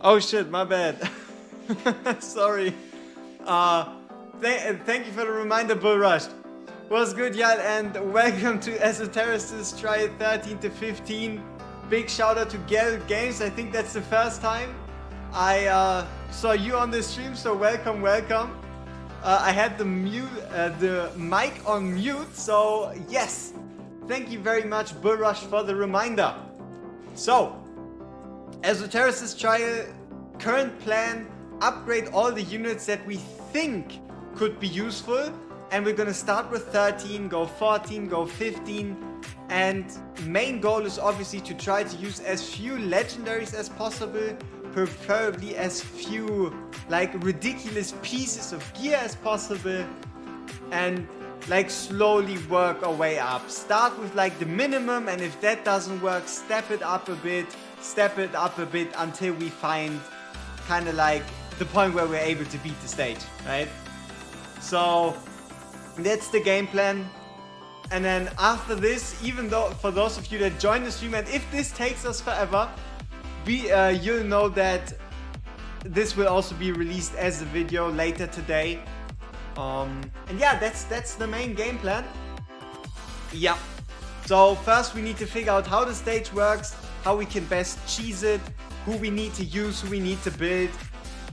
Oh shit, my bad. Sorry. Thank you for the reminder, Bull Rush. What's good, y'all, and welcome to ESOTERICIST Try 13 to 15. Big shout out to Gel Games. I think that's the first time I saw you on this stream, so welcome. I had the mic on mute, so yes. Thank you very much, Bull Rush, for the reminder. So, ESOTERICIST Trial, current plan, upgrade all the units that we think could be useful, and we're gonna start with 13, go 14, go 15, and main goal is obviously to try to use as few legendaries as possible, preferably as few like ridiculous pieces of gear as possible, and like slowly work our way up. Start with like the minimum, and if that doesn't work, step it up a bit until we find kind of like the point where we're able to beat the stage, right? So that's the game plan. And then after this, even though for those of you that join the stream, and if this takes us forever, you'll know that this will also be released as a video later today. And yeah, that's the main game plan. Yeah. So first we need to figure out how the stage works, how we can best cheese it, who we need to use, who we need to build,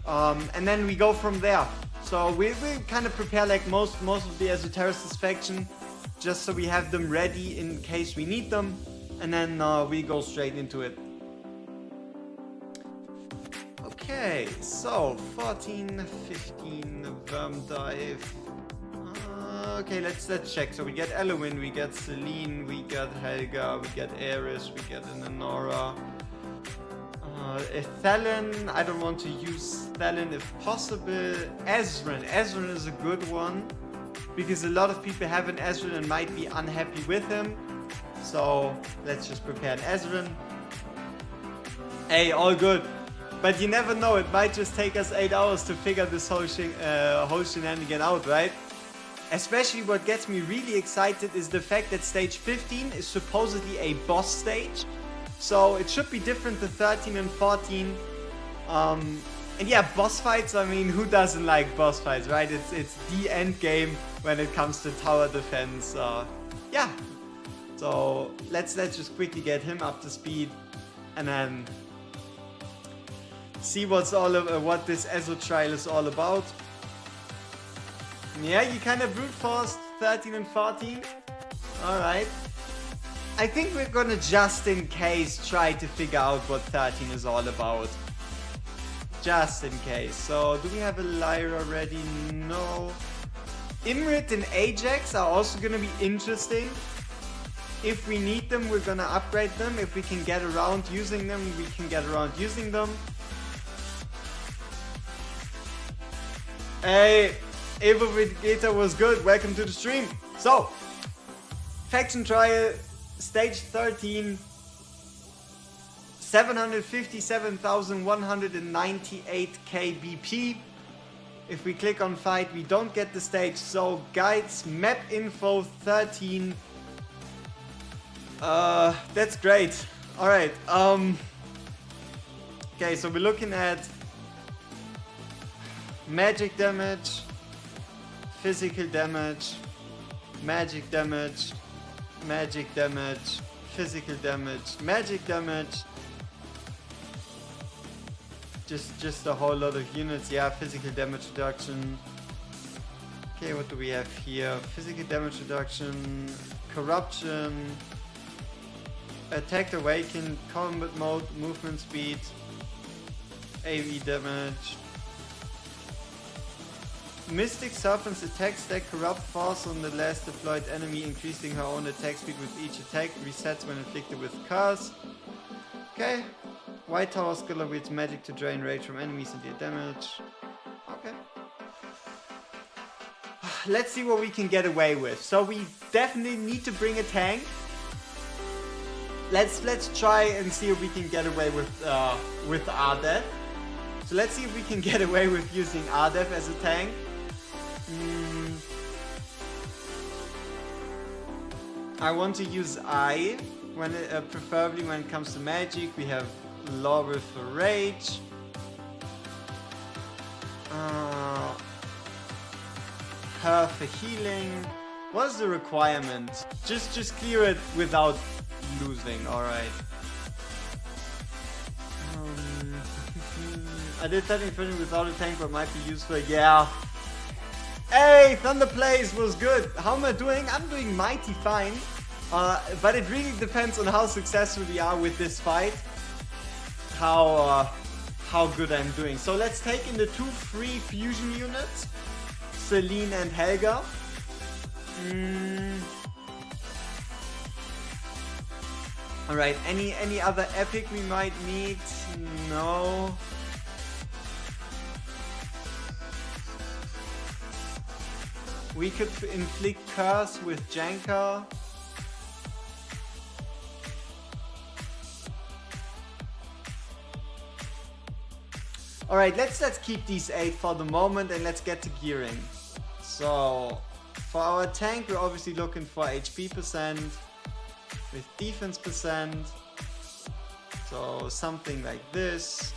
and then we go from there. So we kind of prepare like most of the ESOTERICIST faction, just so we have them ready in case we need them, and then we go straight into it. Okay, so 14, 15, Vermdive. Okay, let's check. So we get Elowen, we get Celine, we got Helga, we get Ares, we get Inanora. Thelen, I don't want to use Thelen if possible. Ezreal is a good one, because a lot of people have an Ezreal and might be unhappy with him. So let's just prepare an Ezreal. Hey, all good. But you never know, it might just take us 8 hours to figure this whole shenanigan out, right? Especially what gets me really excited is the fact that stage 15 is supposedly a boss stage. So it should be different to 13 and 14. And yeah, boss fights, I mean, who doesn't like boss fights, right? It's the end game when it comes to tower defense. Yeah. So let's just quickly get him up to speed, and then see what this ESO trial is all about. Yeah, you kind of brute forced 13 and 14. Alright. I think we're gonna just in case try to figure out what 13 is all about. Just in case. So, do we have a Lyra ready? No. Imrit and Ajax are also gonna be interesting. If we need them, we're gonna upgrade them. If we can get around using them, we can get around using them. Hey, Evo Vegeta was good. Welcome to the stream. So, faction trial, stage 13, 757,198 KBP. If we click on fight, we don't get the stage. So, guides, map info 13. That's great. All right. Okay, so we're looking at magic damage, physical damage, magic damage, magic damage, physical damage, magic damage. Just a whole lot of units. Yeah, physical damage reduction. Okay, what do we have here? Physical damage reduction, corruption, attack awakened, combat mode, movement speed, AoE damage. Mystic Serpent's attack stack corrupt force on the last deployed enemy, increasing her own attack speed with each attack, resets when inflicted with curse. Okay. White Tower skill wields magic to drain rage from enemies and deal damage. Okay. Let's see what we can get away with. So we definitely need to bring a tank. Let's try and see if we can get away with Ardef. So let's see if we can get away with using Ardef as a tank. I want to use preferably when it comes to magic. We have Laurel for rage. Her for healing. What's the requirement? Just clear it without losing. All right. I did 13 without a tank, but might be useful. Yeah. Hey, Thunder Plays was good. How am I doing? I'm doing mighty fine. But it really depends on how successful we are with this fight. How good I'm doing. So let's take in the 2 free fusion units. Celine and Helga. Alright, any other epic we might need? No. We could inflict curse with Janka. Alright, let's keep these 8 for the moment and let's get to gearing. So, for our tank, we're obviously looking for HP percent with defense percent. So something like this.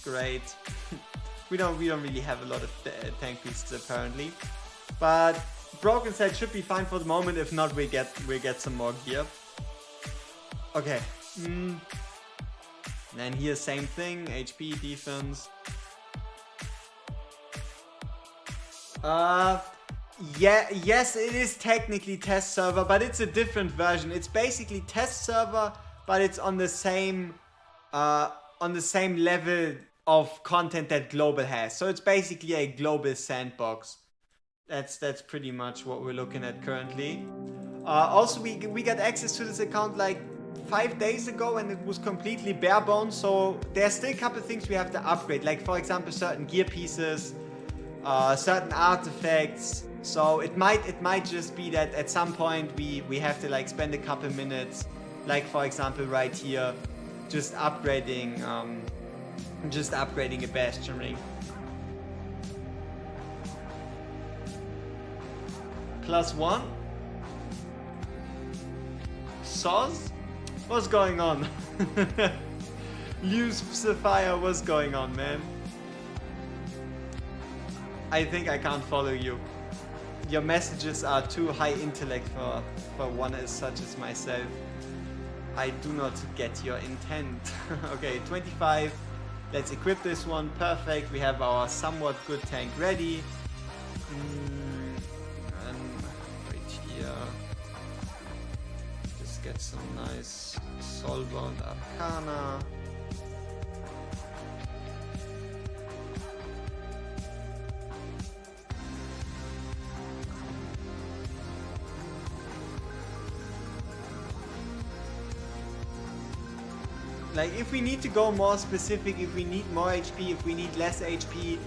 Great. we don't really have a lot of tank pieces apparently, but broken set should be fine for the moment. If not, we get some more gear. Okay. And here same thing, HP, defense. Yes, it is technically test server, but it's a different version. It's basically test server, but it's on the same level of content that Global has. So it's basically a global sandbox. That's pretty much what we're looking at currently. Also, we got access to this account like 5 days ago, and it was completely bare bones. So there's still a couple of things we have to upgrade, like for example certain gear pieces, certain artifacts. So it might just be that at some point we have to like spend a couple minutes, like for example right here, just upgrading a bastion ring. +1. Soz? What's going on? Lose Sapphire, what's going on, man? I think I can't follow you. Your messages are too high intellect for one as such as myself. I do not get your intent. Okay, 25. Let's equip this one. Perfect. We have our somewhat good tank ready. And right here, just get some nice Soulbound Arcana. Like, if we need to go more specific, if we need more HP, if we need less HP,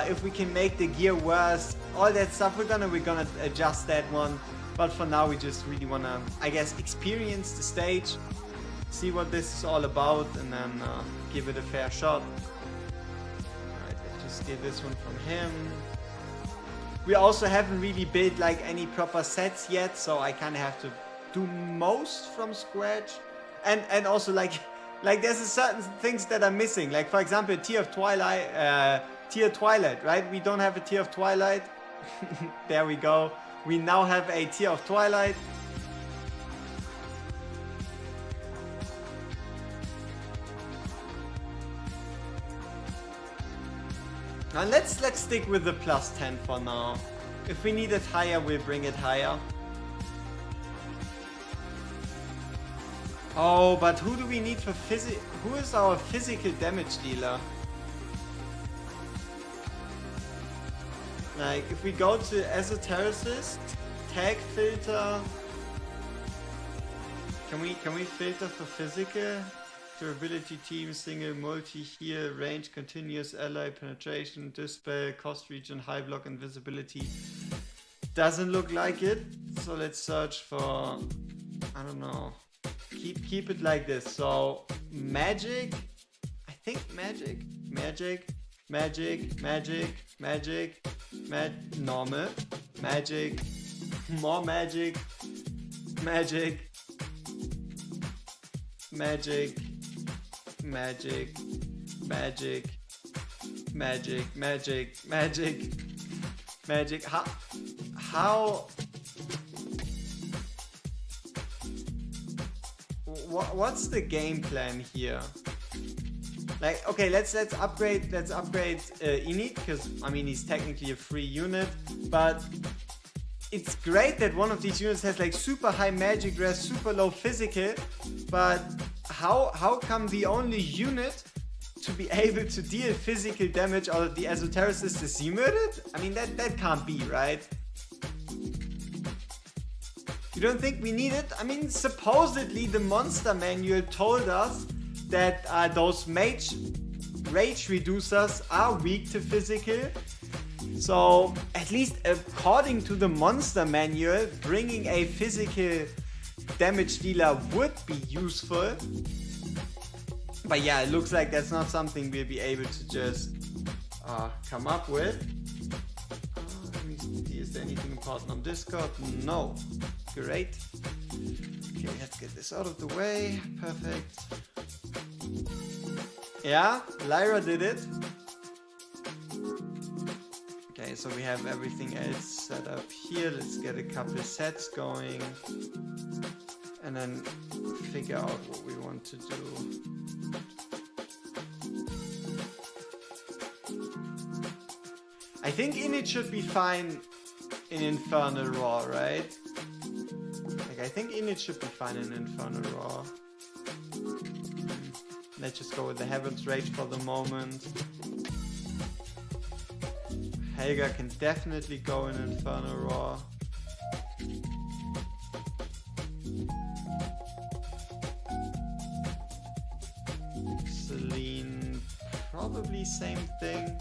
if we can make the gear worse, all that stuff, we're gonna adjust that one. But for now, we just really wanna, I guess, experience the stage, see what this is all about, and then give it a fair shot. Alright, let's just steal this one from him. We also haven't really built like any proper sets yet, so I kinda have to do most from scratch. And also like there's a certain things that are missing. Like for example, Tear of Twilight, right? We don't have a Tear of Twilight. There we go. We now have a Tear of Twilight. Now let's stick with the +10 for now. If we need it higher, we'll bring it higher. Oh, but who do we need for who is our physical damage dealer? Like, if we go to ESOTERICIST, tag filter, can we filter for physical? Durability, team, single, multi, heal, range, continuous, ally, penetration, dispel, cost region, high block, invisibility. Doesn't look like it. So let's search for, I don't know. Keep it like this. So magic, I think magic, normal, magic, more magic, magic, Magic, magic, magic, magic. How? What's the game plan here? Like, okay, let's upgrade Init, because I mean he's technically a free unit, but it's great that one of these units has like super high magic res, super low physical, but how come the only unit to be able to deal physical damage out of the Esotericist is Z-murdered? I mean that can't be, right? You don't think we need it? I mean, supposedly the monster manual told us that those rage reducers are weak to physical. So, at least according to the monster manual, bringing a physical damage dealer would be useful. But yeah, it looks like that's not something we'll be able to just come up with. Let me see, is there anything important on Discord? No. Great. Okay, let's get this out of the way. Perfect. Yeah, Lyra did it. Okay, so we have everything else set up here. Let's get a couple sets going and then figure out what we want to do. I think Init should be fine in Infernal Raw, right? Like, I think Init should be fine in Infernal Raw. Let's just go with the Heaven's Rage for the moment. Helga can definitely go in Infernal Raw. Celine, probably same thing.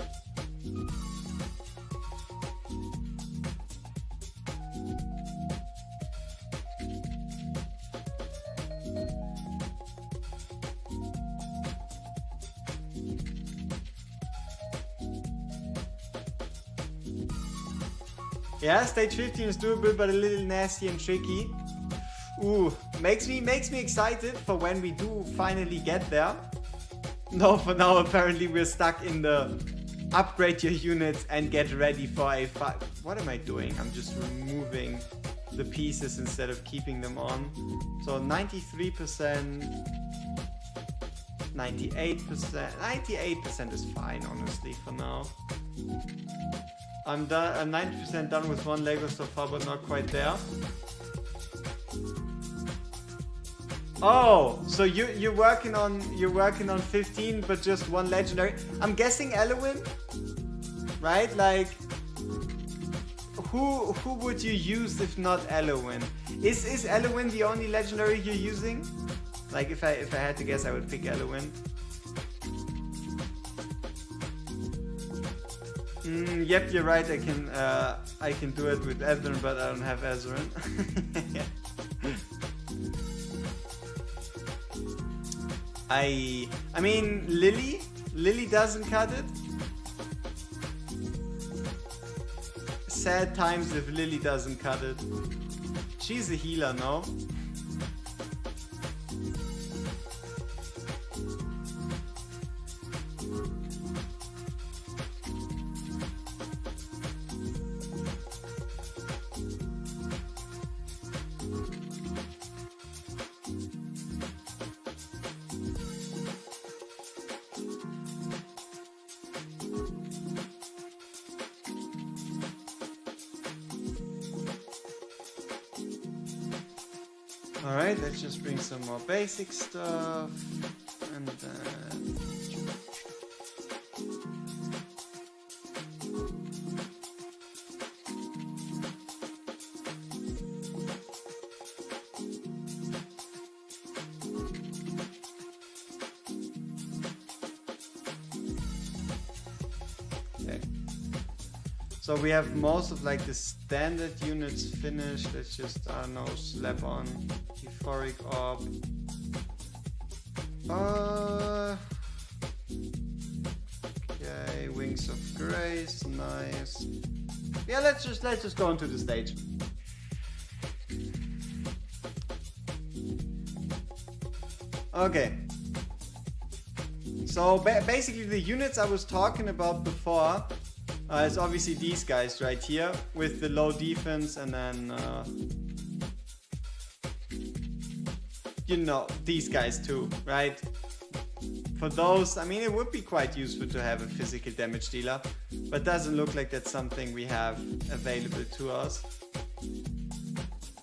Yeah, stage 15 is doable, but a little nasty and tricky. Ooh, makes me excited for when we do finally get there. No, for now apparently we're stuck in the upgrade your units and get ready for a fight. What am I doing? I'm just removing the pieces instead of keeping them on. So 93%, 98%, 98% is fine honestly for now. I'm 90% done with one Lego so far, but not quite there. Oh, so you're working on 15, but just one legendary. I'm guessing Elowin, right? Like, who would you use if not Elowin? Is Elowin the only legendary you're using? Like, if I had to guess, I would pick Elowin. Yep, you're right. I can do it with Ezreal, but I don't have Ezreal. I mean, Lily doesn't cut it. Sad times if Lily doesn't cut it. She's a healer, no? Alright, let's just bring some more basic stuff, and then... Okay. So we have most of like the standard units finished. Let's just, I don't know, slap on Euphoric Orb. Okay, Wings of Grace, nice. Yeah, let's just go into the stage. Okay. So basically the units I was talking about before is obviously these guys right here with the low defense, and then you know, these guys too, right? For those, I mean, it would be quite useful to have a physical damage dealer, but doesn't look like that's something we have available to us.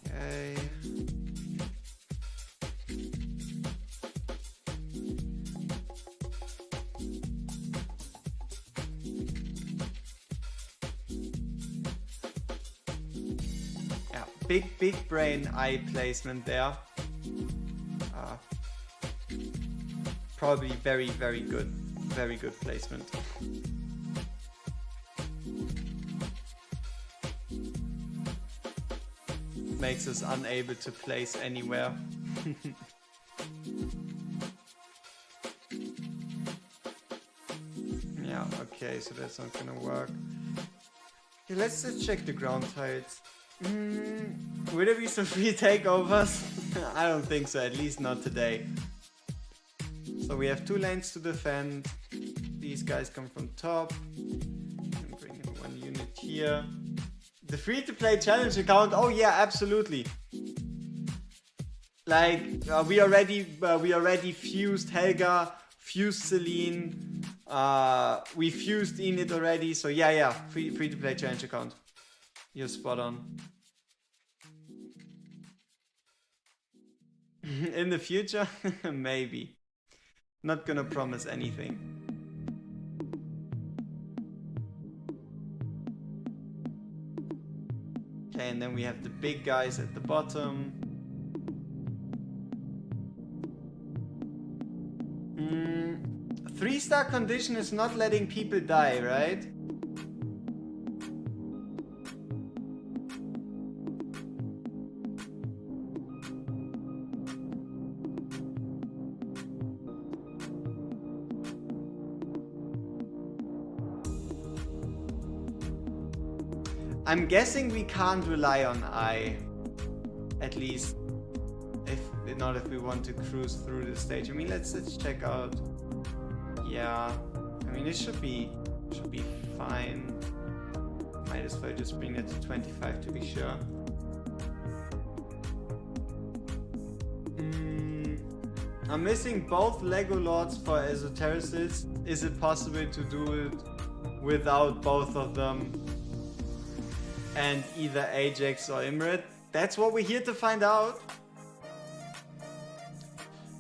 Okay. Yeah, big brain eye placement there. Probably very good placement. Makes us unable to place anywhere. Yeah, okay, so that's not gonna work. Okay, let's just check the ground tiles. Will there be some free takeovers? I don't think so, at least not today. So we have 2 lanes to defend. These guys come from top. And bring in 1 unit here. The free-to-play challenge account. Oh yeah, absolutely. Like we already fused Helga, fused Celine. We fused Enid already. So yeah, free-to-play challenge account. You're spot on. In the future, maybe. Not gonna promise anything. Okay, and then we have the big guys at the bottom. 3-star condition is not letting people die, right? I'm guessing we can't rely on I, at least, not if we want to cruise through the stage. I mean, let's check out. Yeah, I mean, it should be fine. Might as well just bring it to 25 to be sure. I'm missing both Lego Lords for Esotericists. Is it possible to do it without both of them? And either Ajax or Imrit? That's what we're here to find out.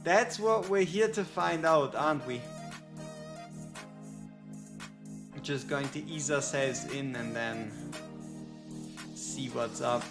That's what we're here to find out, aren't we? Just going to ease ourselves in and then see what's up.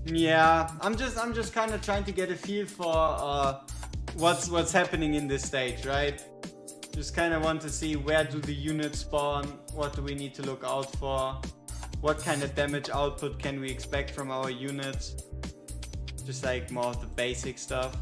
Yeah, I'm just kind of trying to get a feel for what's happening in this stage, right? Just kind of want to see where do the units spawn, what do we need to look out for, what kind of damage output can we expect from our units. Just like more of the basic stuff.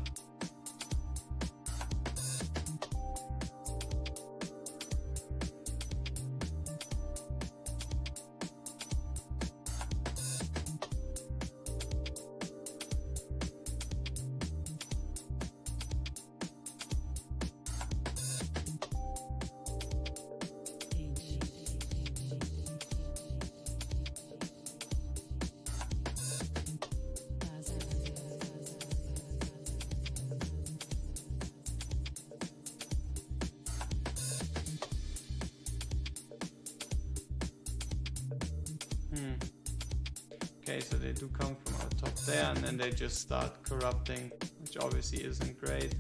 Okay, so they do come from our top there, and then they just start corrupting, which obviously isn't great.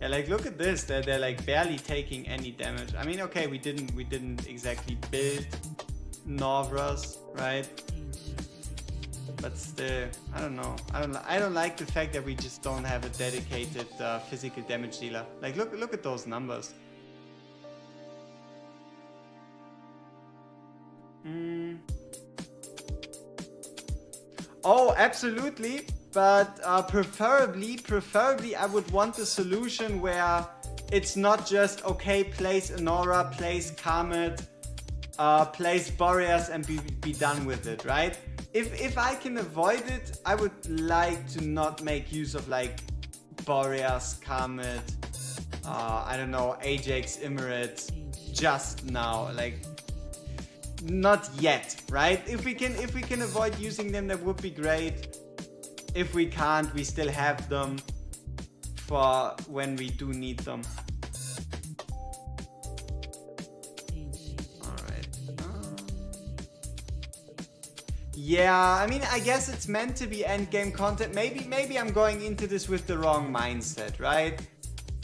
Yeah, like look at this, they're like barely taking any damage. I mean, okay, we didn't exactly build Norvras, right? But still, I don't know. I don't like the fact that we just don't have a dedicated physical damage dealer. Like look at those numbers. Oh, absolutely. But preferably I would want a solution where it's not just, okay, place Anora, place Karmet, place Boreas and be done with it, right? If I can avoid it, I would like to not make use of like Boreas, Karmet, I don't know, Ajax, Emirates, just now, like not yet, right? If we can avoid using them, that would be great. If we can't, we still have them for when we do need them. Alright. Yeah, I mean, I guess it's meant to be endgame content. Maybe I'm going into this with the wrong mindset, right?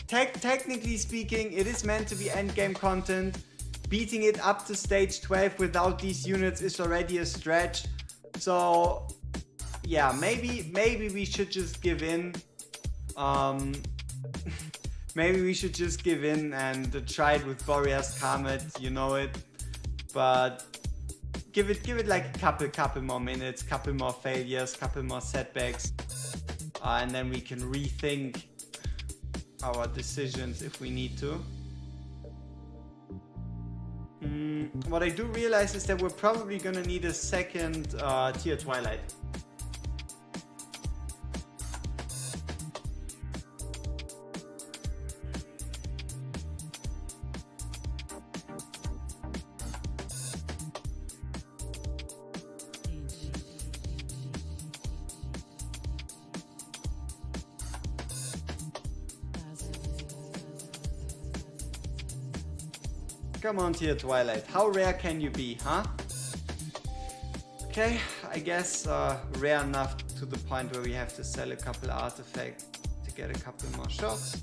Technically speaking, it is meant to be endgame content. Beating it up to stage 12 without these units is already a stretch. So yeah, maybe we should just give in. Maybe we should just give in and try it with Boreas, Karmet, you know it. But give it like a couple more minutes, couple more failures, couple more setbacks, and then we can rethink our decisions if we need to. What I do realize is that we're probably gonna need a second tier Twilight. Come on, tier Twilight. How rare can you be, huh? Okay, I guess rare enough to the point where we have to sell a couple artifacts to get a couple more shots.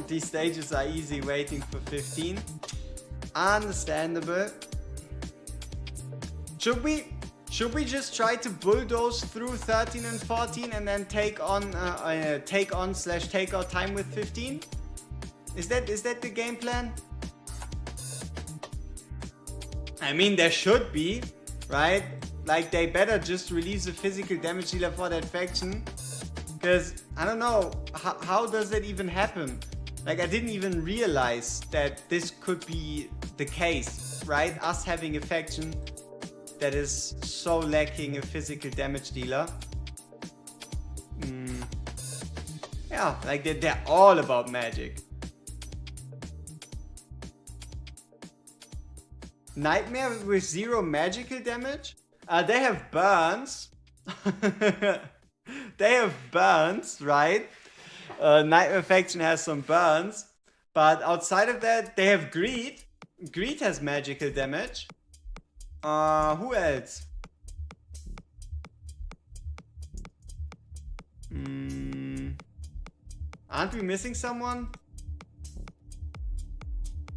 These stages are easy, waiting for 15. Understandable. Should we just try to bulldoze through 13 and 14 and then take on / take our time with 15? Is that the game plan? I mean, there should be, right? Like, they better just release a physical damage dealer for that faction. Because, I don't know, how does that even happen? Like, I didn't even realize that this could be the case, right? Us having a faction that is so lacking a physical damage dealer. Yeah, like they're all about magic. Nightmare with 0 magical damage? They have burns. They have burns, right? Nightmare faction has some burns. But outside of that, they have greed. Greed has magical damage. Who else? Aren't we missing someone?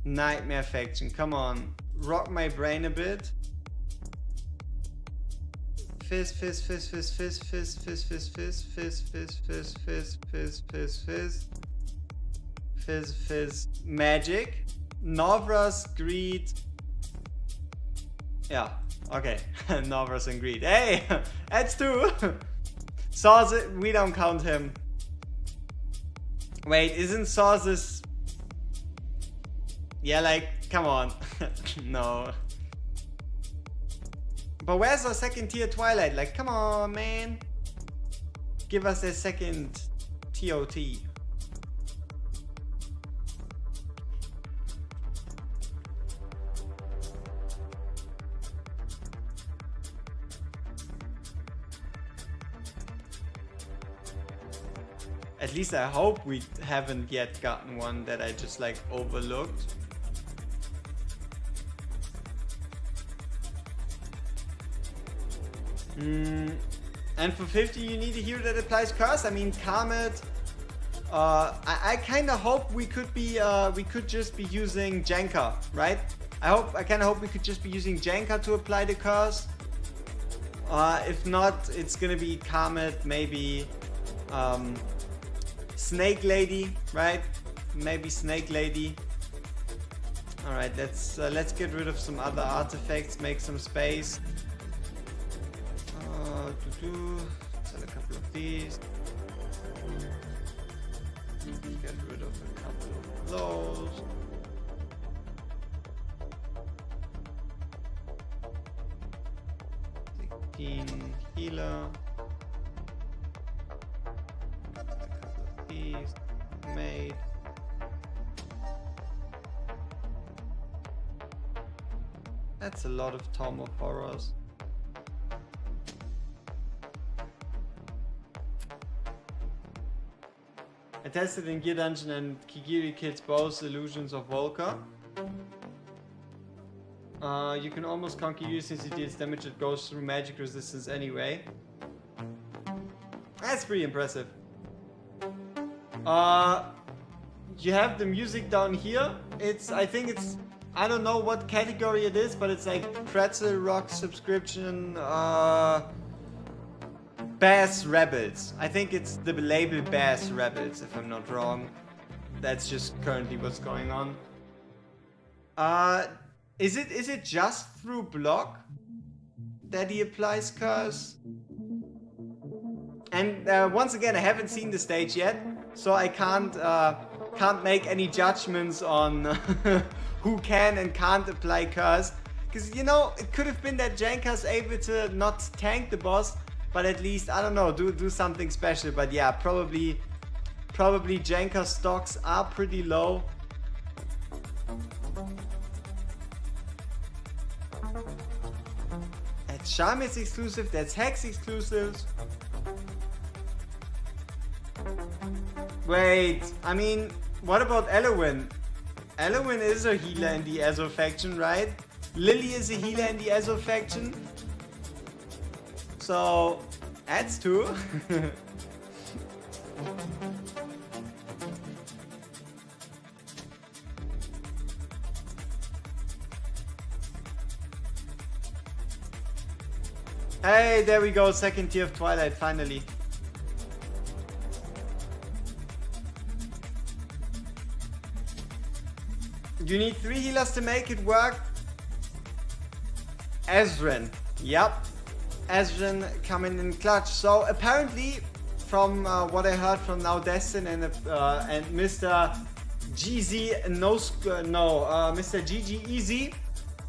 Nightmare faction, come on. Rock my brain a bit. Fizz, fizz, fizz, fizz, fizz, fizz, fizz, fizz, fizz, fizz, fizz, fizz, fizz, fizz, fizz, fizz, fizz, fizz, magic. Novras, greed. Yeah, okay. Novras and greed. Hey, that's two. Saws it, we don't count him. Wait, isn't Saws? Yeah, like, come on. No. But where's our second tier Twilight? Like, come on, man. Give us a second TOT. At least I hope we haven't yet gotten one that I just like overlooked. And for 50 you need a hero that applies curse. I mean, Karmet. I kind of hope we could just be using Jenka, right? I kind of hope we could just be using Jenka to apply the curse. If not, it's gonna be Karmet, maybe Snake Lady, right? Maybe Snake Lady. All right, let's get rid of some other artifacts, make some space. Sell a couple of these. Get rid of a couple of those. Healer. A couple of these. Made. That's a lot of Tom of Horrors. I tested in Gear Dungeon and Kigiri kills both illusions of Volker. You can almost conquer you since it deals damage that goes through magic resistance anyway. That's pretty impressive. You have the music down here. I don't know what category it is, but it's like pretzel rock subscription, Bass Rebels. I think it's the label Bass Rebels, if I'm not wrong. That's just currently what's going on. Is it just through block that he applies curse? And once again, I haven't seen the stage yet, so I can't make any judgments on who can and can't apply curse. Because, you know, it could have been that Jenka's able to not tank the boss, but at least, I don't know, do something special. But yeah, probably Jenka stocks are pretty low. That's Charm's exclusive, that's Hex exclusives. Wait, I mean, what about Elowin? Elowin is a healer in the Ezo faction, right? Lily is a healer in the Ezo faction. So, that's two. Hey, there we go, second tier of Twilight, finally. You need 3 healers to make it work. Ezrin, yep. Ezrin coming in clutch. So apparently, from what I heard from Now Destin and Mr. GZ Mr. GG Easy,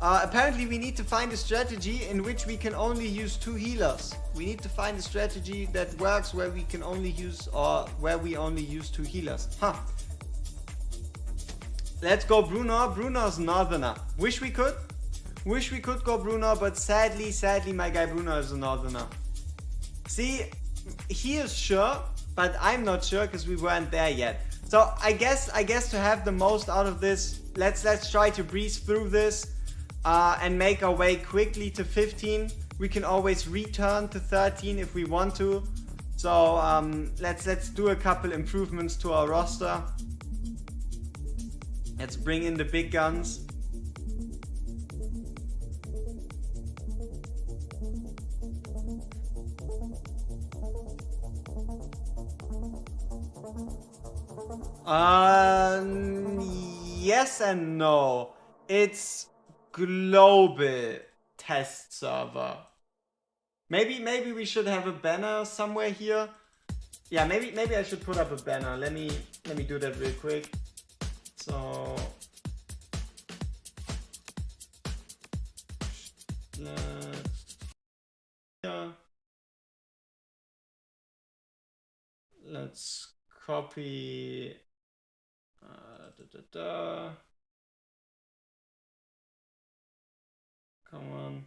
apparently we need to find a strategy in which we can only use 2 healers. We need to find a strategy that works where we can only use where we only use 2 healers. Huh. Let's go Bruno. Bruno's Northerner. Wish we could go Bruno, but sadly my guy Bruno is a Northerner. See, he is sure, but I'm not sure because we weren't there yet. So I guess to have the most out of this, let's try to breeze through this. and make our way quickly to 15. We can always return to 13 if we want to. So let's do a couple improvements to our roster. Let's bring in the big guns. Yes and no. It's global test server. Maybe we should have a banner somewhere here. Yeah, maybe I should put up a banner. Let me do that real quick. So let's copy come on.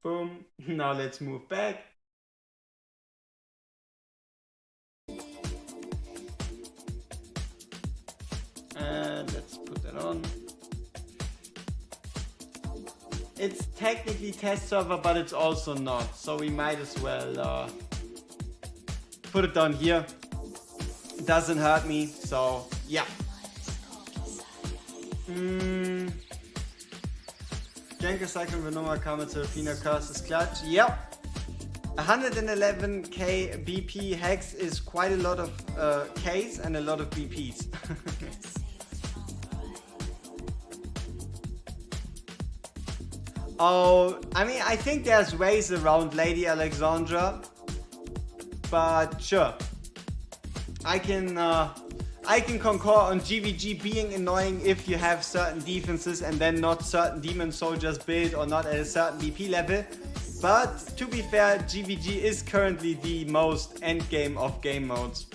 Boom. Now let's move back. And let's put that on. It's technically test server, but it's also not. So we might as well put it down here. It doesn't hurt me, so yeah. Jenker second Venoma Karma Serafina Curse is clutch. Yep. 111k BP hex is quite a lot of Ks and a lot of BPs. Oh, I mean, I think there's ways around Lady Alexandra, but sure. I can concur on GVG being annoying if you have certain defenses and then not certain demon soldiers build or not at a certain BP level. But to be fair, GVG is currently the most endgame of game modes.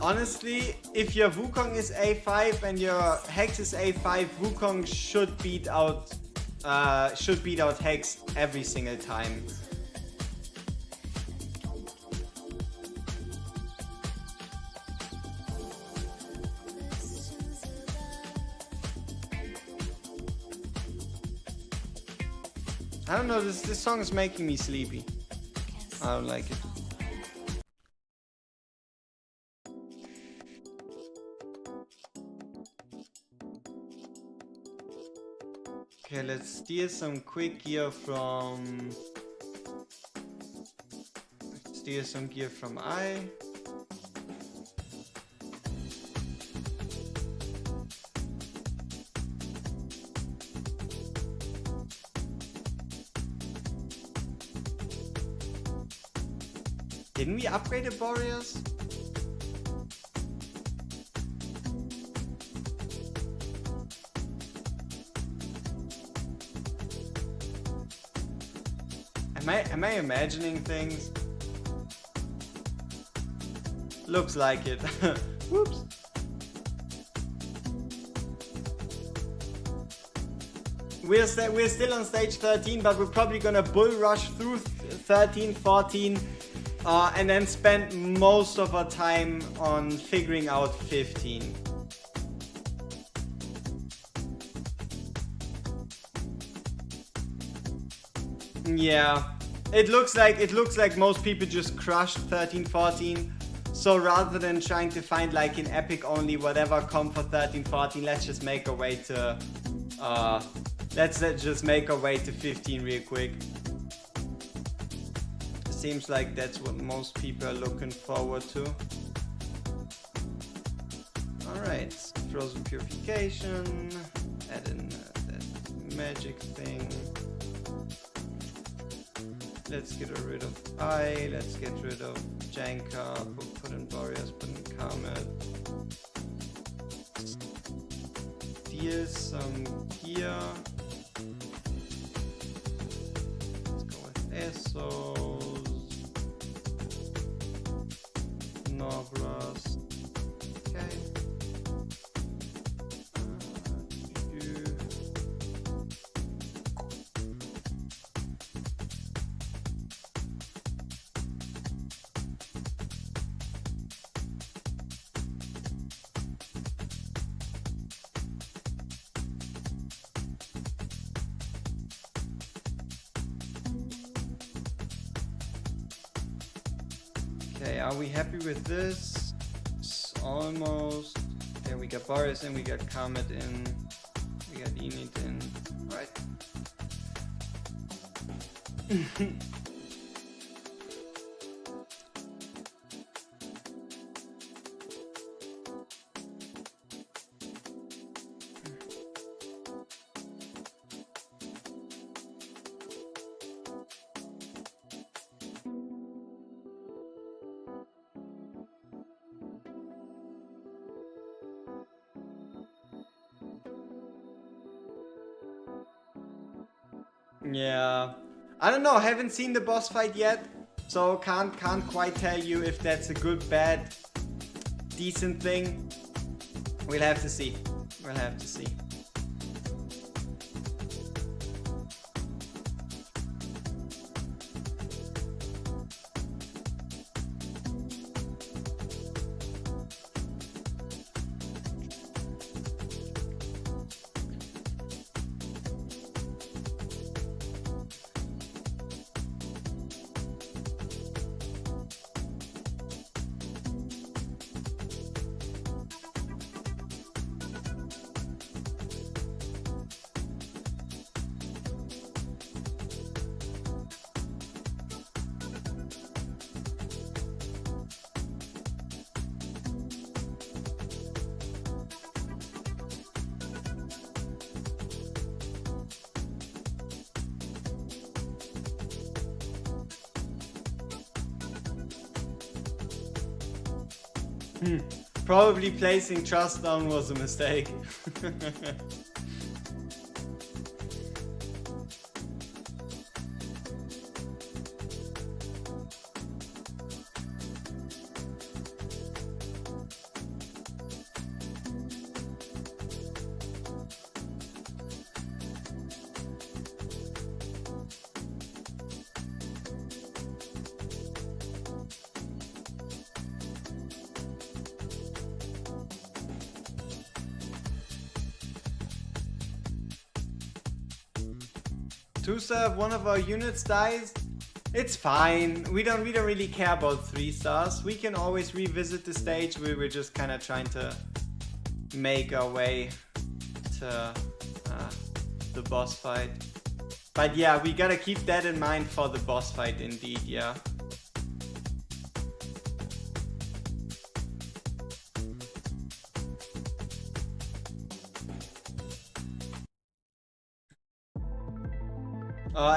Honestly, if your Wukong is A5 and your Hex is A5, Wukong should beat out Hex every single time. I don't know, this song is making me sleepy. I don't like it. Okay, let's steal some quick gear from... Steal some gear from I. Didn't we upgrade the Boreas? Am I imagining things? Looks like it. Whoops. We're still on stage 13, but we're probably gonna bull rush through 13, 14, and then spend most of our time on figuring out 15. Yeah. It looks like most people just crushed 13, 14. So rather than trying to find like an epic only whatever comp for 13, 14, let's just make our way to let's just make our way to 15 real quick. Seems like that's what most people are looking forward to. Alright, frozen purification, add in that magic thing. Let's get rid of I, let's get rid of Janka, put in Boreas, put in Karmet. Steal some gear. Let's go with Essos. Nobras. Okay. Okay, are we happy with this? It's almost. Okay, we got Boris in, we got Comet in, we got Enid in. Right. Yeah, I don't know, haven't seen the boss fight yet, so can't quite tell you if that's a good, bad, decent thing. We'll have to see. We'll have to see. Probably placing trust down was a mistake. If one of our units dies, it's fine. We don't really care about 3 stars. We can always revisit the stage where we're just kind of trying to make our way to the boss fight. But yeah, we gotta keep that in mind for the boss fight indeed, yeah.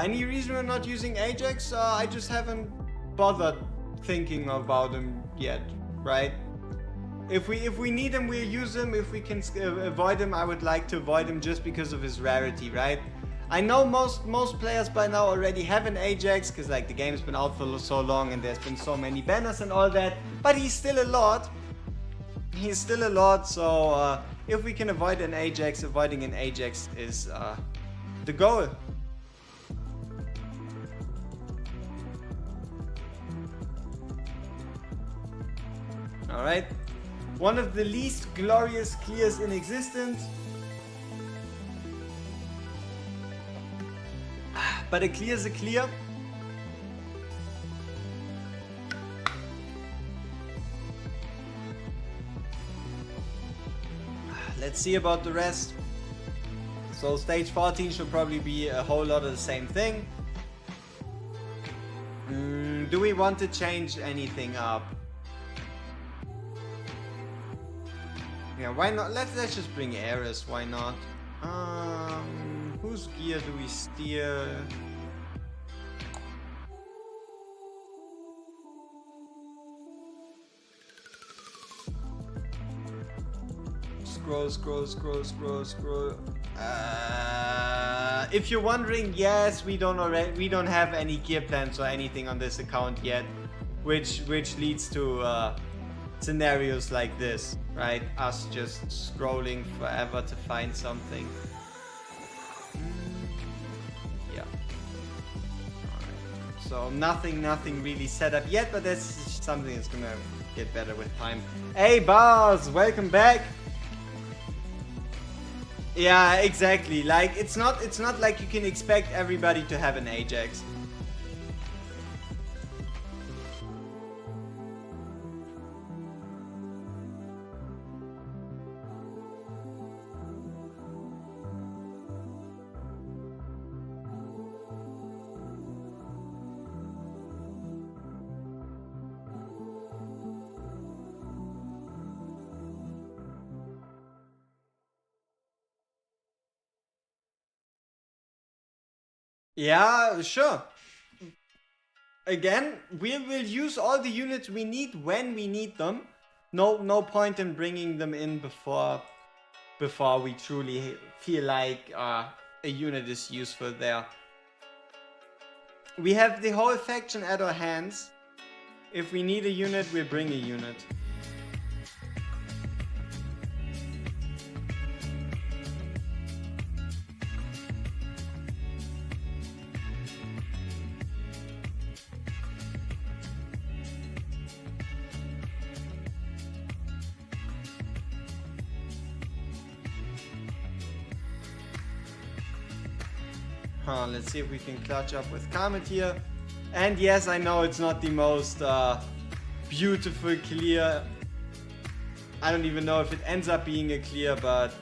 Any reason we're not using Ajax? I just haven't bothered thinking about him yet, right? If we need him, we'll use him. If we can avoid him, I would like to avoid him just because of his rarity, right? I know most players by now already have an Ajax, because like the game's been out for so long and there's been so many banners and all that, but he's still a lot. He's still a lot, so if we can avoid an Ajax, avoiding an Ajax is the goal. Alright, one of the least glorious clears in existence. But a clear's a clear. Let's see about the rest. So stage 14 should probably be a whole lot of the same thing. Do we want to change anything up? Yeah, why not? Let's just bring Ares, why not? Whose gear do we steer? Scroll. If you're wondering, yes, we don't have any gear plans or anything on this account yet, which leads to scenarios like this, right? Us just scrolling forever to find something. Yeah. Alright. So nothing really set up yet, but that's something that's gonna get better with time. Hey Bars, welcome back. Yeah, exactly. Like it's not like you can expect everybody to have an Ajax. Yeah, sure. Again, we will use all the units we need when we need them. No point in bringing them in before we truly feel like a unit is useful there. We have the whole faction at our hands. If we need a unit, we'll bring a unit. Let's see if we can clutch up with Comet here. And yes, I know it's not the most beautiful clear. I don't even know if it ends up being a clear, but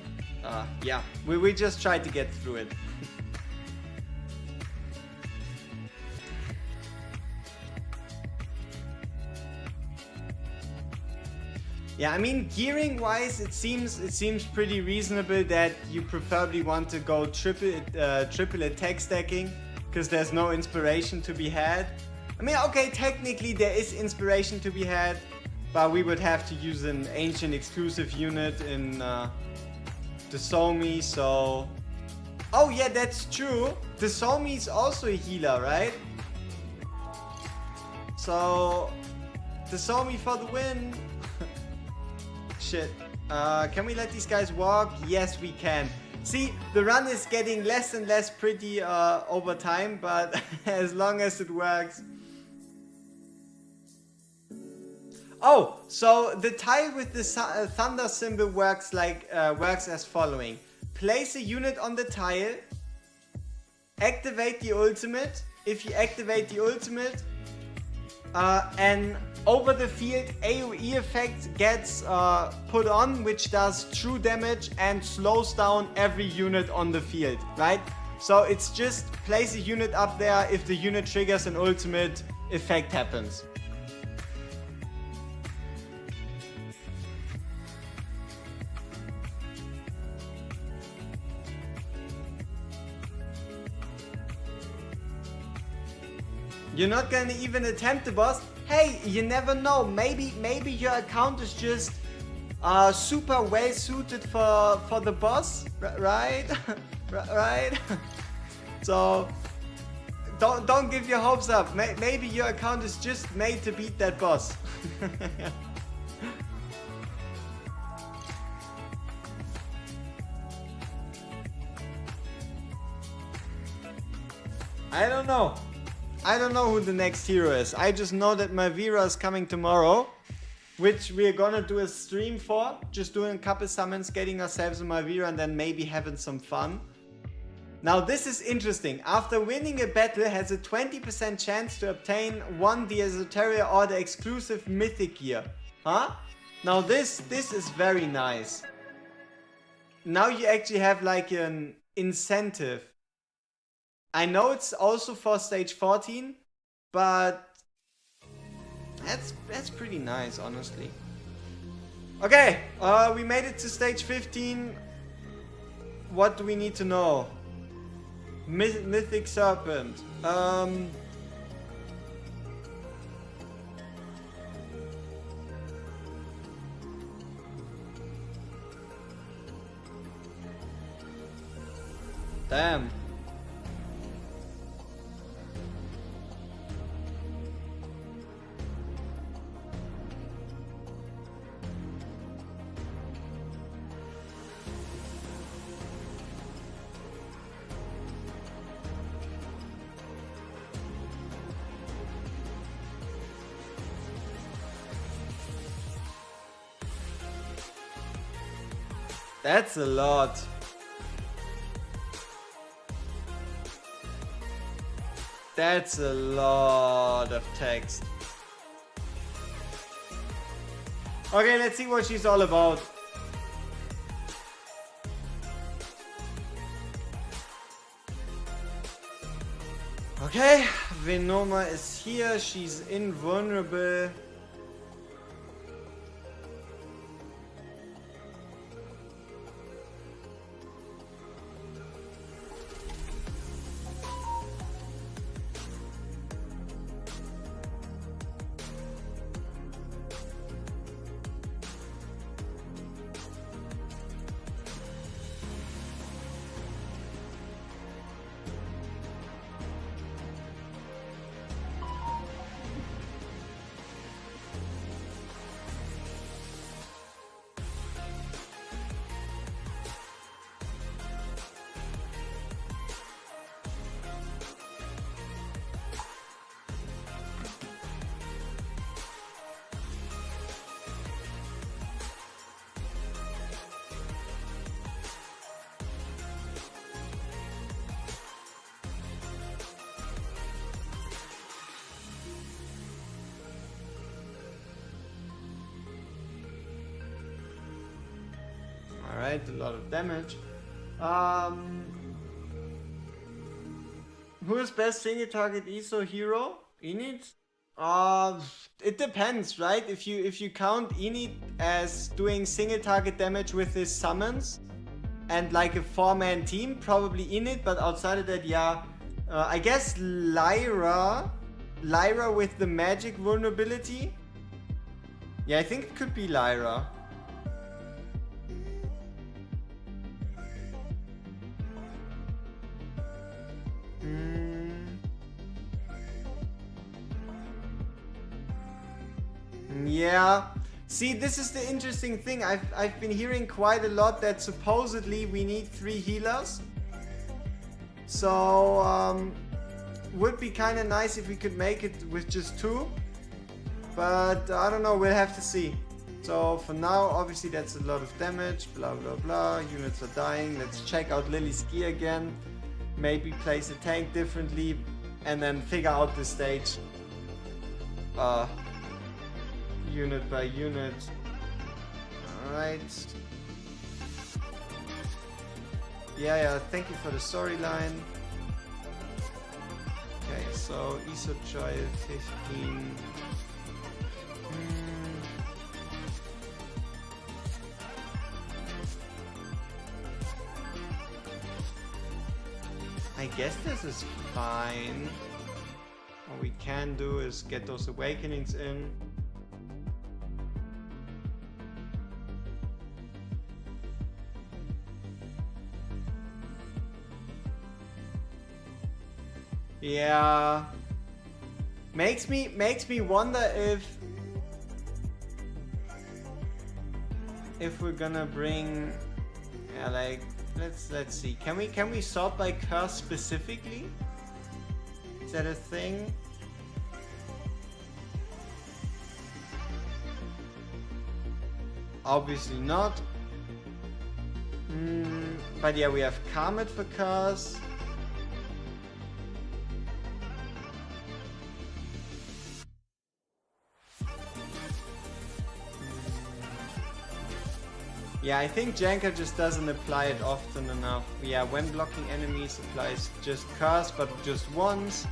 yeah, we just tried to get through it. Yeah, I mean, gearing wise, it seems pretty reasonable that you preferably want to go triple attack stacking, because there's no inspiration to be had. I mean, okay, technically there is inspiration to be had, but we would have to use an ancient exclusive unit in the Somi, so... Oh yeah, that's true. The Somi is also a healer, right? So... the Somi for the win! Shit. Can we let these guys walk? Yes, we can. See, the run is getting less and less pretty over time, but as long as it works. Oh, so the tile with the thunder symbol works as following. Place a unit on the tile, activate the ultimate. If you activate the ultimate, and over the field AoE effect gets put on, which does true damage and slows down every unit on the field, right? So it's just place a unit up there. If the unit triggers an ultimate, effect happens. You're not gonna even attempt the boss? Hey, you never know. Maybe your account is just super well suited for the boss, right? Right? So don't give your hopes up. Maybe your account is just made to beat that boss. I don't know. I don't know who the next hero is. I just know that Malvira is coming tomorrow, which we're gonna do a stream for. Just doing a couple summons, getting ourselves a Malvira, and then maybe having some fun. Now this is interesting. After winning a battle, has a 20% chance to obtain the Esoteria or the exclusive mythic gear. Huh? Now this is very nice. Now you actually have like an incentive. I know it's also for stage 14, but that's pretty nice, honestly. Okay, we made it to stage 15. What do we need to know? Mythic Serpent. Damn. That's a lot. That's a lot of text. Okay, let's see what she's all about. Okay, Venoma is here. She's invulnerable. Alright, a lot of damage. Who is best single target ESO hero? Enid? It depends, right? If you count Enid as doing single target damage with his summons and like a 4-man team, probably Enid, but outside of that, yeah. I guess Lyra with the magic vulnerability. Yeah, I think it could be Lyra. Yeah. See, this is the interesting thing. I've been hearing quite a lot that supposedly we need 3 healers. So, would be kind of nice if we could make it with just 2. But I don't know, we'll have to see. So for now, obviously that's a lot of damage, blah blah blah, units are dying. Let's check out Lily's gear again. Maybe place a tank differently and then figure out the stage. Unit by unit. Alright. Yeah, thank you for the storyline. Okay, so ESO trial 15. I guess this is fine. What we can do is get those awakenings in. Yeah. Makes me wonder if we're gonna bring like let's see. Can we sort by curse specifically? Is that a thing? Obviously not. But yeah, we have Karmet for curse. Yeah, I think Janka just doesn't apply it often enough. Yeah, when blocking enemies applies just curse, but just once.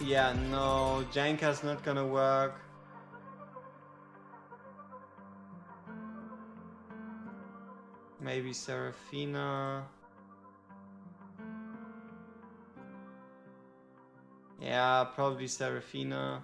Yeah, no, Janka's not gonna work. Maybe Seraphina. Yeah, probably Seraphina.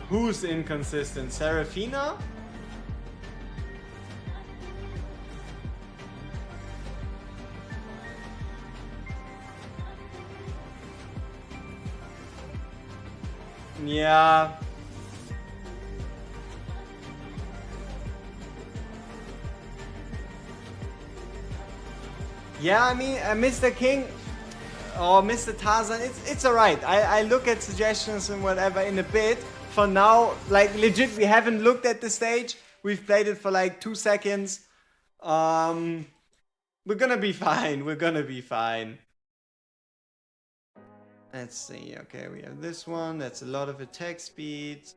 Who's inconsistent? Seraphina? Yeah. Yeah, I mean, Mr. King or Mr. Tarzan, it's alright. I look at suggestions and whatever in a bit. For now, like legit, we haven't looked at the stage. We've played it for like 2 seconds. We're gonna be fine. We're gonna be fine. Let's see. Okay, we have this one. That's a lot of attack speed.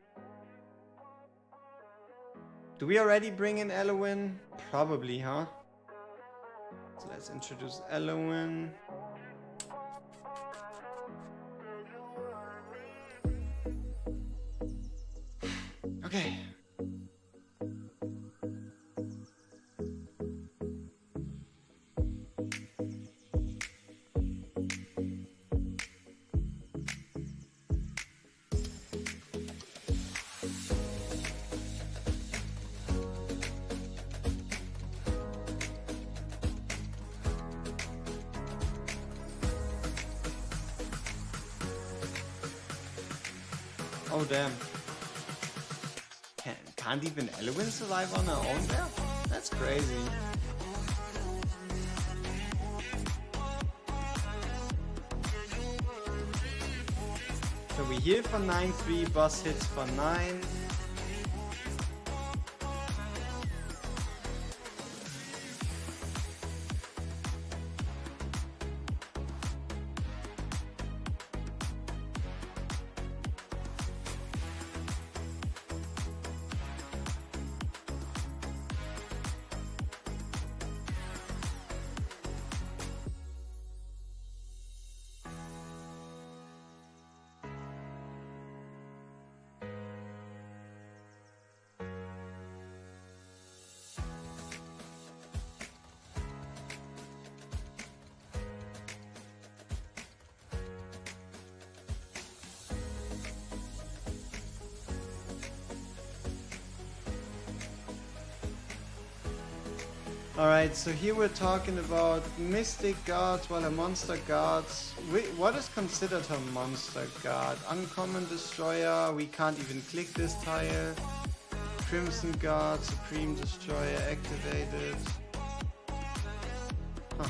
Do we already bring in Elowen? Probably, huh? So let's introduce Elowen. Okay. Oh damn. Can't even Elowen survive on her own there? That's crazy. So we heal for 9-3, boss hits for 9. Alright, so here we're talking about Mystic Guards, well, a Monster Guards. What is considered a Monster Guard? Uncommon Destroyer, we can't even click this tile. Crimson Guard, Supreme Destroyer activated. Huh.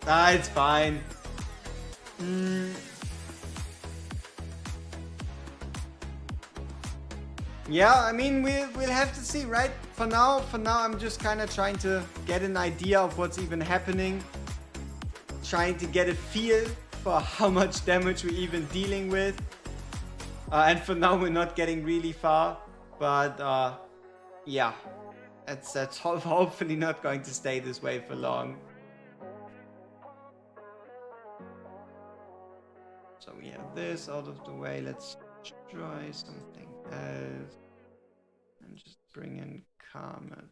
Ah, it's fine. Yeah, I mean, we'll have to see, right? For now, I'm just kind of trying to get an idea of what's even happening. Trying to get a feel for how much damage we're even dealing with. And for now, we're not getting really far. But, yeah. That's hopefully not going to stay this way for long. So we have this out of the way. Let's try something else. And just bring in Comet.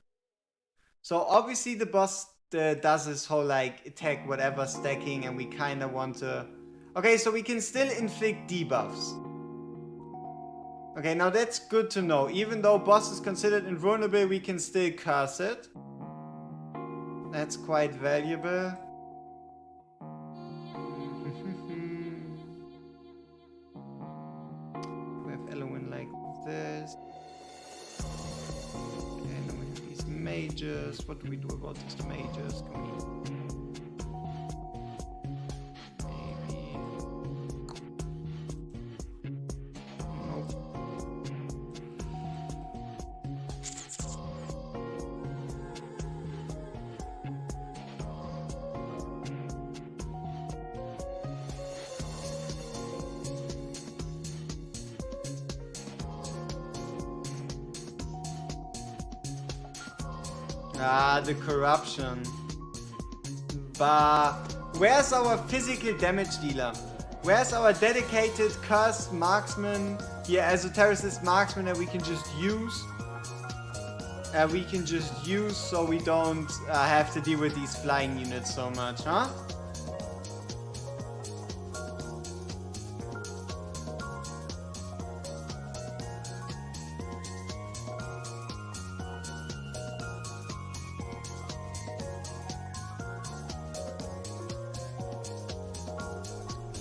So obviously the boss does this whole like attack whatever stacking, and we kind of want to... Okay, so we can still inflict debuffs. Okay, now that's good to know. Even though boss is considered invulnerable, we can still curse it. That's quite valuable. We have Elowen like this. Okay, then we have these mages. What do we do about these mages? Can we... Ah, the corruption. But where's our physical damage dealer? Where's our dedicated cursed marksman? Here, esotericist marksman that we can just use. So we don't have to deal with these flying units so much, huh?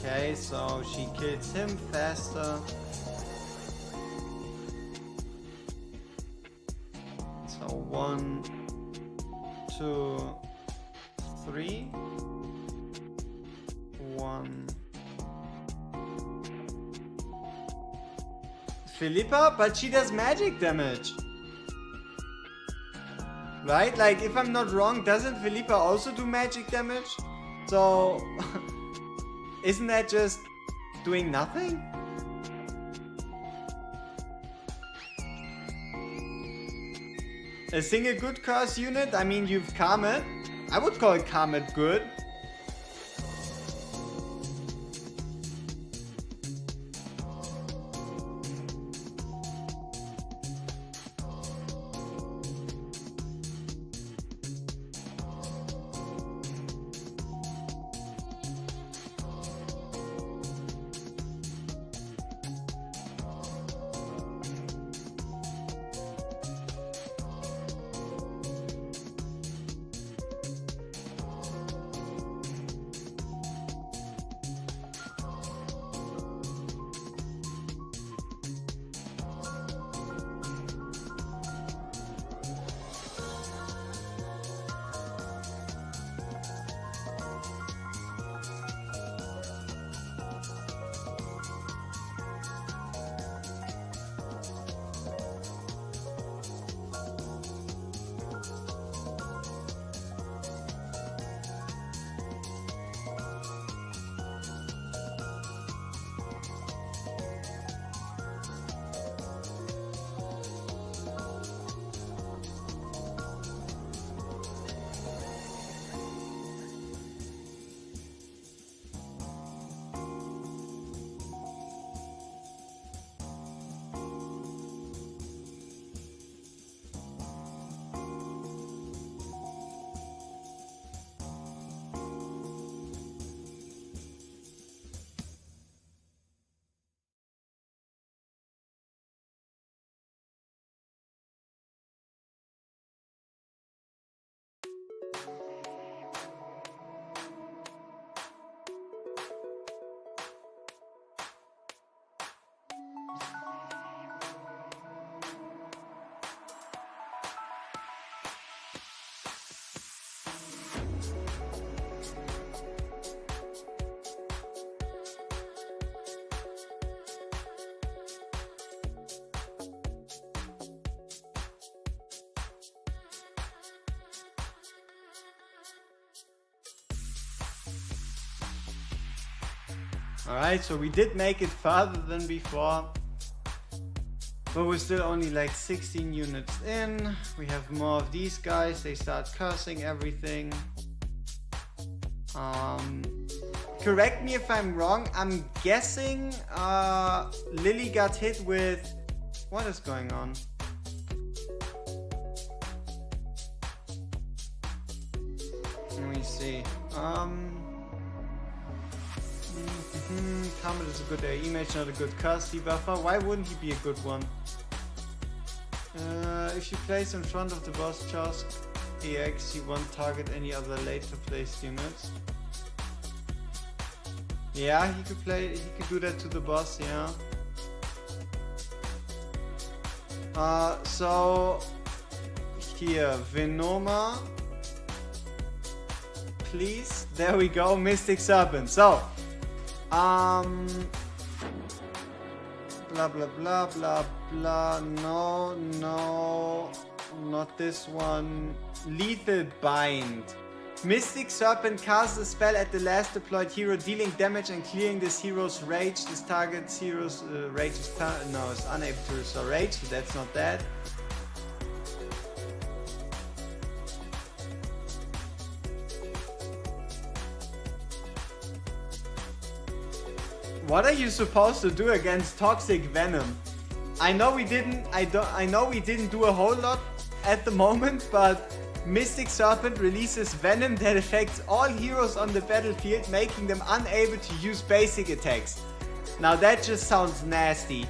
Okay, so she kills him faster. So 1, 2, 3. 1. Philippa? But she does magic damage. Right? Like, if I'm not wrong, doesn't Philippa also do magic damage? So... Isn't that just doing nothing? A single good curse unit? I mean, you've Comet. I would call Comet good. Alright, so we did make it further than before. But we're still only like 16 units in. We have more of these guys. They start cursing everything. Correct me if I'm wrong. I'm guessing Lily got hit with... What is going on? Let me see. Comet is a good image, not a good curse debuffer. Why wouldn't he be a good one? If you place in front of the boss task EX, you won't target any other later placed units. Yeah, he could do that to the boss, yeah. So here, Venoma. Please. There we go, Mystic Serpent. So blah blah blah blah blah. No, not this one. Lethal Bind. Mystic Serpent casts a spell at the last deployed hero, dealing damage and clearing this hero's rage. This target's hero's rage is is unable to restore rage, so that's not that. What are you supposed to do against Toxic Venom? I know we didn't do a whole lot at the moment, but Mystic Serpent releases venom that affects all heroes on the battlefield, making them unable to use basic attacks. Now that just sounds nasty.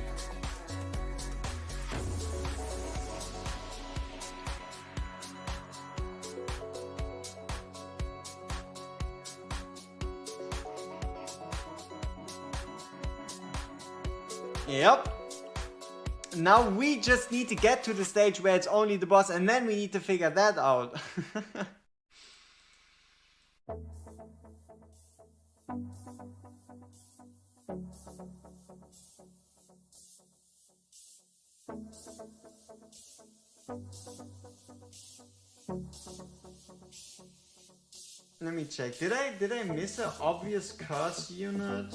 Yep. Now we just need to get to the stage where it's only the boss, and then we need to figure that out. Let me check. Did I miss an obvious curse unit?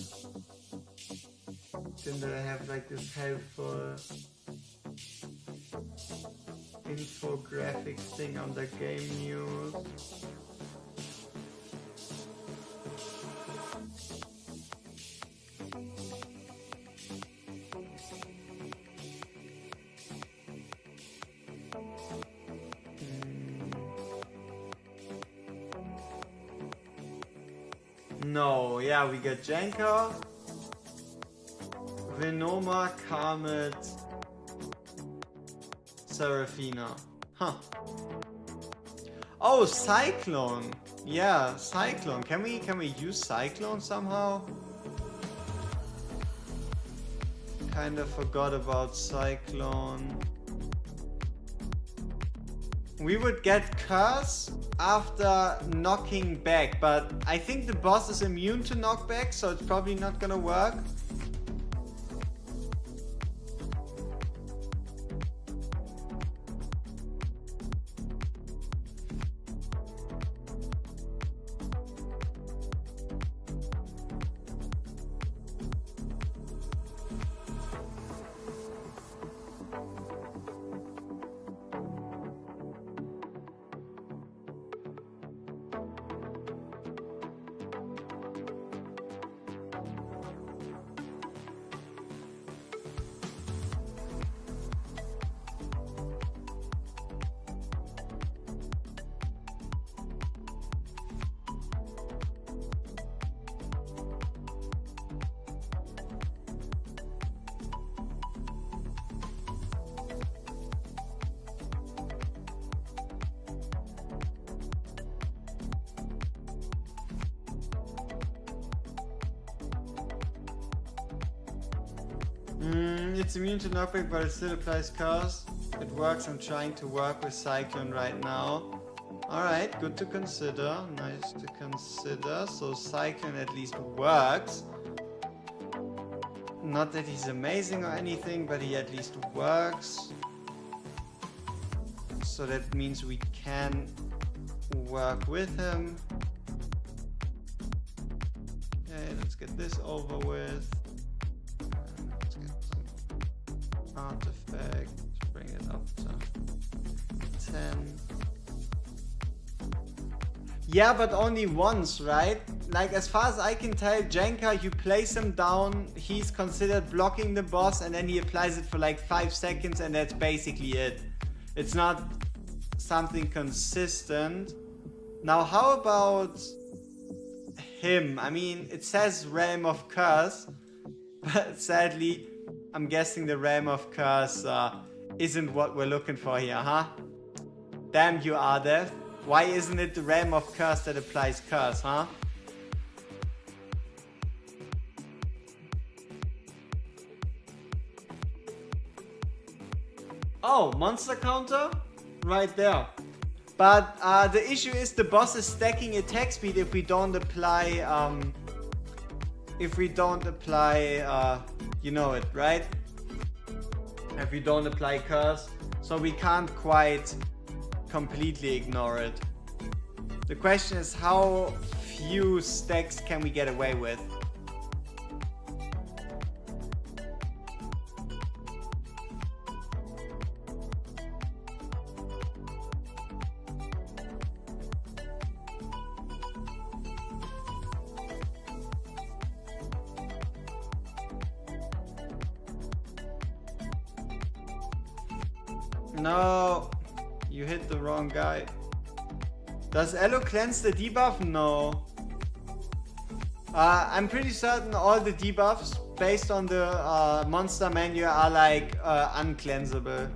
Didn't I have like this helpful infographic thing on the game news? No, yeah, we got Janko, Venoma, Comet, Seraphina. Huh. Oh, Cyclone. Yeah, Cyclone. Can we use Cyclone somehow? Kind of forgot about Cyclone. We would get Curse after knocking back, but I think the boss is immune to knockback, so it's probably not gonna work. It's immune to knockback, but it still applies curse. It works. I'm trying to work with Cyclone right now. Alright, good to consider. Nice to consider. So Cyclone at least works. Not that he's amazing or anything, but he at least works. So that means we can work with him. let's get this over with. Let's get some artifact, bring it up to 10. Yeah, but only once, right? Like, as far as I can tell, Jenka, you place him down, he's considered blocking the boss, and then he applies it for like 5 seconds, and that's basically it. It's not something consistent. Now, how about him? I mean, it says Realm of Curse, but sadly, I'm guessing the Realm of Curse isn't what we're looking for here, huh? Damn you, Ardeth. Why isn't it the Realm of Curse that applies Curse, huh? Oh, monster counter? Right there. But the issue is the boss is stacking attack speed if we don't apply, you know it, right? If we don't apply Curse. So we can't quite completely ignore it. The question is, how few stacks can we get away with? No, you hit the wrong guy. Does Elo cleanse the debuff? No. I'm pretty certain all the debuffs based on the monster menu are like uncleansable.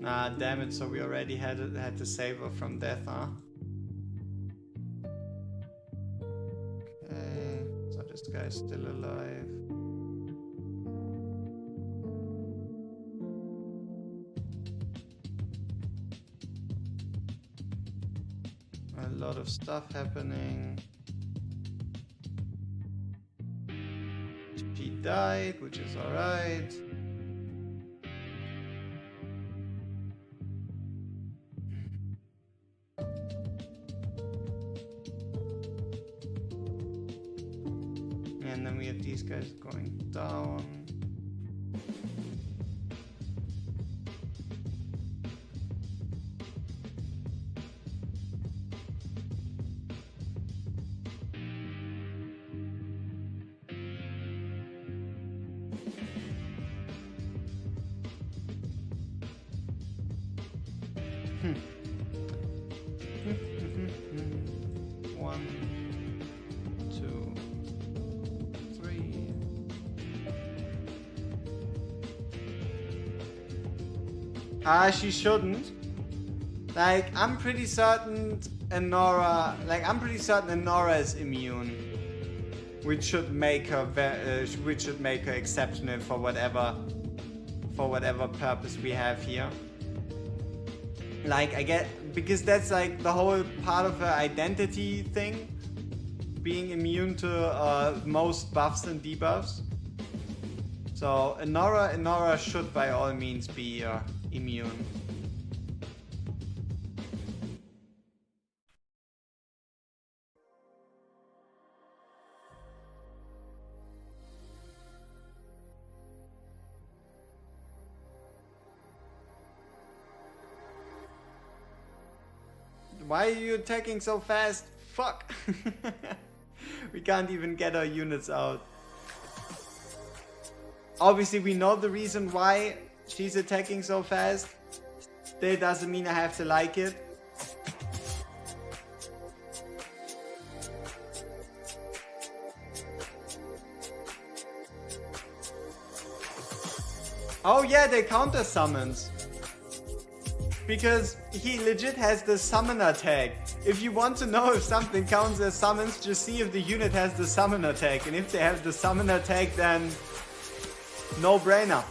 Ah, damn it, so we already had to save her from death, huh? Okay, so this guy's still alive. A lot of stuff happening. She died, which is alright. And then we have these guys going down. One, two, three. She shouldn't. Like, I'm pretty certain Enora is immune, which should make her exceptional for whatever purpose we have here. Like, I get, because that's like the whole part of her identity thing, being immune to most buffs and debuffs. So Enora should by all means be immune. Why are you attacking so fast? Fuck! We can't even get our units out. Obviously we know the reason why she's attacking so fast. That doesn't mean I have to like it. Oh yeah, they counter summons. Because he legit has the summoner tag. If you want to know if something counts as summons, just see if the unit has the summoner tag. And if they have the summoner tag, then no brainer.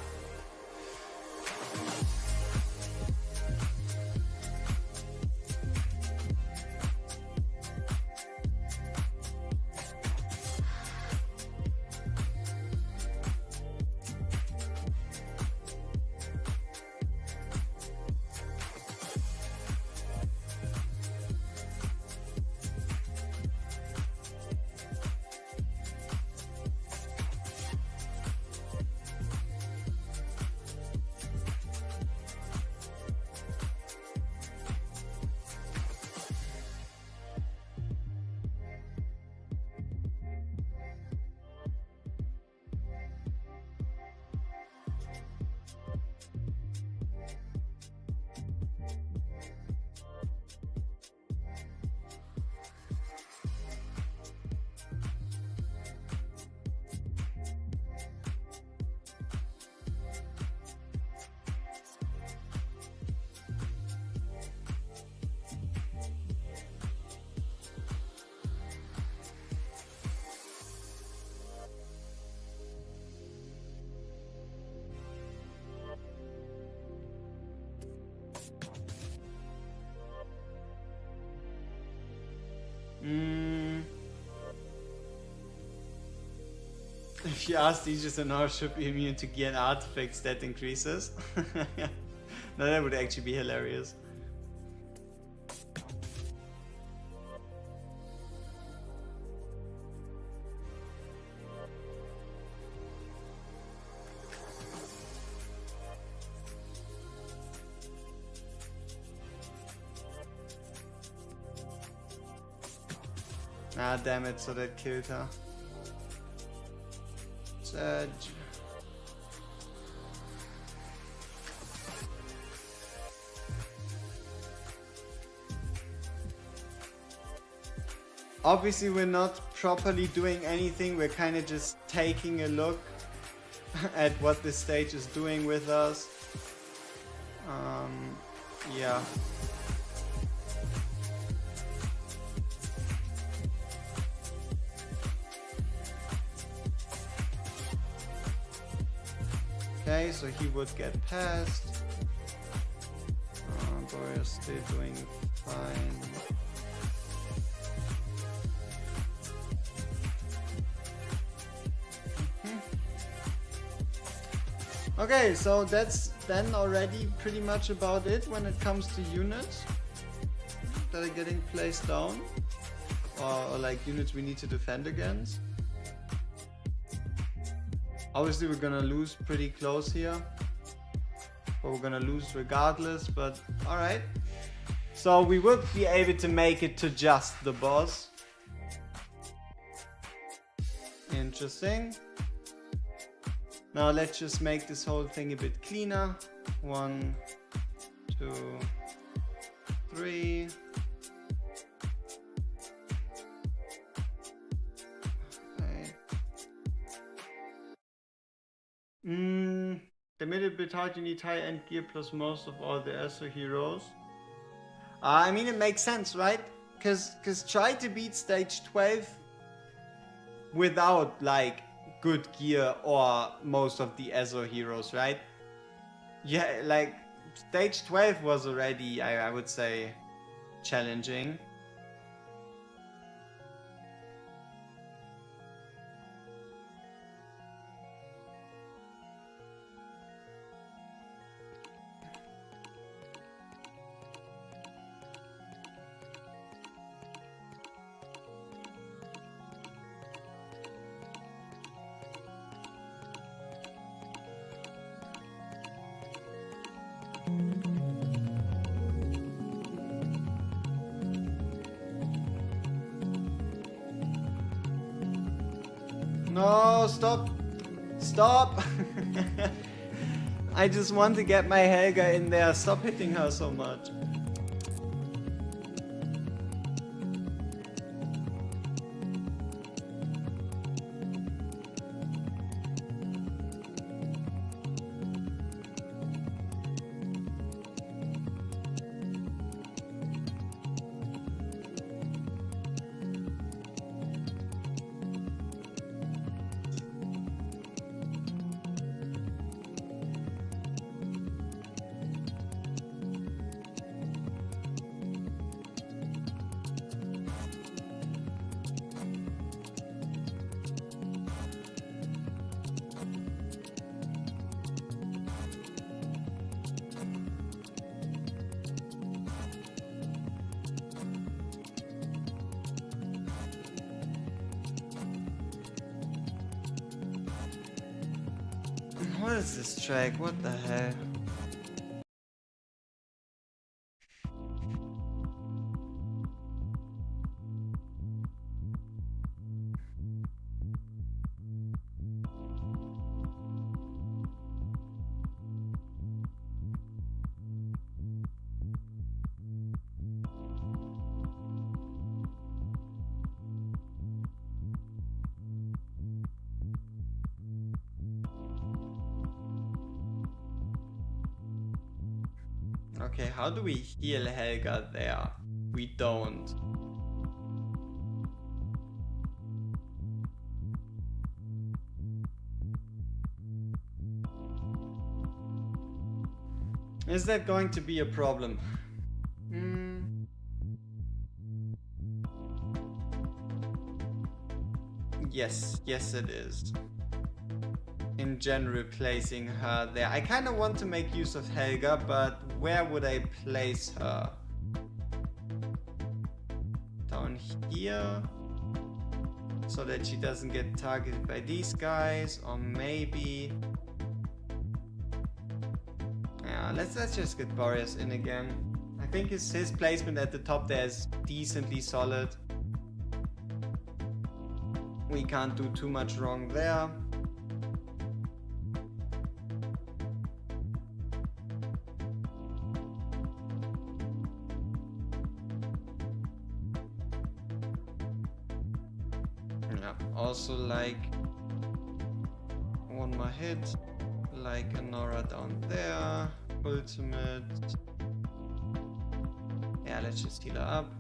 If you ask, Aegis and Nora should be immune to gear and artifacts that increases. No, that would actually be hilarious. Ah, damn it, so that killed her. Surge. Obviously we're not properly doing anything, we're kind of just taking a look at what this stage is doing with us. Yeah. Okay, so he would get past. Borea's still doing fine. Okay, so that's then already pretty much about it when it comes to units that are getting placed down, or like units we need to defend against. Obviously we're gonna lose pretty close here, but we're gonna lose regardless, but alright. So we would be able to make it to just the boss. Interesting. Now let's just make this whole thing a bit cleaner. 1, 2, 3. The middle bit hard, you need high end gear plus most of all the ESO heroes. I mean, it makes sense, right? Cause try to beat stage 12 without like good gear or most of the ESO heroes, right? Yeah, like stage 12 was already, I would say, challenging. No, stop. Stop. I just want to get my Helga in there. Stop hitting her so much. What is this track? What the hell? Okay, how do we heal Helga there? We don't. Is that going to be a problem? Yes, yes it is. In general, placing her there. I kind of want to make use of Helga, but where would I place her? Down here? So that she doesn't get targeted by these guys, or maybe... Yeah, let's just get Boreas in again. I think his placement at the top there is decently solid. We can't do too much wrong there. Also like one more hit, like a Nora down there, ultimate. Yeah, let's just heal her up.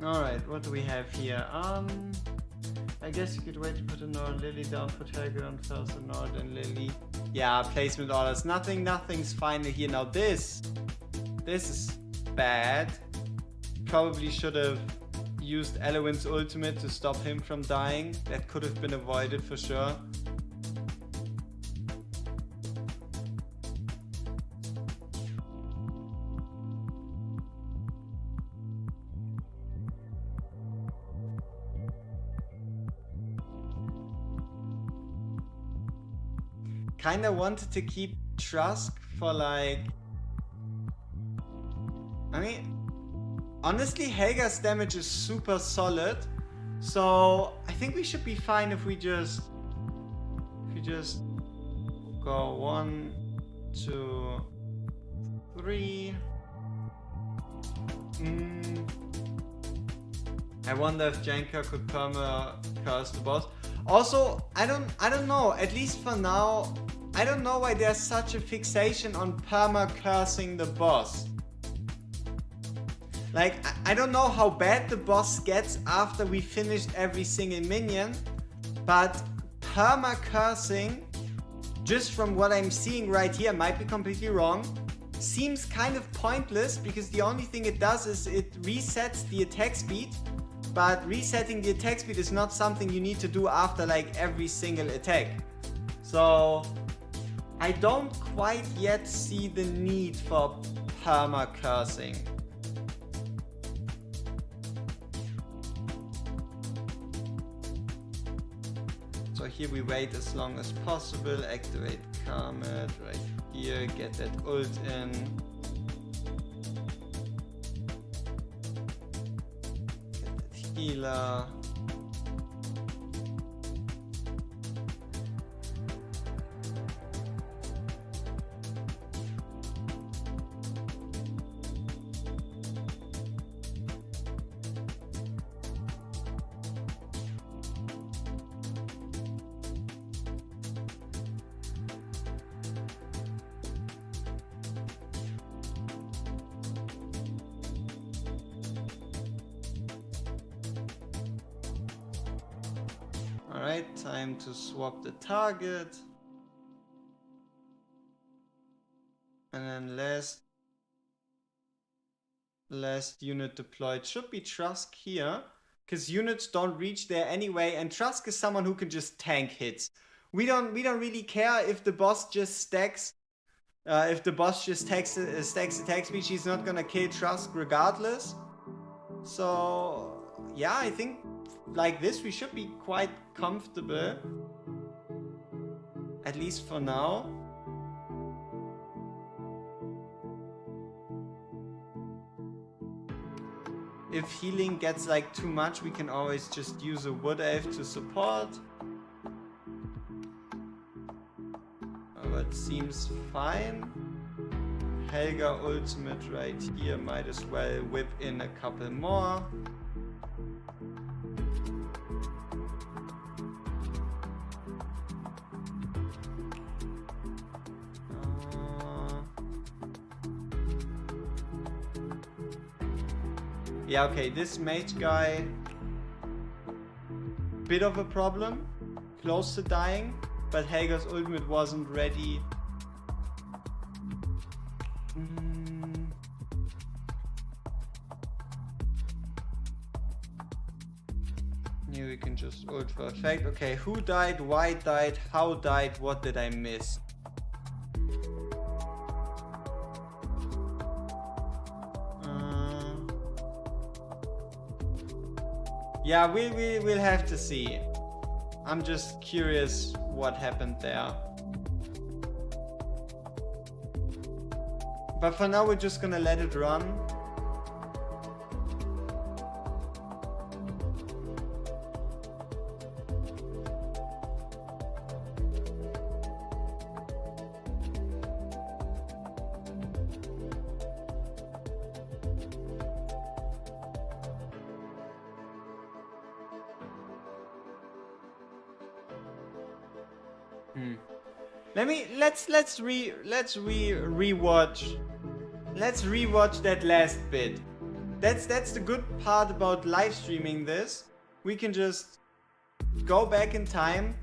Alright, what do we have here? I guess you could wait to put a Nora and Lily down, put Helga on first and Nora then Lily. Yeah, placement orders. Nothing's final here. Now this is bad. Probably should have used Elowin's ultimate to stop him from dying. That could have been avoided for sure. Kinda wanted to keep Trusk for like... I mean, honestly Helga's damage is super solid, so I think we should be fine if we just go 1, 2, 3. I wonder if Janka could perma curse the boss. Also, I don't know, at least for now, I don't know why there's such a fixation on perma-cursing the boss. Like, I don't know how bad the boss gets after we finished every single minion, but perma-cursing, just from what I'm seeing right here, might be completely wrong, seems kind of pointless, because the only thing it does is it resets the attack speed, but resetting the attack speed is not something you need to do after like every single attack. So I don't quite yet see the need for perma-cursing. So here we wait as long as possible, activate Karmet right here, get that ult in. Get that healer. Alright, time to swap the target. And then last unit deployed should be Trusk here, because units don't reach there anyway, and Trusk is someone who can just tank hits. We don't really care if the boss just stacks. If the boss just stacks attack speed, she's not gonna kill Trusk regardless. So yeah, I think like this we should be quite comfortable, at least for now. If healing gets like too much, we can always just use a wood elf to support. But seems fine. Helga ultimate right here, might as well whip in a couple more. Yeah, okay, this mage guy, bit of a problem, close to dying, but Helga's ultimate wasn't ready. Here we can just ult for effect. Okay, who died, why died, how died, what did I miss? Yeah, we'll have to see. I'm just curious what happened there. But for now, we're just gonna let it run. Let's rewatch that last bit. That's the good part about live streaming this. We can just go back in time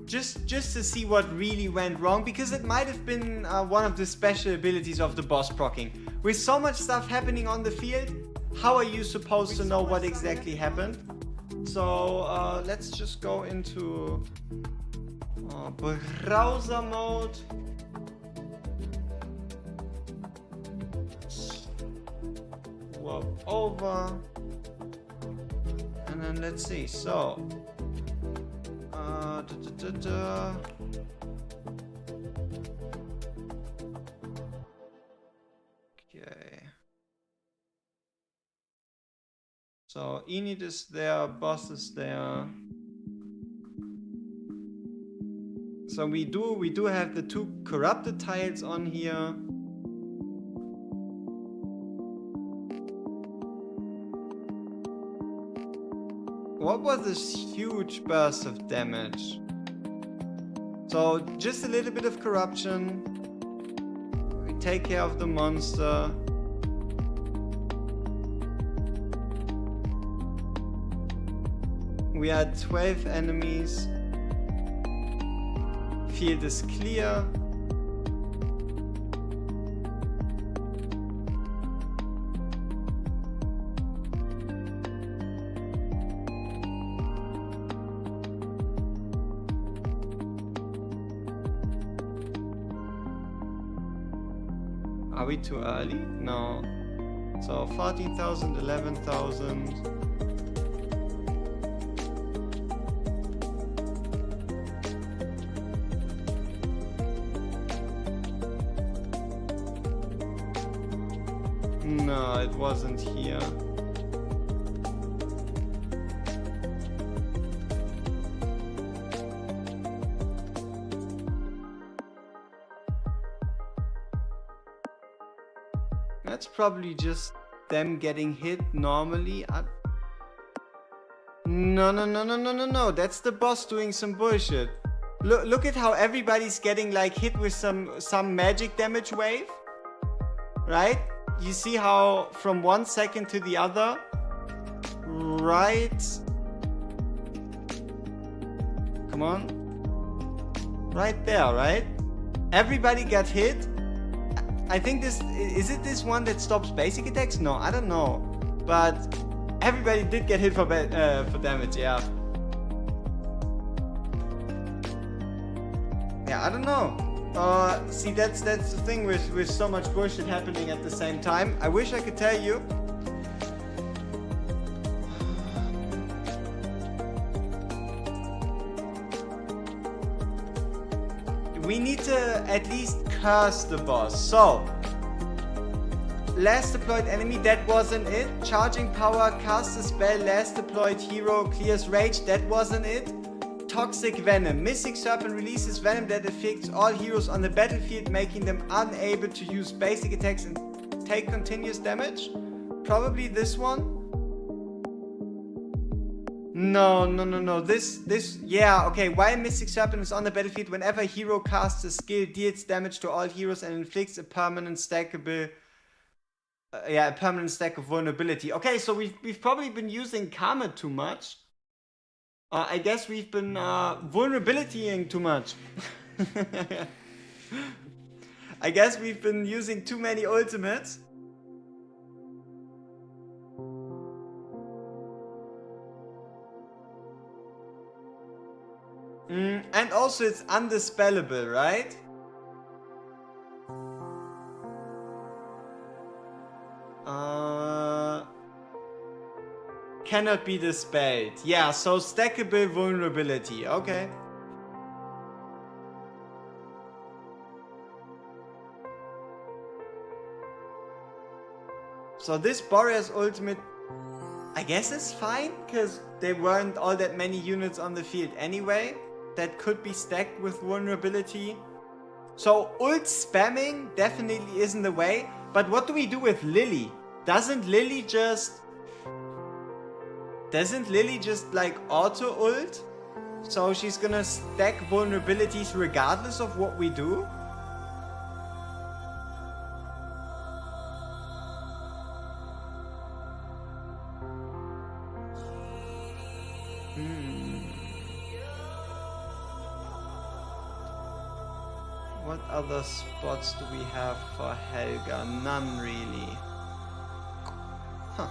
just to see what really went wrong, because it might have been one of the special abilities of the boss proccing. With so much stuff happening on the field, how are you supposed to know what exactly happened? So let's just go into browser mode. Swap over. And then let's see. So okay. So Enid is there, boss is there. So we do have the two corrupted tiles on here. What was this huge burst of damage? So just a little bit of corruption. We take care of the monster. We had 12 enemies. Field is clear. Are we too early? No. So 14,000, 11,000. No, it wasn't here. That's probably just them getting hit normally. No. That's the boss doing some bullshit. Look at how everybody's getting like hit with some magic damage wave. Right? You see how from 1 second to the other, right? Come on. Right there, right? Everybody got hit. I think is it this one that stops basic attacks? No, I don't know. But everybody did get hit for damage, yeah. Yeah, I don't know. See, that's the thing with so much bullshit happening at the same time. I wish I could tell you. We need to at least curse the boss. So, last deployed enemy, that wasn't it. Charging power, cast a spell, last deployed hero, clears rage, that wasn't it. Toxic venom. Mystic Serpent releases venom that affects all heroes on the battlefield, making them unable to use basic attacks and take continuous damage. Probably this one. No. This, yeah, okay. While Mystic Serpent is on the battlefield, whenever a hero casts a skill, deals damage to all heroes and inflicts a permanent stackable, a permanent stack of vulnerability. Okay, so we've probably been using Karma too much. I guess we've been vulnerabilitying too much. I guess we've been using too many ultimates. And also it's undispellable, right? Cannot be dispelled. Yeah, so stackable vulnerability. Okay. So this Boreas ultimate, I guess is fine, because there weren't all that many units on the field anyway. That could be stacked with vulnerability. So ult spamming definitely isn't the way. But what do we do with Lily? Doesn't Lily just like auto ult? So she's gonna stack vulnerabilities regardless of what we do? What other spots do we have for Helga? None really. Huh.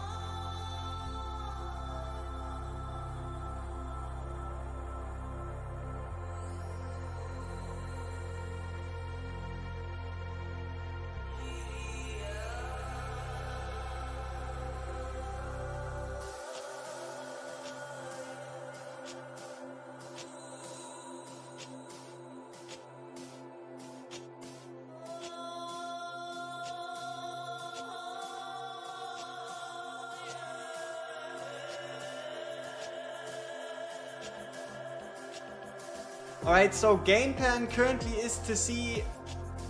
Alright, so game plan currently is to see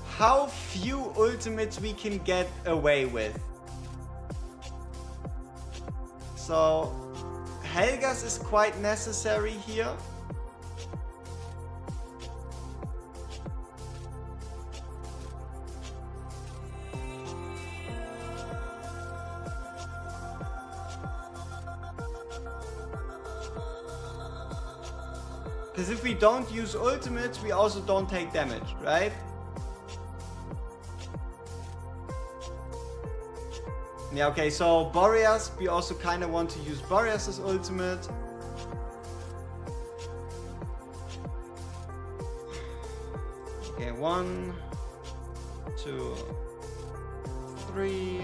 how few ultimates we can get away with. So Helga's is quite necessary here. Because if we don't use ultimates, we also don't take damage, right? Yeah, okay, so Boreas, we also kind of want to use Boreas' ultimate. Okay, 1, 2, 3.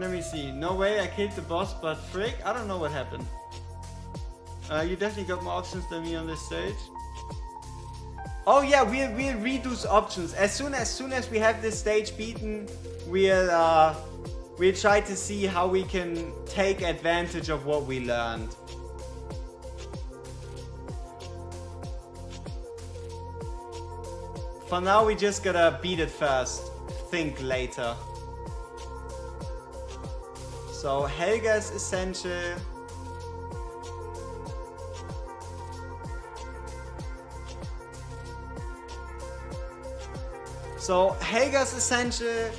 Let me see. No way I killed the boss, but frick, I don't know what happened. You definitely got more options than me on this stage. Oh yeah, we'll reduce options. As soon as we have this stage beaten, we'll try to see how we can take advantage of what we learned. For now, we just gotta beat it first. Think later. So Helga is essential. So Helga's essential,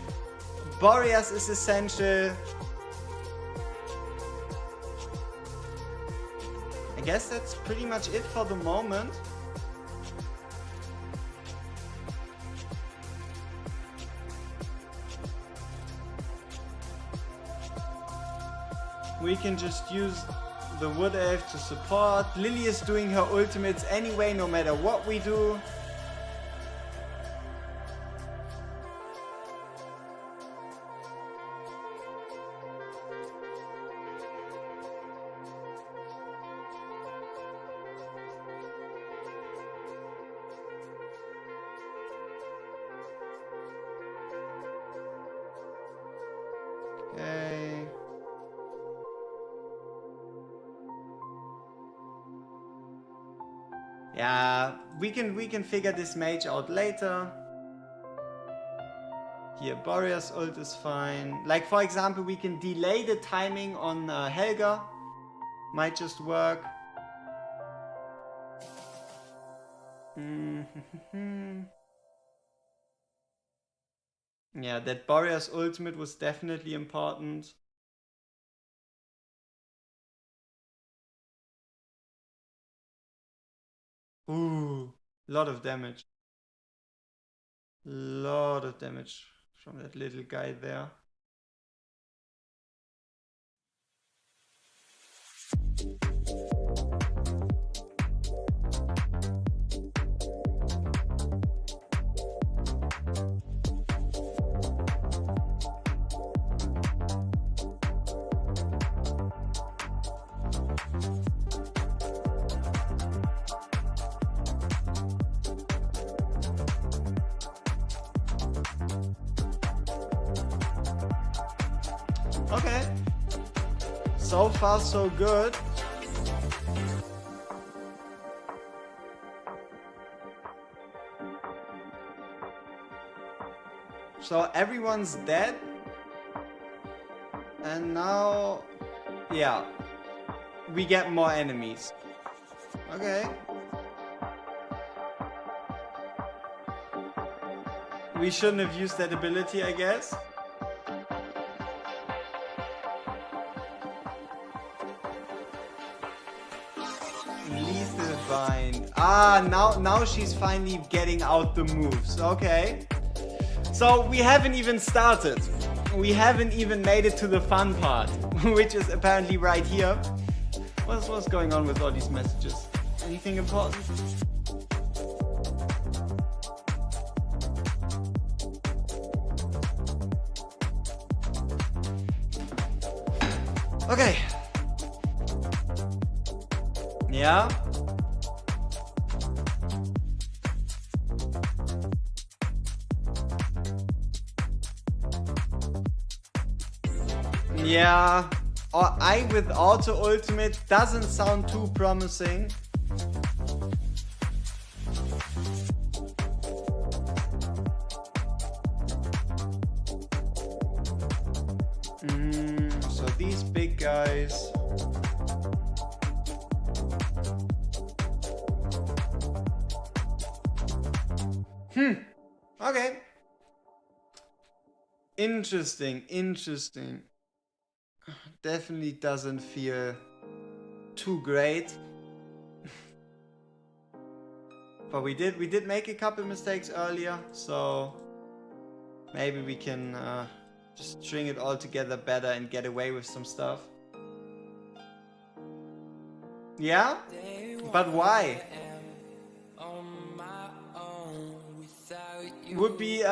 Boreas is essential. I guess that's pretty much it for the moment. We can just use the Wood Elf to support. Lily is doing her ultimates anyway, no matter what we do. Okay. Yeah, we can figure this mage out later. Here, Boreas ult is fine. Like for example, we can delay the timing on Helga. Might just work. Yeah, that Boreas ultimate was definitely important. Ooh, lot of damage. Lot of damage from that little guy there. Okay, so far so good. So everyone's dead. And now, yeah, we get more enemies. Okay. We shouldn't have used that ability, I guess. Ah, now she's finally getting out the moves. Okay. So we haven't even started. We haven't even made it to the fun part, which is apparently right here. What's going on with all these messages? Anything important? Okay. Yeah. Yeah. Or I with auto ultimate doesn't sound too promising. So these big guys. Okay. Interesting. Definitely doesn't feel too great. But we did make a couple mistakes earlier, so maybe we can just string it all together better and get away with some stuff. Yeah? But why? Would be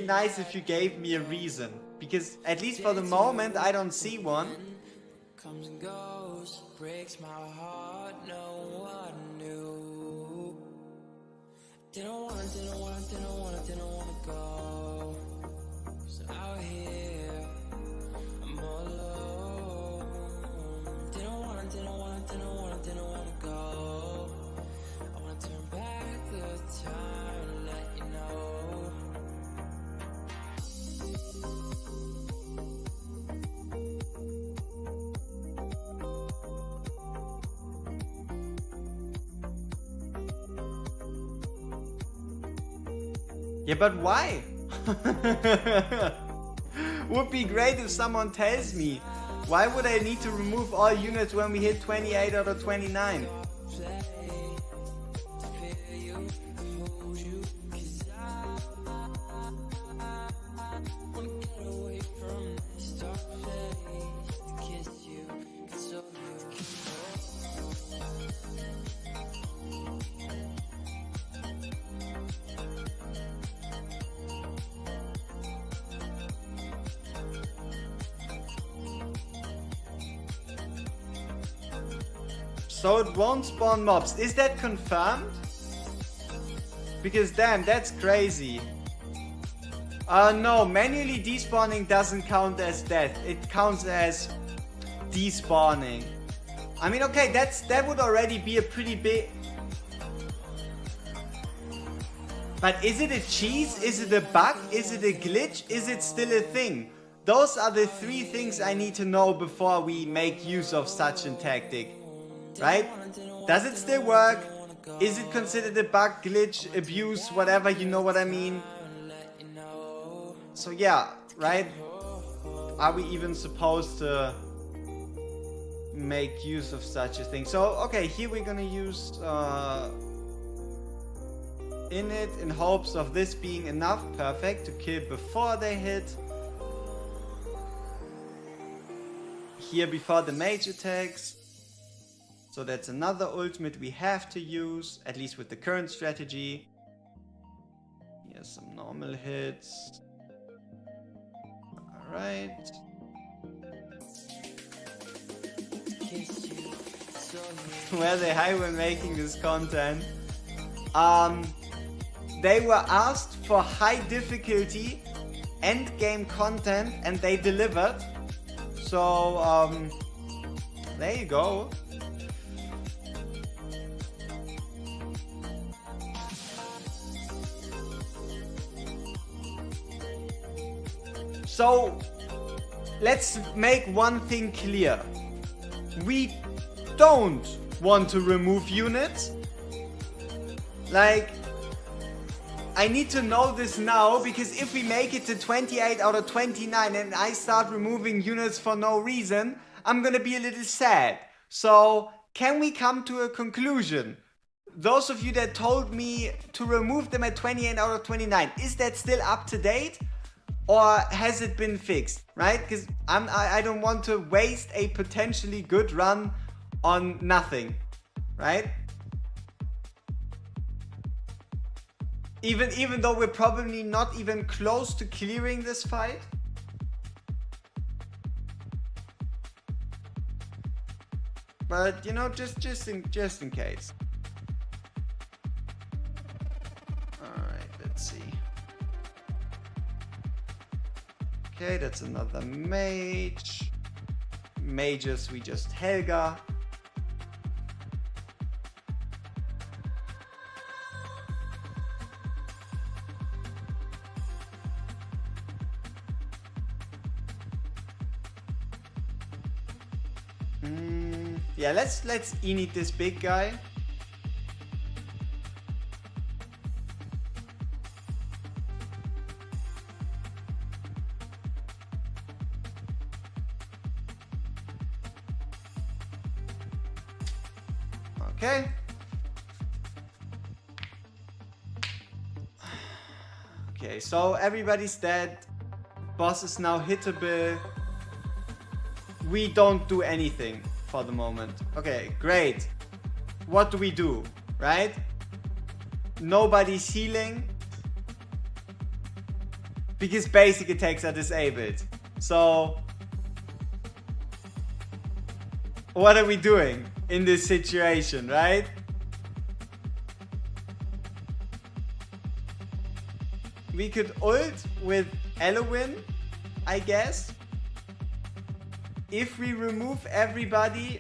nice if you gave me a reason, because at least for the moment I don't see one. Comes and goes, breaks my heart, no one knew. Didn't wanna go. So out here, I'm all alone. Didn't wanna go. I wanna turn back the time and let you know. Yeah, but why? Would be great if someone tells me. Why would I need to remove all units when we hit 28 out of 29? So it won't spawn mobs. Is that confirmed? Because damn, that's crazy. No, manually despawning doesn't count as death. It counts as despawning. I mean, okay, that would already be a pretty big... But is it a cheese? Is it a bug? Is it a glitch? Is it still a thing? Those are the three things I need to know before we make use of such a tactic. Right? Does it still work? Is it considered a bug, glitch, abuse, whatever, you know what I mean? So yeah, right? Are we even supposed to make use of such a thing? So, okay, here we're gonna use init in hopes of this being enough, perfect, to kill before they hit. Here before the mage attacks. So that's another ultimate we have to use, at least with the current strategy. Here's some normal hits. Alright. Were they high when making this content? They were asked for high difficulty end game content and they delivered. So there you go. So, let's make one thing clear. We don't want to remove units. Like, I need to know this now, because if we make it to 28 out of 29 and I start removing units for no reason, I'm gonna be a little sad. So, can we come to a conclusion? Those of you that told me to remove them at 28 out of 29, is that still up to date? Or has it been fixed, right? Because I don't want to waste a potentially good run on nothing, right? Even though we're probably not even close to clearing this fight. But you know, just in case. Alright, let's see. Okay, that's another mage. Mages, we just Helga. Yeah, let's init this big guy. Okay. Okay, so everybody's dead. Boss is now hittable. We don't do anything for the moment. Okay, great. What do we do, right? Nobody's healing. Because basic attacks are disabled. So, what are we doing in this situation, right? We could ult with Elowen, I guess. If we remove everybody...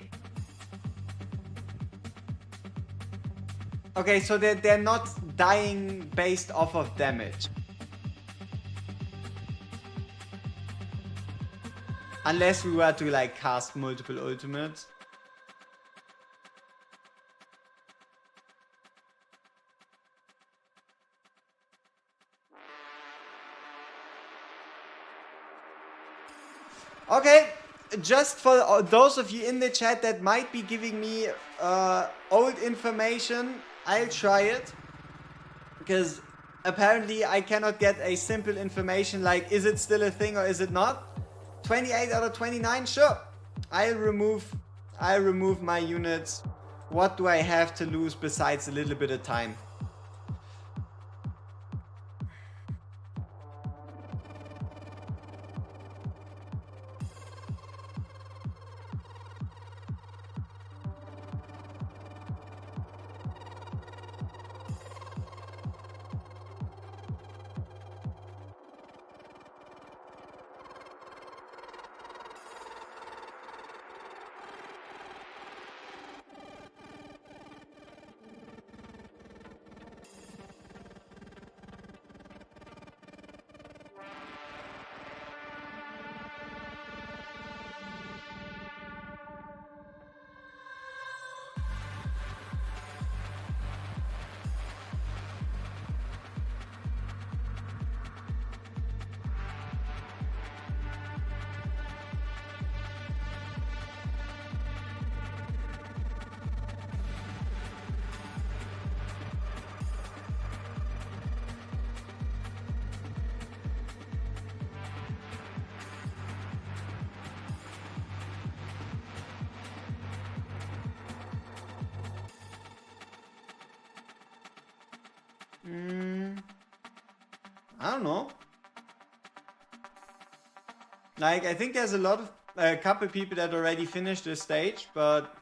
Okay, so they're not dying based off of damage. Unless we were to like cast multiple ultimates. Okay, just for those of you in the chat that might be giving me old information, I'll try it. Because apparently I cannot get a simple information like, is it still a thing or is it not? 28 out of 29, sure. I'll remove my units. What do I have to lose besides a little bit of time? I don't know. Like, I think there's a couple people that already finished this stage, but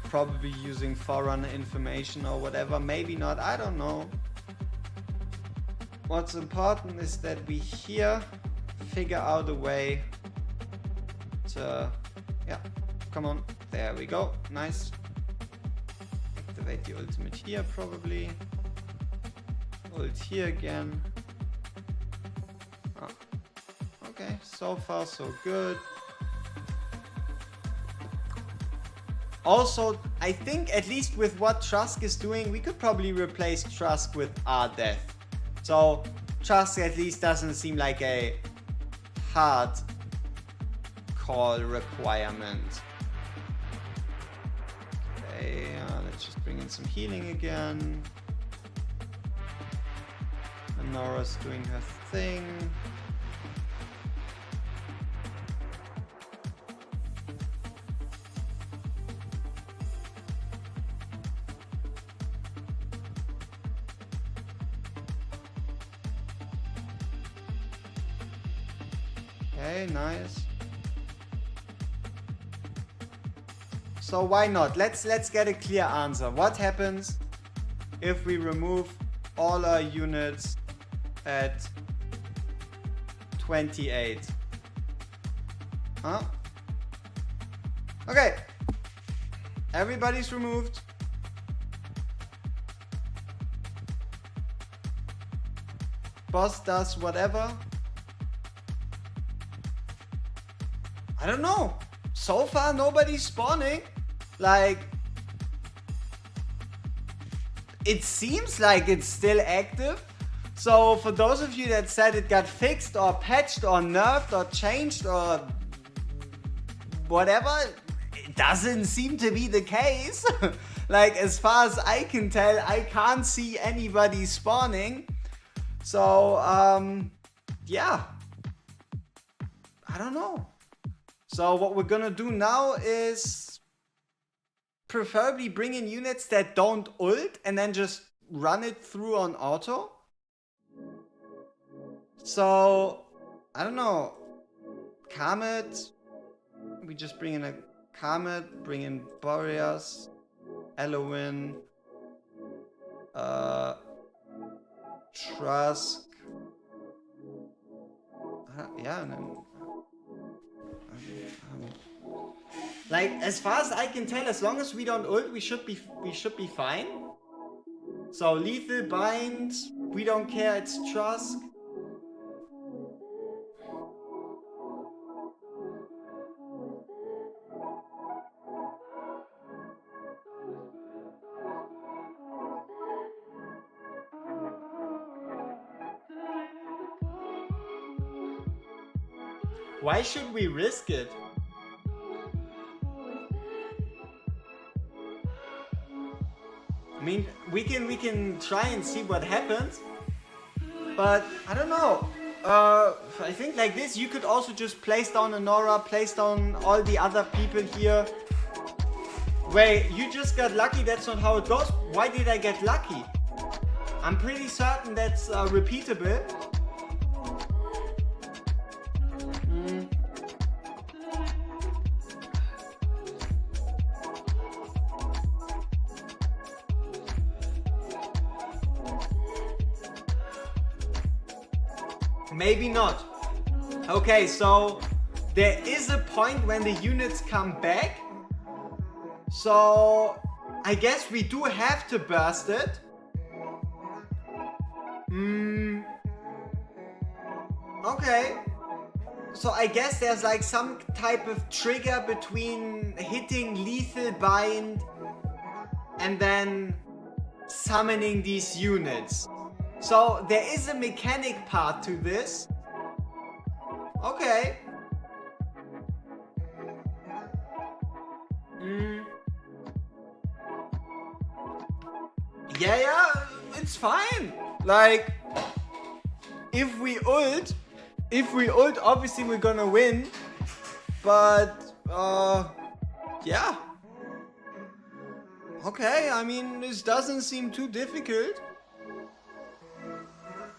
probably using Forerunner information or whatever. Maybe not, I don't know. What's important is that we here figure out a way to... Yeah, come on. There we go. Nice. Activate the ultimate here probably. Ult here again. Oh. Okay, so far so good. Also, I think at least with what Trask is doing, we could probably replace Trask with Death. So Trask at least doesn't seem like a hard call requirement. Okay, let's just bring in some healing again. Nora's doing her thing. Okay, nice. So why not? Let's get a clear answer. What happens if we remove all our units at 28? Huh? Okay. Everybody's removed. Boss does whatever. I don't know. So far, nobody's spawning. Like, it seems like it's still active. So for those of you that said it got fixed or patched or nerfed or changed or whatever, it doesn't seem to be the case. Like, as far as I can tell, I can't see anybody spawning. So, yeah. I don't know. So what we're gonna do now is preferably bring in units that don't ult and then just run it through on auto. So, I don't know. Comet. We just bring in a Comet, bring in Boreas, Elowen, Trusk. Yeah, and then like, as far as I can tell, as long as we don't ult, we should be fine. So lethal bind, we don't care, it's Trusk. Why should we risk it? I mean, we can try and see what happens, but I don't know. I think like this, you could also just place down Nora, place down all the other people here. Wait, you just got lucky? That's not how it goes. Why did I get lucky? I'm pretty certain that's repeatable. Maybe not. Okay, so there is a point when the units come back. So I guess we do have to burst it. Okay. So I guess there's like some type of trigger between hitting lethal bind and then summoning these units. So there is a mechanic part to this. Okay. Yeah, it's fine. Like, if we ult, obviously we're gonna win. But, yeah. Okay, I mean, this doesn't seem too difficult.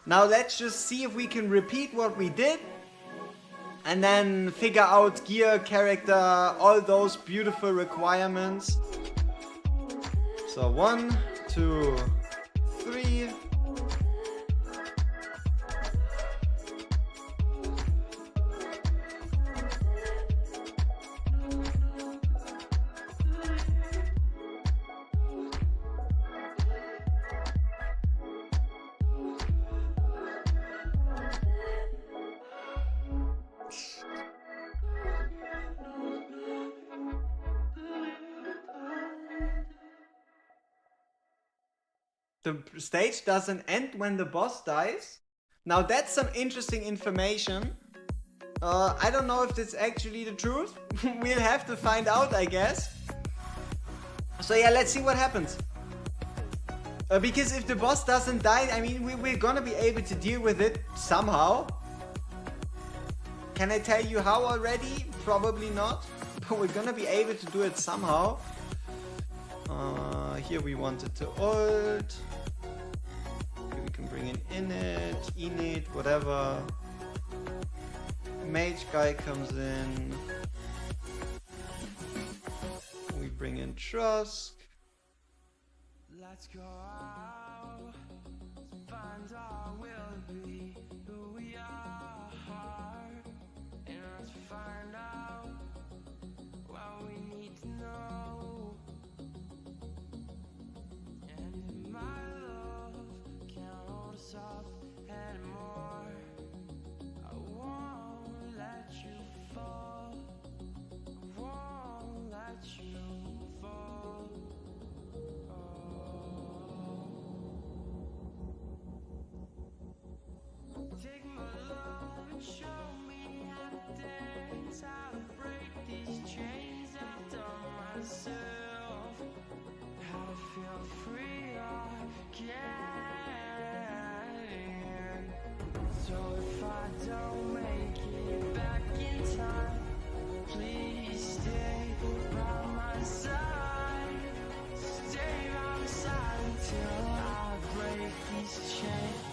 Now let's just see if we can repeat what we did. And then figure out gear, character, all those beautiful requirements. So 1, 2, 3. The stage doesn't end when the boss dies. Now that's some interesting information. I don't know if that's actually the truth. We'll have to find out, I guess. So yeah, let's see what happens. Because if the boss doesn't die, I mean, we're gonna be able to deal with it somehow. Can I tell you how already? Probably not. But we're gonna be able to do it somehow. Here we wanted to ult. Here we can bring in init, whatever. mage guy comes in. We bring in Trusk. Let's go out, find out we'll be who we are, and let's find out what we need to know. And my love can't hold us up anymore. I won't let you fall. I won't let you fall. Take my love and show me how to dance, how to break these chains I've done myself, how to feel free again. So if I don't make it back in time, please stay by my side. Stay by my side until I break these chains.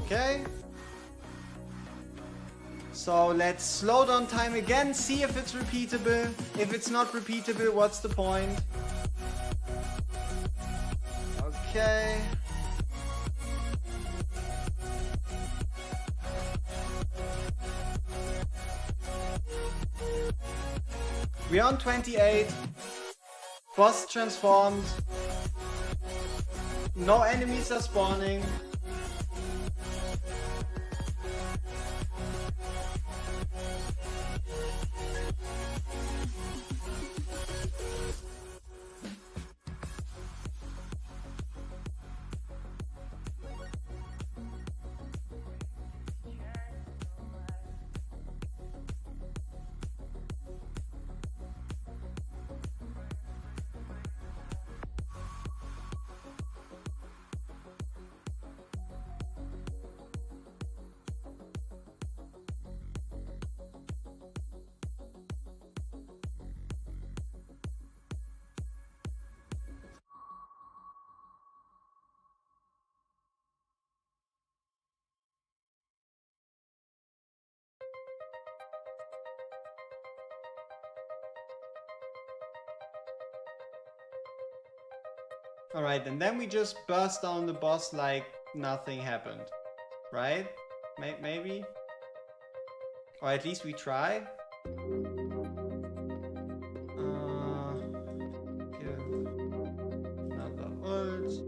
Okay. So let's slow down time again, see if it's repeatable. If it's not repeatable, what's the point? Okay. We're on 28. Boss transformed. No enemies are spawning. Alright, and then we just burst down the boss like nothing happened. Right? Maybe? Or at least we try. Give another ult.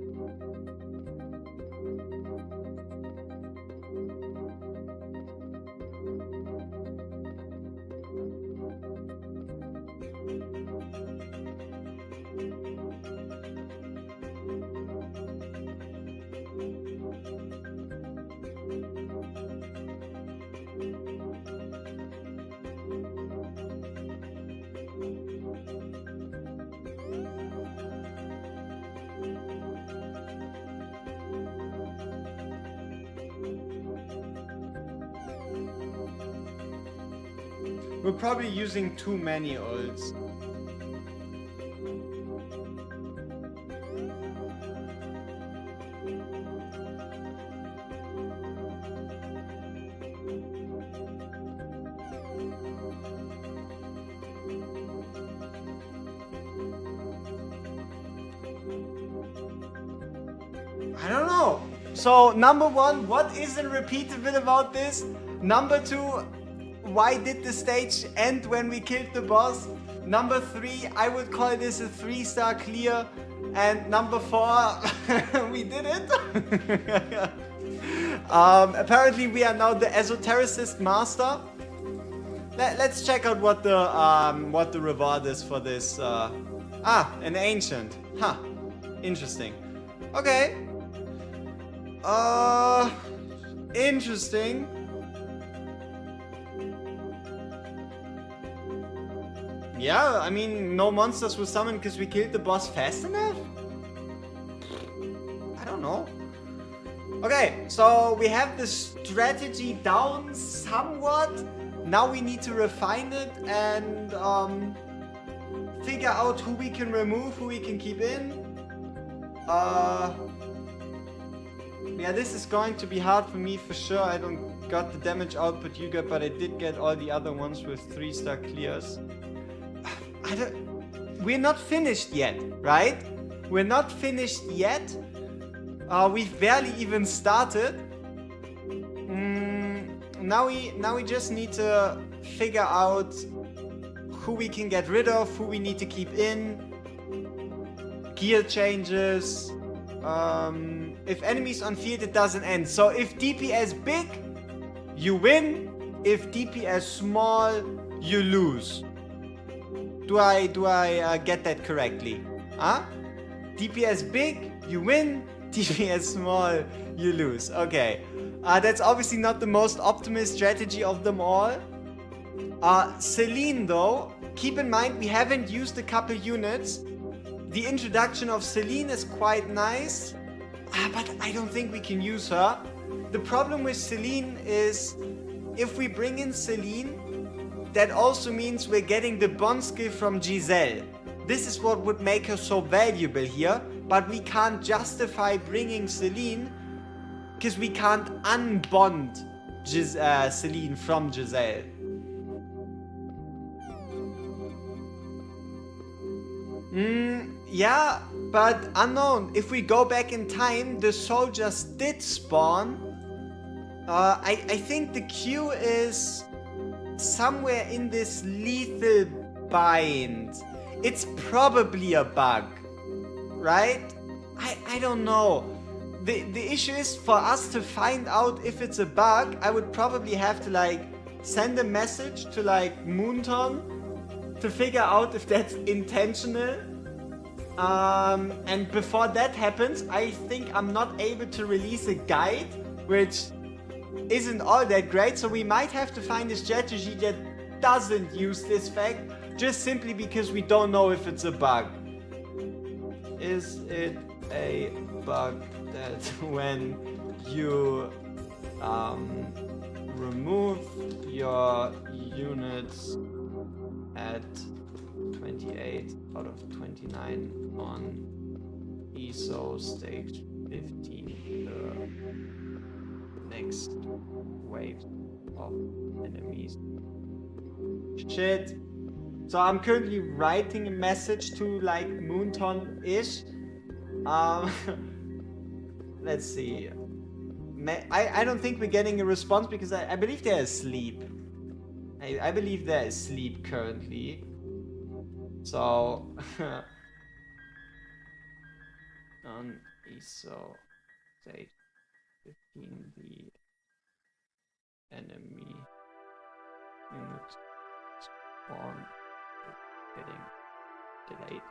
We're probably using too many ults. I don't know. So, number one, what isn't repeatable about this? Number two, why did the stage end when we killed the boss? Number three, I would call this a 3-star clear. And number four, we did it. Apparently we are now the esotericist master. Let's check out what the reward is for this. An ancient. Huh. Interesting. Okay. Interesting. Yeah, I mean, no monsters were summoned because we killed the boss fast enough? I don't know. Okay, so we have the strategy down somewhat. Now we need to refine it and figure out who we can remove, who we can keep in. Yeah, this is going to be hard for me for sure. I don't got the damage output you got, but I did get all the other ones with 3-star clears. We're not finished yet, right? We're not finished yet. We've barely even started. Now we just need to figure out who we can get rid of, who we need to keep in, gear changes. If enemies on field, it doesn't end. So if DPS big, you win. If DPS small, you lose. Do I get that correctly? Huh? DPS big, you win. DPS small, you lose. Okay. That's obviously not the most optimal strategy of them all. Celine though, keep in mind we haven't used a couple units. The introduction of Celine is quite nice, but I don't think we can use her. The problem with Celine is if we bring in Celine, that also means we're getting the bond skill from Giselle. This is what would make her so valuable here, but we can't justify bringing Celine because we can't unbond Celine from Giselle. Yeah, but unknown. If we go back in time, the soldiers did spawn. I think the queue is somewhere in this lethal bind. It's probably a bug, right? I don't know. The issue is for us to find out if it's a bug, I would probably have to like send a message to like Moonton to figure out if that's intentional. And before that happens, I think I'm not able to release a guide, which isn't all that great. So we might have to find a strategy that doesn't use this fact, just simply because we don't know if it's a bug. Is it a bug that when you remove your units at 28 out of 29 on ESO stage 15, the next wave of enemies? Shit. So I'm currently writing a message to like Moonton-ish. Let's see. I don't think we're getting a response because I believe they're asleep. I believe they're asleep currently. So on ESO stage 15, the enemy unit spawn is getting delayed.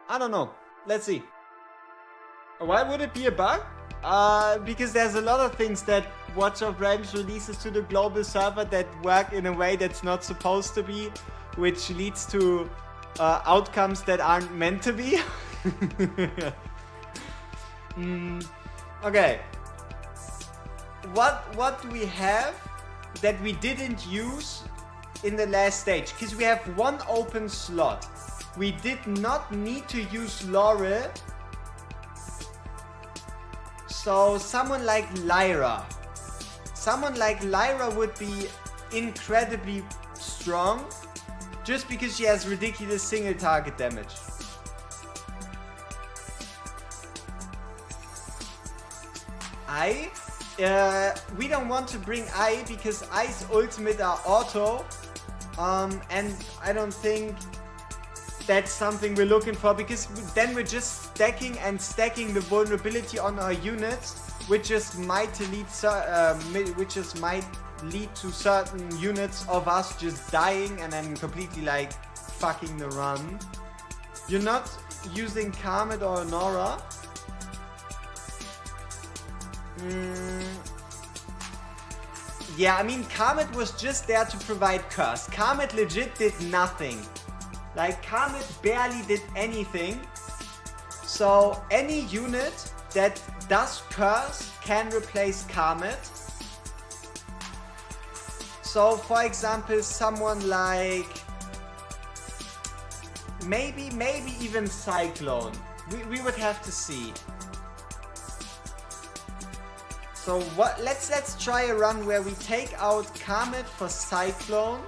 I don't know. Let's see. Why would it be a bug? Because there's a lot of things that Watch of Realms releases to the global server that work in a way that's not supposed to be, which leads to outcomes that aren't meant to be. Okay. What do we have that we didn't use in the last stage? Because we have one open slot. We did not need to use Laurel. So someone like Lyra. Someone like Lyra would be incredibly strong just because she has ridiculous single target damage. We don't want to bring I because I's ultimate are auto. And I don't think that's something we're looking for, because then we're just stacking and stacking the vulnerability on our units, which just might lead to certain units of us just dying and then completely like fucking the run. You're not using Karmet or Nora. Yeah, I mean, Karmet was just there to provide curse. Karmet legit did nothing. Like, Karmet barely did anything. So, any unit that does curse can replace Karmet. So, for example, someone like... Maybe even Cyclone. We would have to see. So what? Let's try a run where we take out Karmet for Cyclone.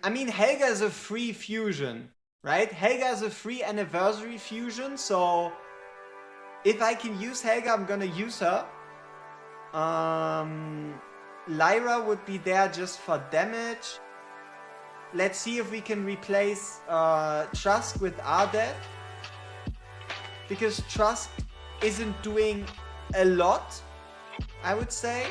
I mean, Helga is a free fusion, right? Helga is a free anniversary fusion, so if I can use Helga, I'm gonna use her. Lyra would be there just for damage. Let's see if we can replace Trusk with Ardet. Because Trusk isn't doing a lot, I would say.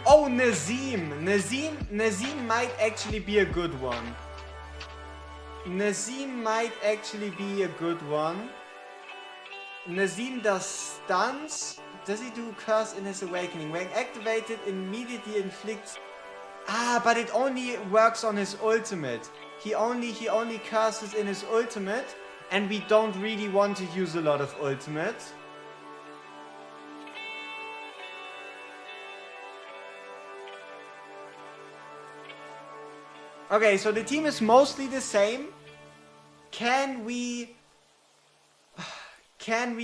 Oh, Nazim! Nazim might actually be a good one. Nazim might actually be a good one. Nazim does stuns. Does he do curse in his awakening? When activated, immediately inflicts... Ah, but it only works on his ultimate. He only curses in his ultimate, and we don't really want to use a lot of ultimates. Okay, so the team is mostly the same. Can we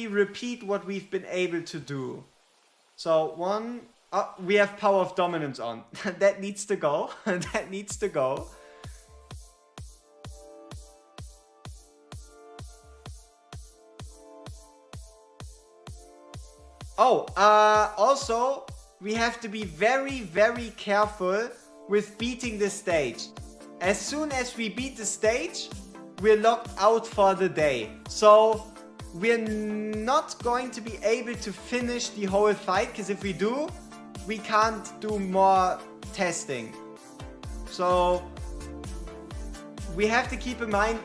repeat what we've been able to do? So we have Power of Dominance on. That needs to go. That needs to go. Oh, also, we have to be very, very careful with beating the stage. As soon as we beat the stage, we're locked out for the day. So we're not going to be able to finish the whole fight, because if we do, we can't do more testing. So we have to keep in mind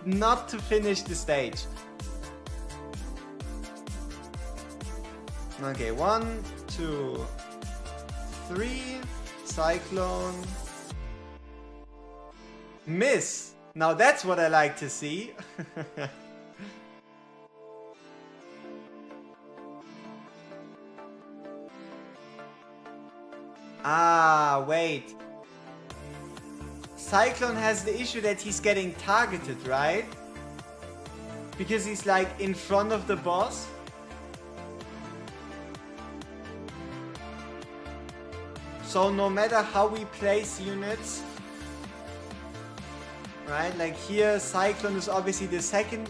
not to finish the stage. Okay, 1, 2, 3, Cyclone. Miss! Now that's what I like to see. Ah, wait. Cyclone has the issue that he's getting targeted, right? Because he's like in front of the boss. So no matter how we place units, right, like here Cyclone is obviously the second,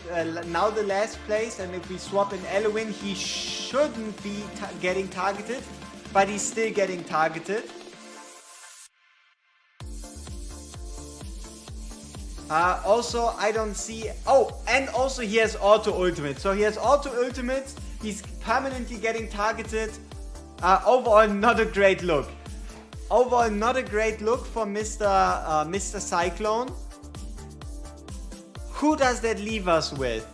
now the last place, and if we swap in Elwyn, he shouldn't be getting targeted, but he's still getting targeted. Also, I don't see... Oh, and also he has auto ultimate. So he has auto ultimate, he's permanently getting targeted. Overall, not a great look. Overall, not a great look for Mr. Cyclone. Who does that leave us with?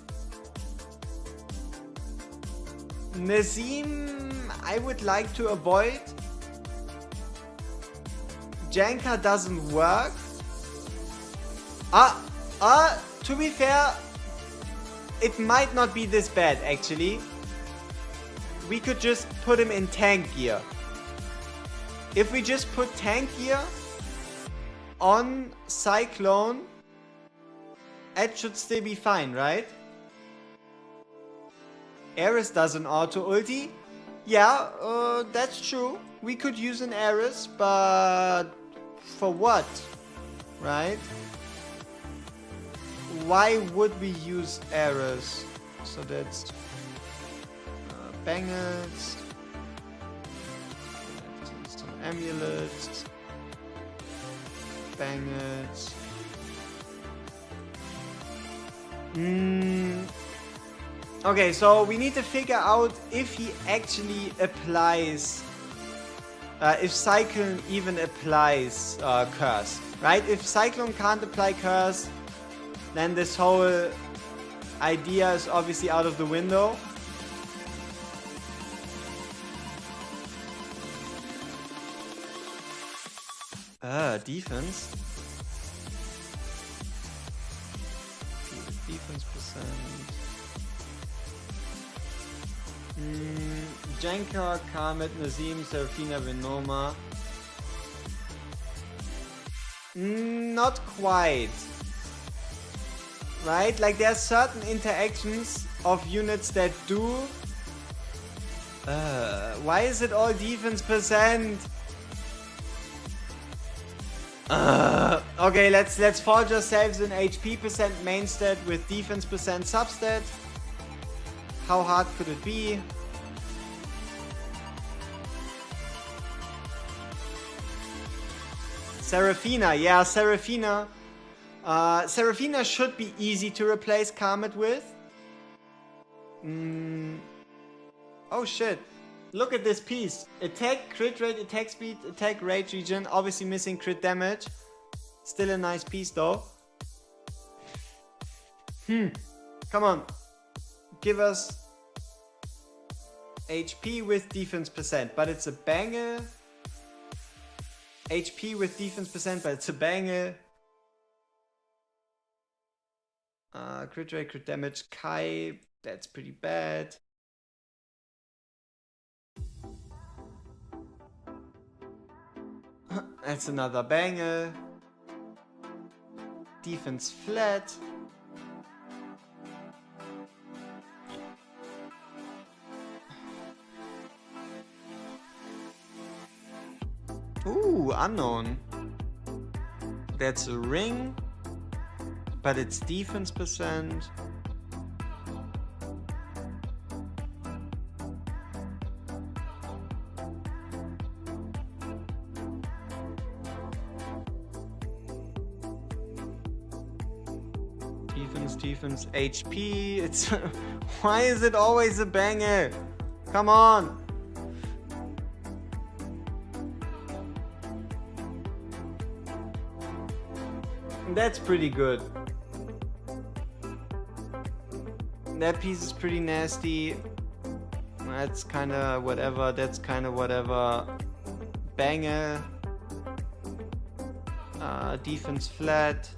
Nazim, I would like to avoid. Janka doesn't work. To be fair, it might not be this bad, actually. we could just put him in tank gear. If we just put tank gear on Cyclone, Ed should still be fine, right? Ares does an auto ulti. Yeah, that's true. We could use an Ares, but for what? Right? Why would we use Ares? So that's bangers, some amulets, bangers. Okay, so we need to figure out if he actually applies, if Cyclone even applies Curse, right? If Cyclone can't apply Curse, then this whole idea is obviously out of the window. Defense. Defense percent. Jenka, Karmet, Nazim, Serafina, Venoma. Not quite. Right? Like there are certain interactions of units that do. Why is it all defense percent? Okay, let's forge ourselves an HP percent main stat with defense percent substat. How hard could it be? Serafina, yeah, Serafina. Serafina should be easy to replace Karmet with. Oh shit. Look at this piece. Attack, crit rate, attack speed, attack rage regen. Obviously missing crit damage. Still a nice piece though. Come on. Give us HP with defense percent. But it's a banger. HP with defense percent, but it's a banger. Crit rate, crit damage. Kai. That's pretty bad. That's another banger. Defense flat. Ooh, unknown. That's a ring, but it's defense percent. Defense HP. It's why is it always a banger? Come on. That's pretty good. That piece is pretty nasty. That's kind of whatever. That's kind of whatever. Banger. Defense flat.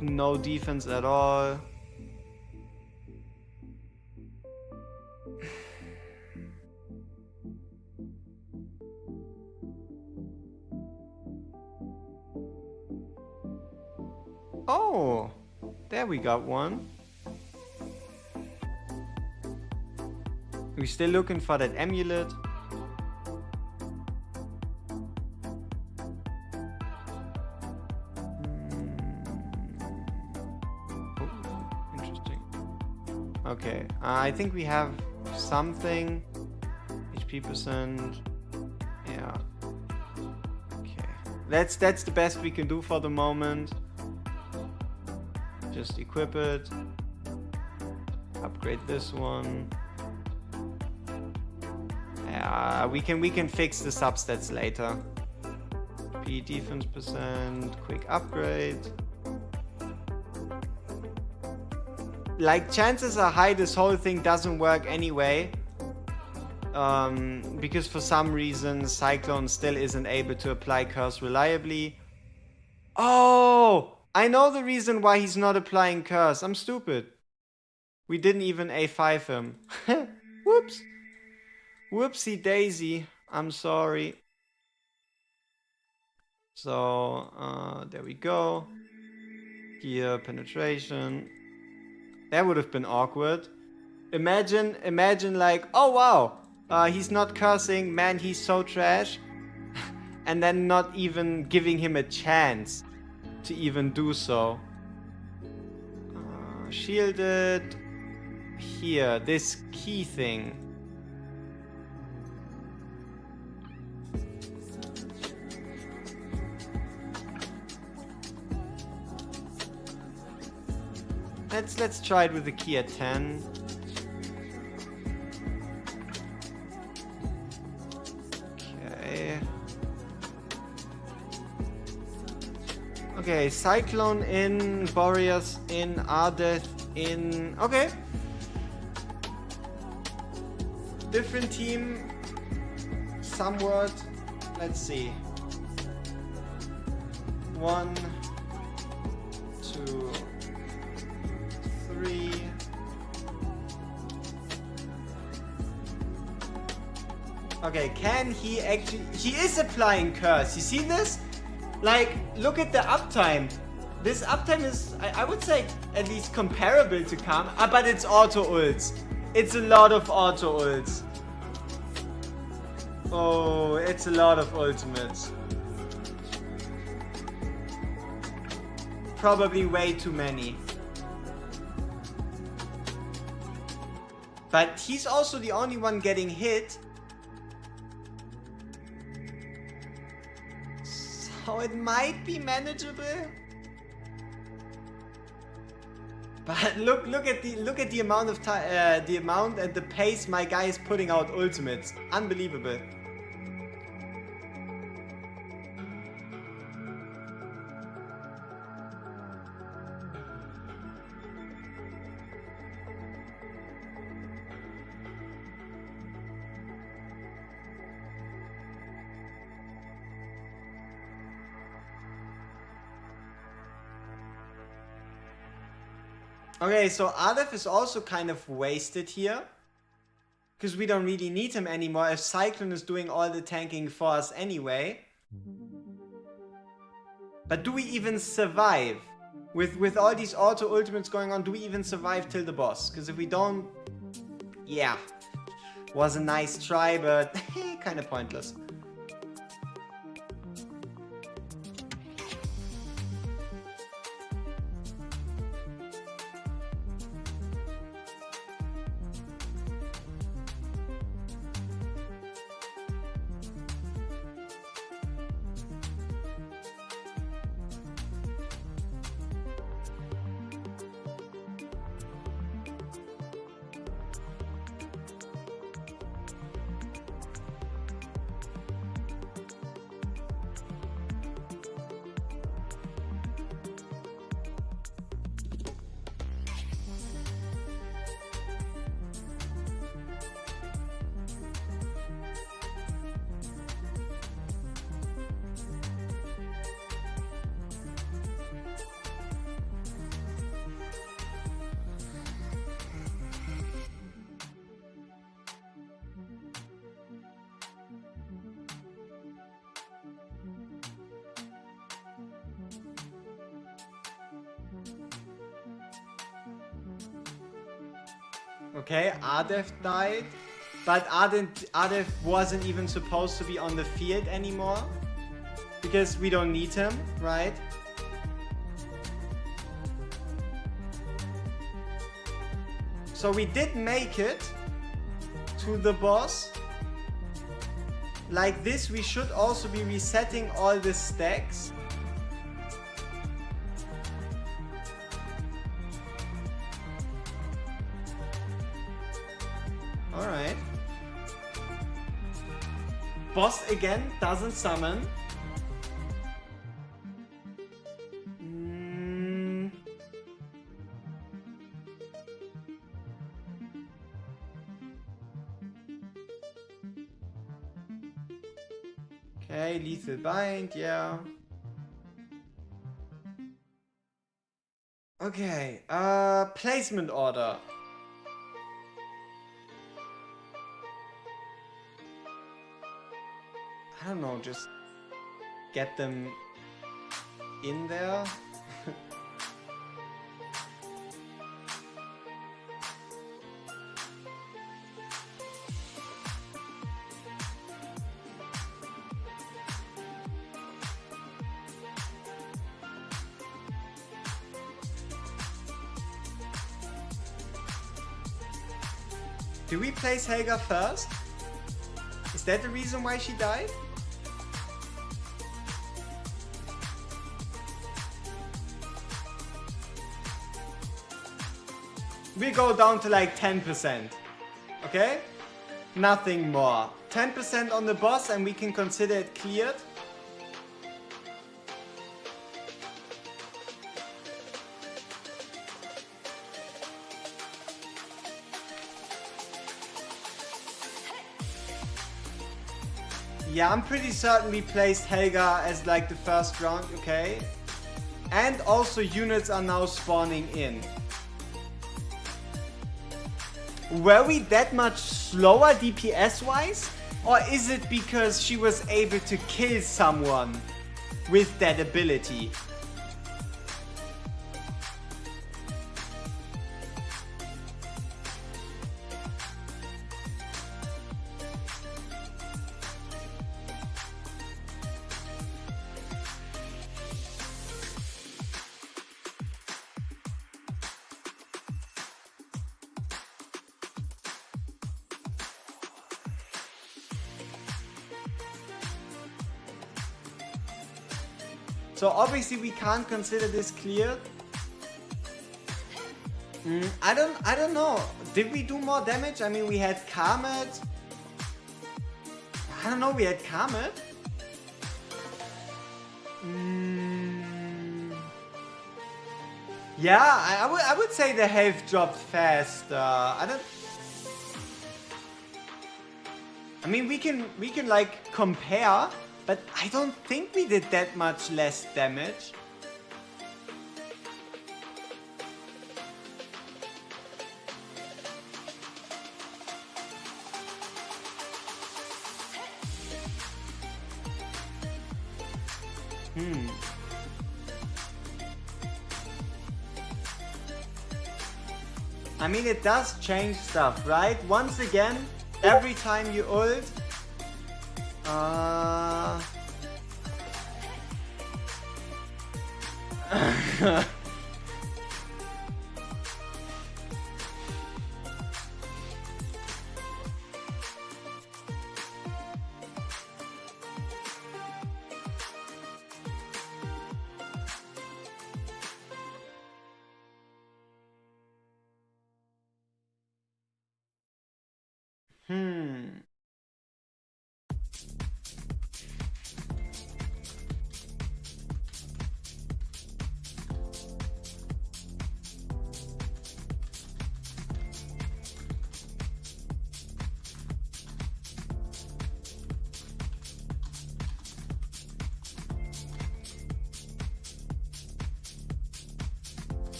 No defense at all. Oh, there we got one. We're still looking for that amulet. Okay, I think we have something. HP percent. Yeah. Okay. That's the best we can do for the moment. Just equip it. Upgrade this one. Yeah, we can fix the substats later. P defense percent, quick upgrade. Like, chances are high this whole thing doesn't work anyway. Because for some reason Cyclone still isn't able to apply Curse reliably. Oh! I know the reason why he's not applying Curse. I'm stupid. We didn't even A5 him. Whoops. Whoopsie daisy. I'm sorry. So, there we go. Here, penetration. That would have been awkward. Imagine like, oh wow, he's not cursing, man, he's so trash. And then not even giving him a chance to even do so. Shielded. Here, this key thing. Let's try it with the key at 10. Okay. Okay, Cyclone in, Boreas in, Ardeth in. Okay. Different team. Somewhat. Let's see. 1, 2, 3. Okay, can he actually... He is applying curse. You see this? Like, look at the uptime. This uptime is, I would say, at least comparable to Calm. But it's auto ults. It's a lot of auto ults. Oh, it's a lot of ultimates. Probably way too many. But he's also the only one getting hit. So it might be manageable. But look at the amount of time, the amount and the pace my guy is putting out ultimates. Unbelievable. Okay, so Aleph is also kind of wasted here. Because we don't really need him anymore if Cyclone is doing all the tanking for us anyway. But do we even survive? With all these auto ultimates going on, do we even survive till the boss? Because if we don't... Yeah. Was a nice try, but kind of pointless. Okay, Ardeth died, but Ardeth wasn't even supposed to be on the field anymore because we don't need him, right? So we did make it to the boss. Like this, we should also be resetting all the stacks. Alright. Boss again doesn't summon. Okay, lethal bind, yeah. Okay, placement order. I don't know, just get them in there. Do we place Helga first? Is that the reason why she died? We go down to like 10%. Okay? Nothing more. 10% on the boss and we can consider it cleared. Yeah, I'm pretty certain we placed Helga as like the first round, okay? And also units are now spawning in. Were we that much slower DPS wise? Or is it because she was able to kill someone with that ability? So obviously we can't consider this cleared. I don't know. Did we do more damage? I mean, we had Karmet. I don't know. We had Karmet. Yeah, I would say the health dropped fast. I mean, we can like compare. But I don't think we did that much less damage. I mean, it does change stuff, right? Once again, every time you ult,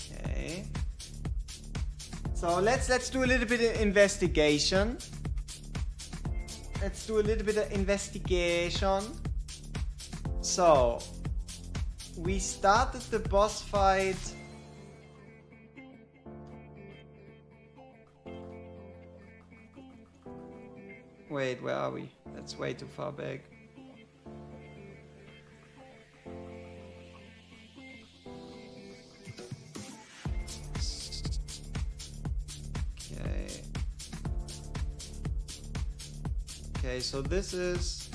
Okay. So let's do a little bit of investigation. So we started the boss fight. Wait, where are we? That's way too far back. Okay, so this is...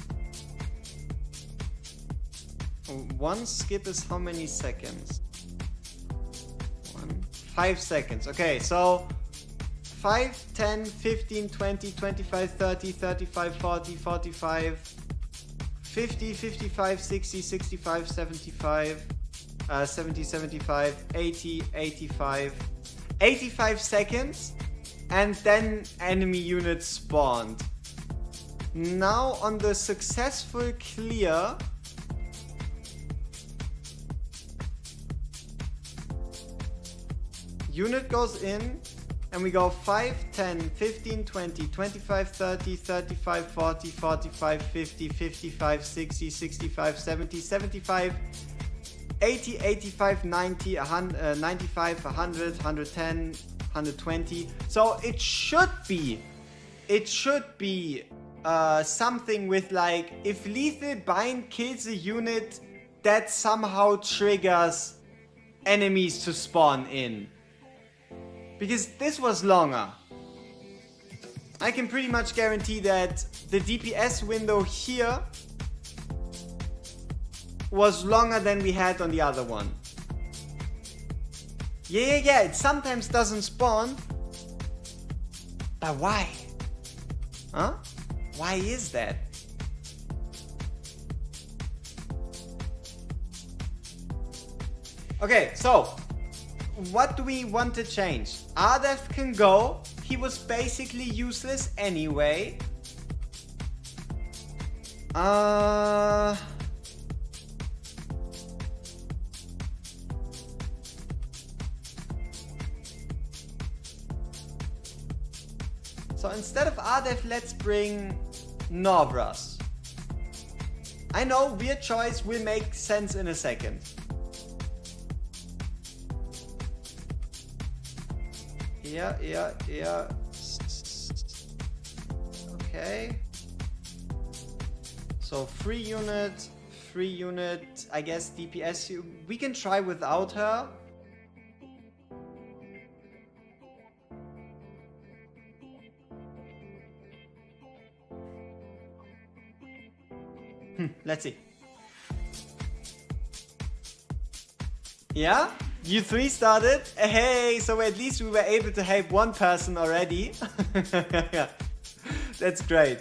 One skip is how many seconds? 5 seconds. Okay, so 5, 10, 15, 20, 25, 30, 35, 40, 45, 50, 55, 60, 65, 75, 70, 75, 80, 85, 85 seconds, and then enemy units spawned. Now on the successful clear, unit goes in, and we go 5, 10, 15, 20, 25, 30, 35, 40, 45, 50, 55, 60, 65, 70, 75, 80, 85, 90, 100, 95, 100, 110, 120. So it should be something with like, if lethal bind kills a unit, that somehow triggers enemies to spawn in. Because this was longer. I can pretty much guarantee that the DPS window here was longer than we had on the other one. Yeah, it sometimes doesn't spawn. But why? Huh? Why is that? Okay, so what do we want to change? Ardef can go. He was basically useless anyway. So instead of Ardef, let's bring Norvras. I know, weird choice, will make sense in a second. Yeah. Okay. So free unit, I guess DPS, we can try without her. Let's see. Yeah? You 3 started? Hey, so at least we were able to help one person already. That's great.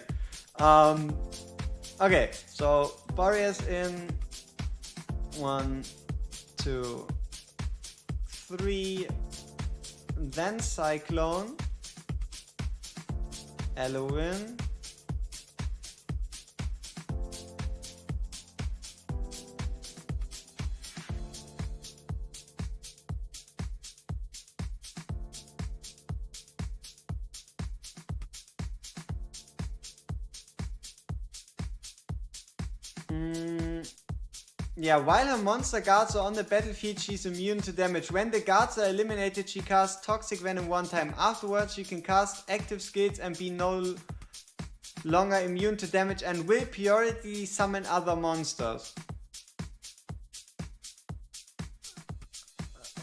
Okay, so Barriers in 1, 2, 3, then Cyclone, Eloin, yeah, while her monster guards are on the battlefield, she's immune to damage. When the guards are eliminated, she casts Toxic Venom one time. Afterwards, she can cast active skills and be no longer immune to damage and will periodically summon other monsters.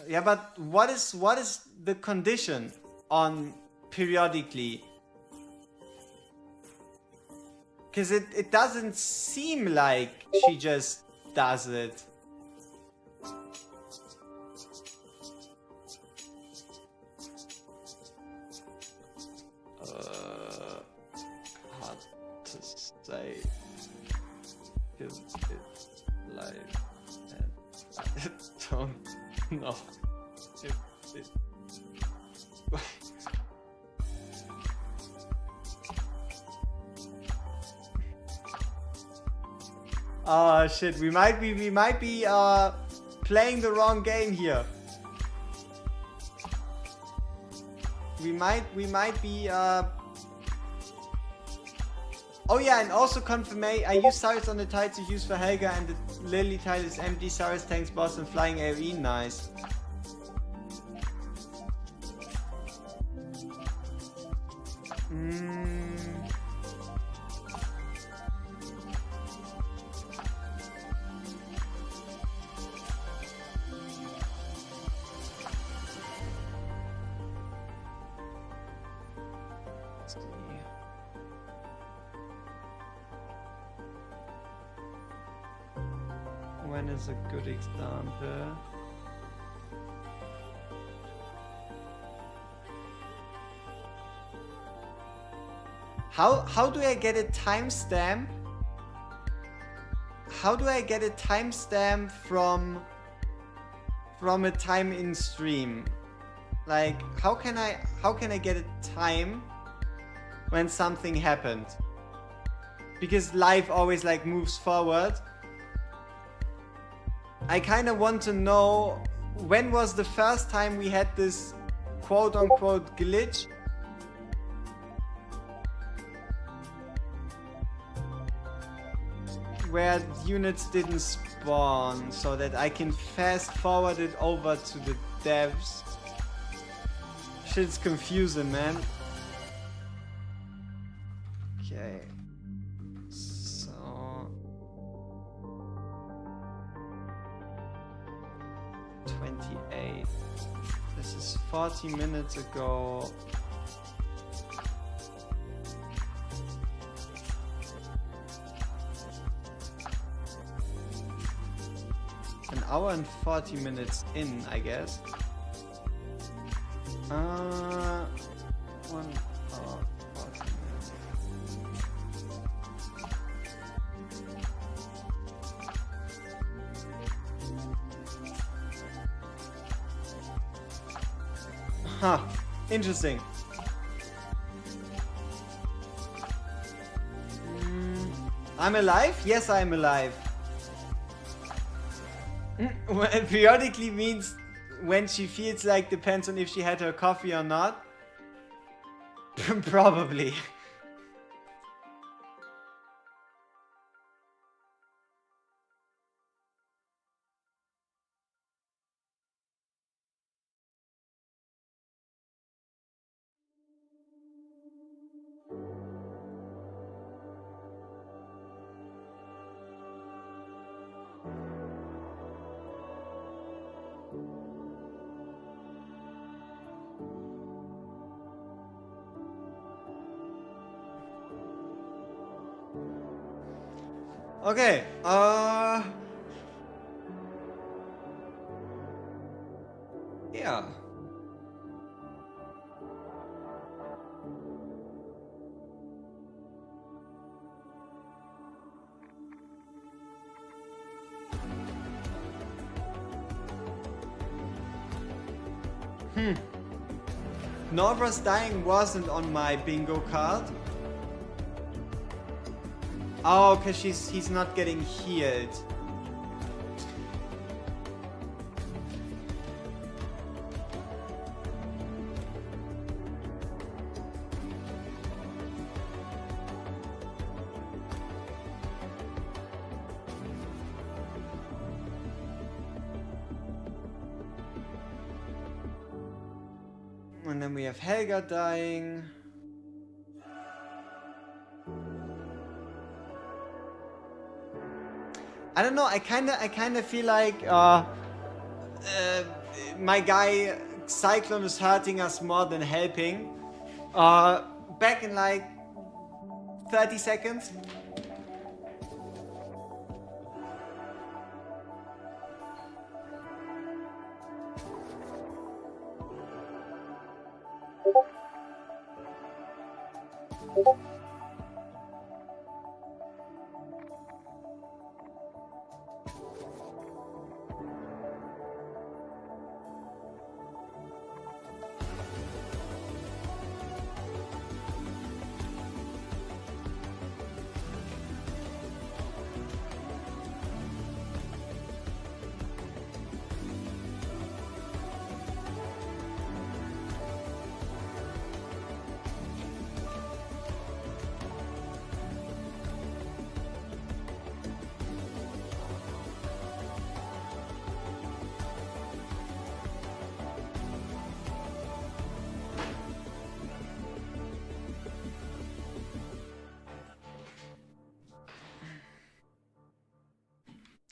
Yeah, but what is the condition on periodically? Because it doesn't seem like she just does it. Hard to say. Because it's like, I don't know. Oh shit, we might be playing the wrong game here. We might be oh yeah, and also confirmation, I use Cyrus on the tiles you use for Helga, and the Lily tile is empty. Cyrus tanks boss and flying AoE, nice. When is a good example? How do I get a timestamp? How do I get a timestamp from a time in stream? Like, how can I get a time when something happened? Because life always like moves forward. I kind of want to know when was the first time we had this quote-unquote glitch where units didn't spawn, so that I can fast forward it over to the devs. Shit's confusing, man. Okay. So 28. This is 40 minutes ago. An hour and 40 minutes in, I guess. 1 hour 40 minutes. Huh, interesting. I'm alive? Yes, I'm alive. Well, periodically means when she feels like, depends on if she had her coffee or not. Probably. Okay, yeah. Norva's dying wasn't on my bingo card. Oh, because he's not getting healed. And then we have Helga dying. I don't know. I kind of feel like my guy Cyclone is hurting us more than helping. Back in like 30 seconds.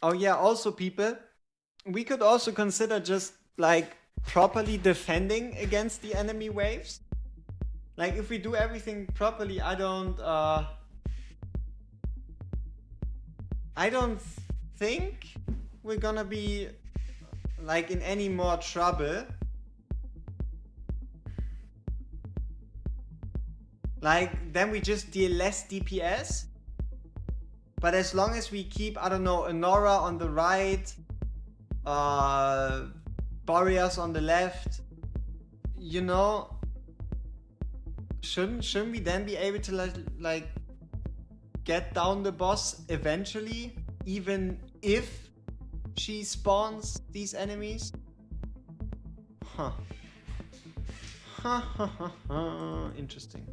Oh yeah, also people, we could also consider just like properly defending against the enemy waves. Like if we do everything properly, I don't think we're gonna be like in any more trouble. Like then we just deal less DPS. But as long as we keep, I don't know, Honora on the right, Boreas on the left, you know, shouldn't we then be able to like get down the boss eventually, even if she spawns these enemies? Huh. Interesting.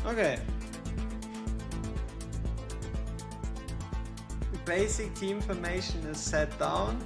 Okay. Basic team formation is set down.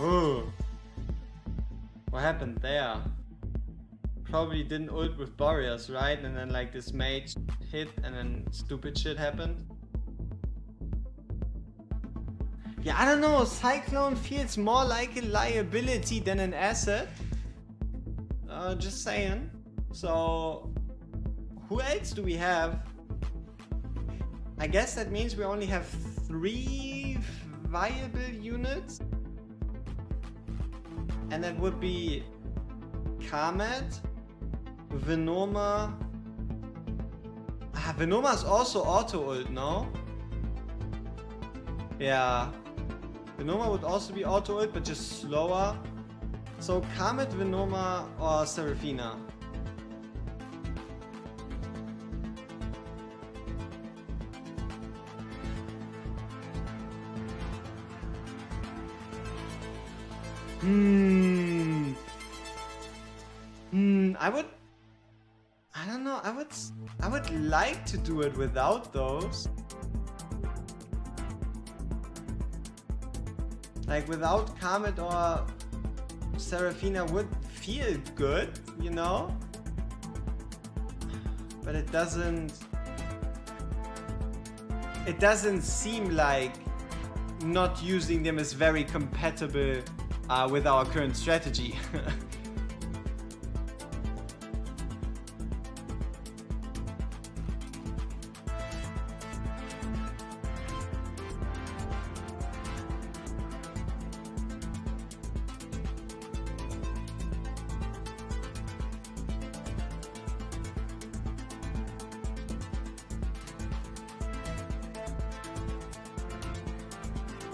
Oh, what happened there? Probably didn't ult with barriers, right? And then like this mage hit and then stupid shit happened. Yeah, I don't know, Cyclone feels more like a liability than an asset. Just saying. So, who else do we have? I guess that means we only have 3 viable units. And that would be Kamet, Venoma. Venoma is also auto ult, no? Yeah. Venoma would also be auto ult, but just slower. So Kamet, Venoma, or Seraphina? I don't know, I would like to do it without those. Like without Kamet or Seraphina would feel good, you know? But it doesn't seem like not using them is very compatible with our current strategy.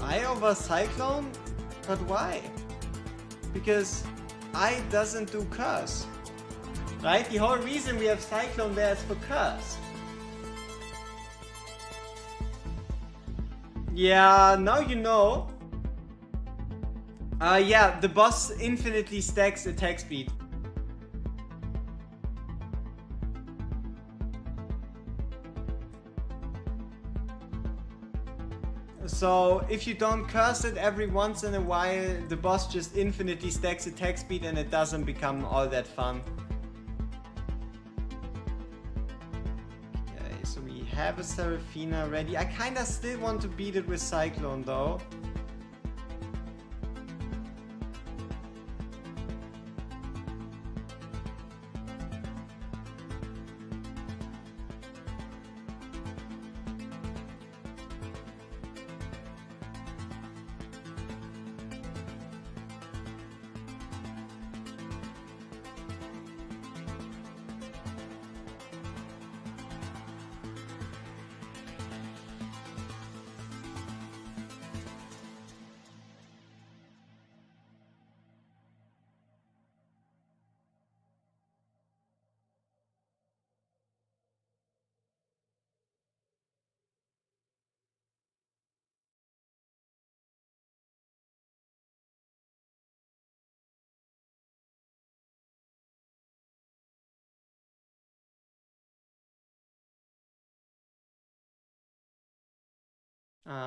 I over Cyclone? But why? Because I doesn't do curse. Right? The whole reason we have Cyclone there is for curse. Yeah, now you know. Yeah, the boss infinitely stacks attack speed. So if you don't curse it every once in a while, the boss just infinitely stacks attack speed and it doesn't become all that fun. Okay, so we have a Seraphina ready. I kinda still want to beat it with Cyclone though.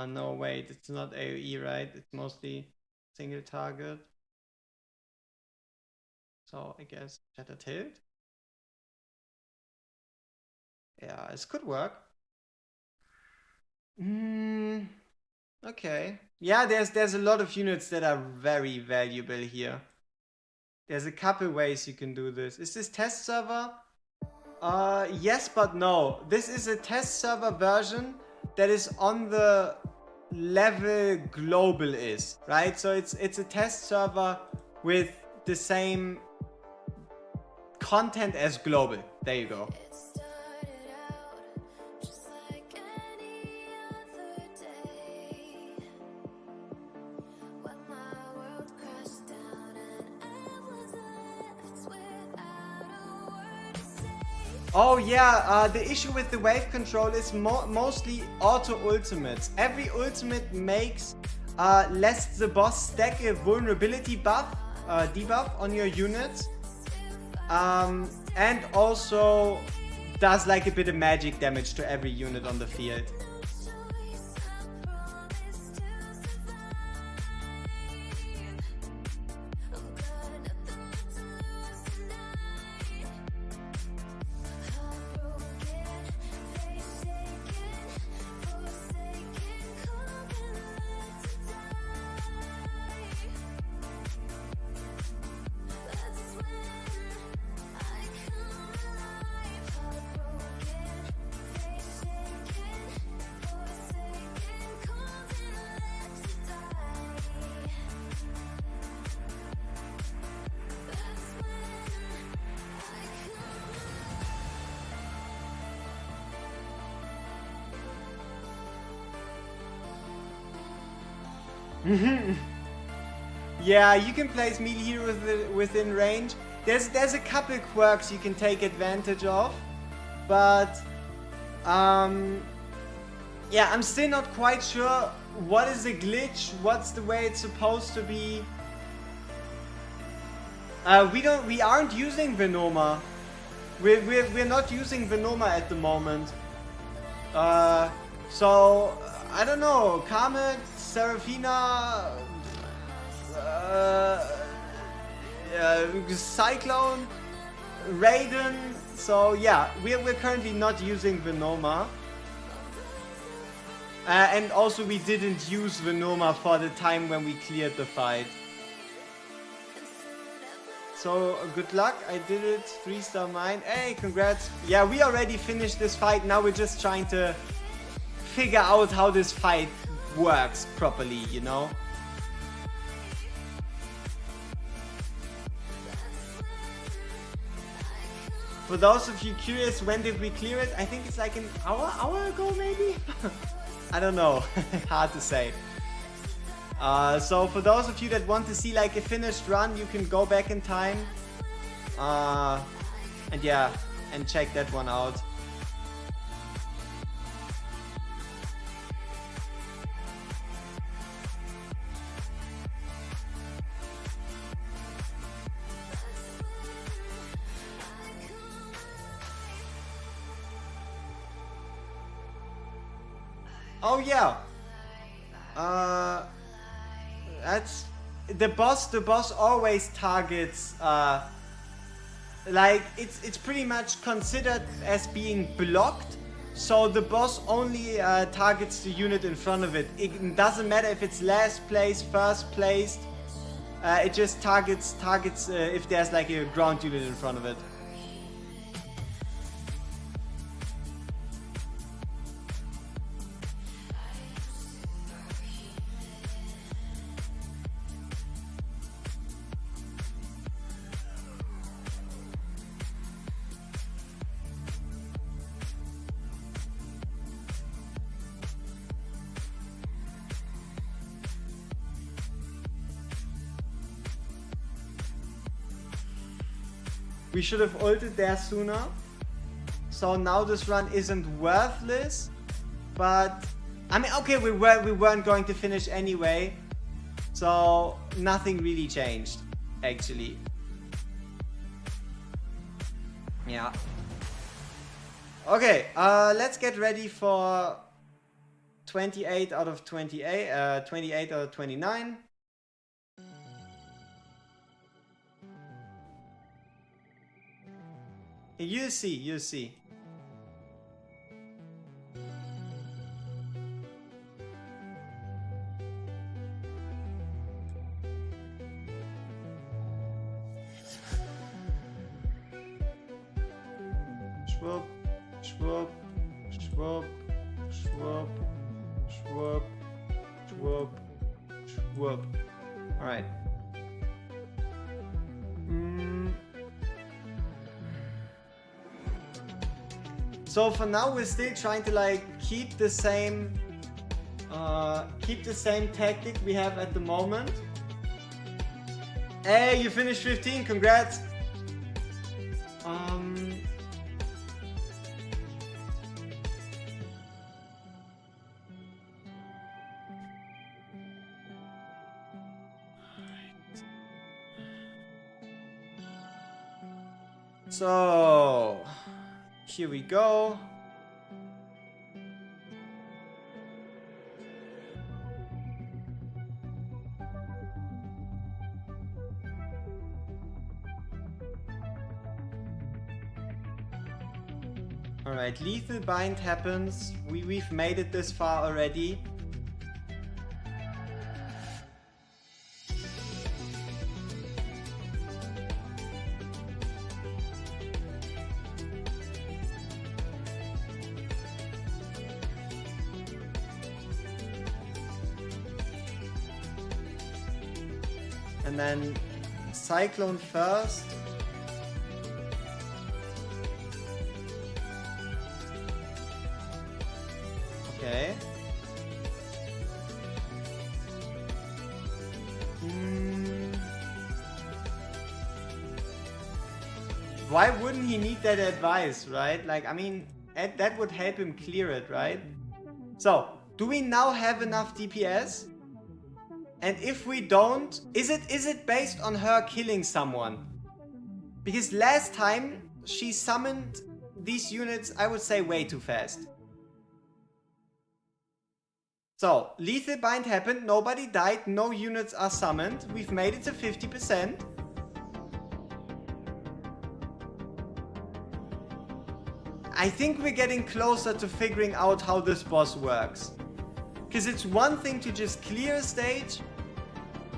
No, wait, it's not AoE, right? It's mostly single target. So I guess Shatter Tilt. Yeah, this could work. Okay. Yeah, there's a lot of units that are very valuable here. There's a couple ways you can do this. Is this test server? Yes, but no. This is a test server version that is on the level global is, right? So it's a test server with the same content as global. There you go. Oh yeah, the issue with the wave control is mostly auto ultimates. Every ultimate makes lets the boss stack a vulnerability buff, debuff on your units, and also does like a bit of magic damage to every unit on the field. Yeah, you can place melee heroes within range. There's a couple quirks you can take advantage of, but yeah, I'm still not quite sure what is a glitch, what's the way it's supposed to be. We aren't using Venoma. We're not using Venoma at the moment. So I don't know, Comet, Seraphina, Cyclone, Raiden. So yeah, we're currently not using Venoma. And also we didn't use Venoma for the time when we cleared the fight. So good luck, I did it, 3-star mine. Hey, congrats. Yeah, we already finished this fight. Now we're just trying to figure out how this fight works properly, you know? For those of you curious, when did we clear it? I think it's like an hour ago maybe? I don't know, hard to say. So for those of you that want to see like a finished run, you can go back in time. And yeah, and check that one out. Oh yeah. That's the boss. The boss always targets. Like it's pretty much considered as being blocked. So the boss only targets the unit in front of it. It doesn't matter if it's last place, first place. It just targets if there's like a ground unit in front of it. We should have ulted there sooner. So now this run isn't worthless. But I mean, okay, we weren't going to finish anyway. So nothing really changed, actually. Yeah. Okay, let's get ready for 28 out of 28, 28 out of 29. You see, you see. Schwupp, schwupp, schwupp, schwupp, schwupp, schwupp, schwupp. All right. So for now, we're still trying to like keep the same tactic we have at the moment. Hey, you finished 15, congrats. So here we go. All right, lethal bind happens. We've made it this far already. And then Cyclone first. Okay. Why wouldn't he need that advice, right? Like, I mean, that would help him clear it, right? So, do we now have enough DPS? And if we don't, is it based on her killing someone? Because last time she summoned these units, I would say, way too fast. So, lethal bind happened, nobody died, no units are summoned. We've made it to 50%. I think we're getting closer to figuring out how this boss works. Because it's one thing to just clear a stage.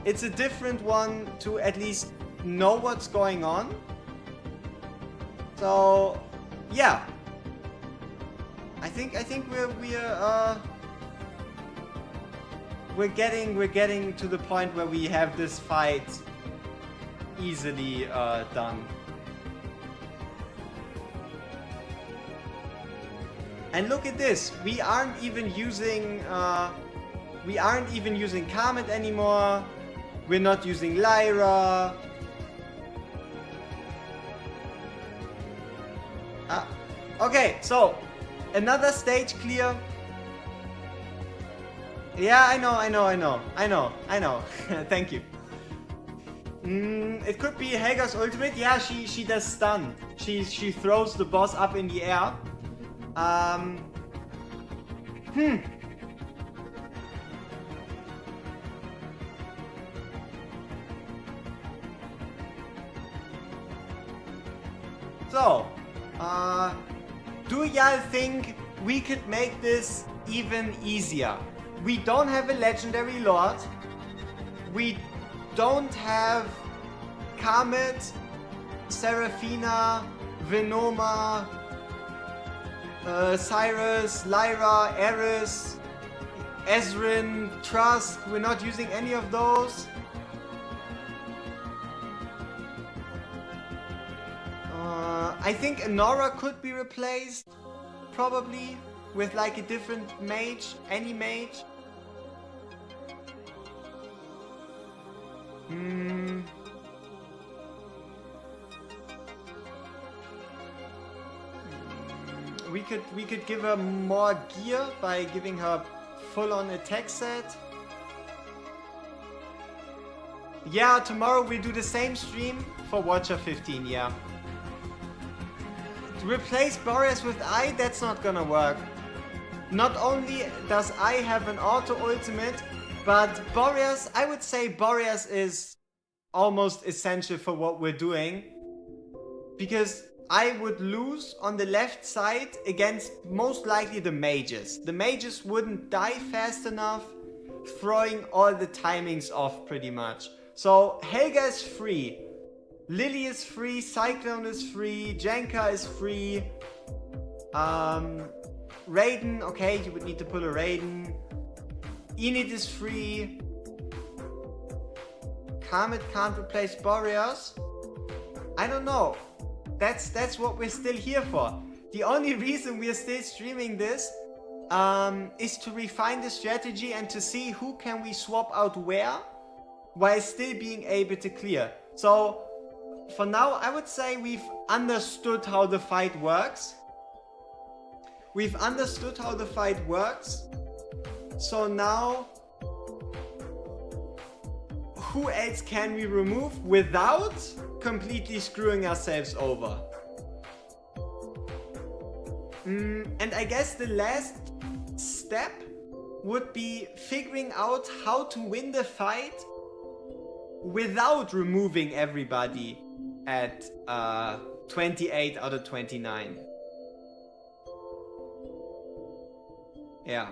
It's a different one to at least know what's going on. So, yeah. I think we're getting to the point where we have this fight easily done. And look at this, we aren't even using Comet anymore. We're not using Lyra. Okay, so another stage clear. Yeah, I know. Thank you. It could be Helga's ultimate. Yeah, she does stun. She throws the boss up in the air. So, do y'all think we could make this even easier? We don't have a legendary lord. We don't have Comet, Seraphina, Venoma, Cyrus, Lyra, Eris, Ezrin, Trusk. We're not using any of those. I think Anora could be replaced, probably, with like a different mage, any mage. We could give her more gear by giving her full-on attack set. Yeah, tomorrow we do the same stream for Watcher 15, yeah. To replace Boreas with I, that's not gonna work. Not only does I have an auto ultimate, but Boreas, I would say Boreas is almost essential for what we're doing. Because I would lose on the left side against most likely the mages. The mages wouldn't die fast enough, throwing all the timings off pretty much. So Helga is free. Lily is free, Cyclone is free, Jenka is free. Raiden, okay, you would need to pull a Raiden. Enid is free. Comet can't replace Boreas. I don't know. That's what we're still here for. The only reason we're still streaming this is to refine the strategy and to see who can we swap out where while still being able to clear. So for now, I would say we've understood how the fight works. So now, who else can we remove without completely screwing ourselves over? And I guess the last step would be figuring out how to win the fight without removing everybody at 28 out of 29. Yeah.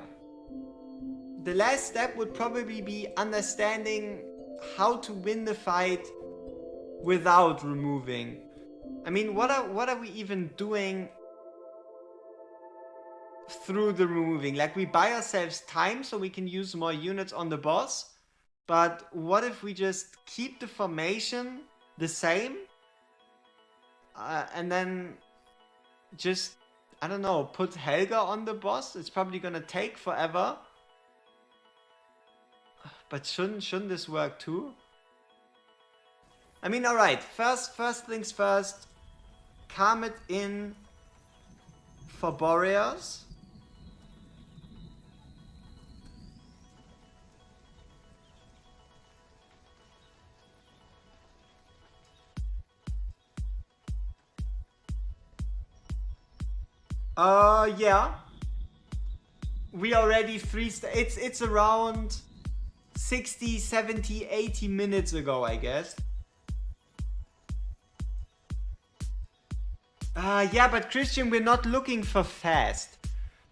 The last step would probably be understanding how to win the fight without removing. I mean, what are we even doing through the removing? Like, we buy ourselves time so we can use more units on the boss, but what if we just keep the formation the same and then just, I don't know, put Helga on the boss? It's probably gonna take forever. But shouldn't this work too? I mean, alright, first things first. Comet in for Boreas. Yeah. We already it's around 60, 70, 80 minutes ago, I guess. Yeah, but Christian, we're not looking for fast.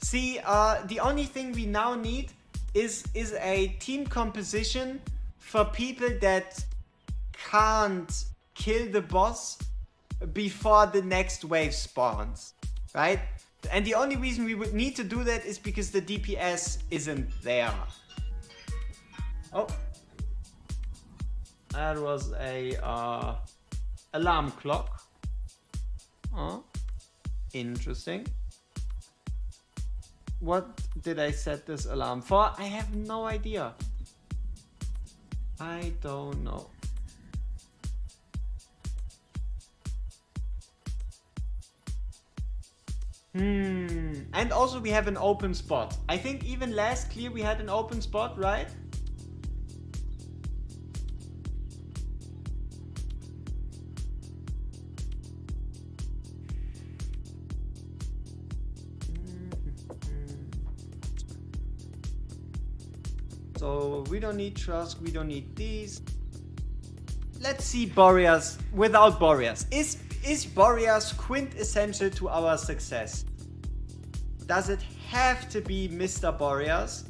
See, the only thing we now need is a team composition for people that can't kill the boss before the next wave spawns, right? And the only reason we would need to do that is because the DPS isn't there. Oh. That was a alarm clock. Oh, interesting. What did I set this alarm for? I have no idea. I don't know. And also we have an open spot. I think even last clear we had an open spot, right? So we don't need trust, we don't need these. Let's see Boreas without Boreas. Is Boreas quintessential to our success? Does it have to be Mr. Boreas?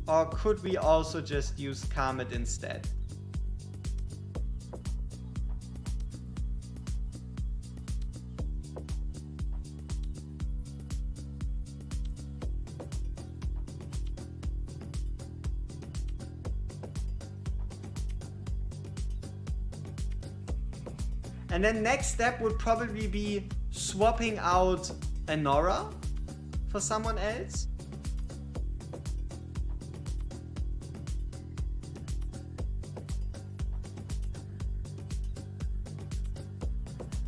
Or could we also just use Karmit instead? And then next step would probably be swapping out a Nora for someone else.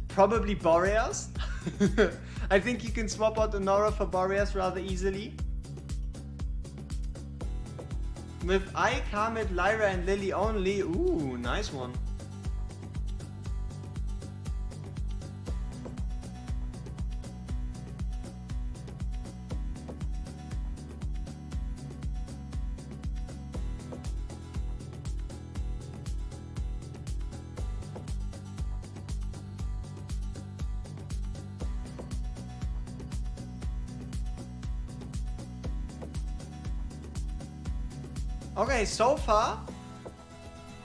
Probably Boreas. I think you can swap out a Nora for Boreas rather easily. With I, Karmit, Lyra and Lily only. Ooh, nice one. Okay, so far,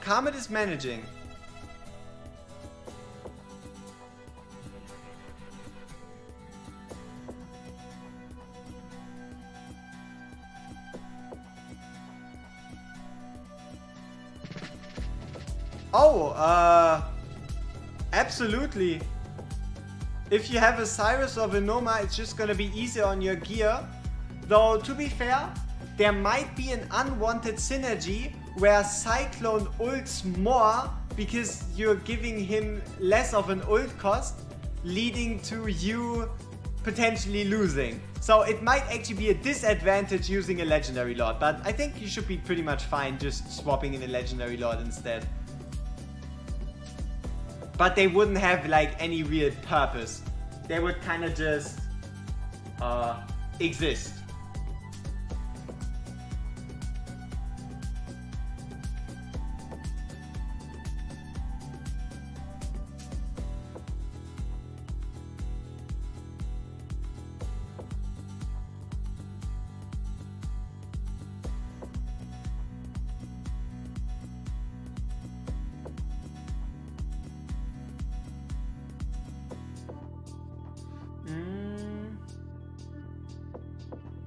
Karmit is managing. Oh, absolutely. If you have a Cyrus or a Noma, it's just gonna be easier on your gear. Though, to be fair, there might be an unwanted synergy where Cyclone ults more because you're giving him less of an ult cost, leading to you potentially losing. So it might actually be a disadvantage using a Legendary Lord, but I think you should be pretty much fine just swapping in a Legendary Lord instead. But they wouldn't have like any real purpose. They would kind of just exist.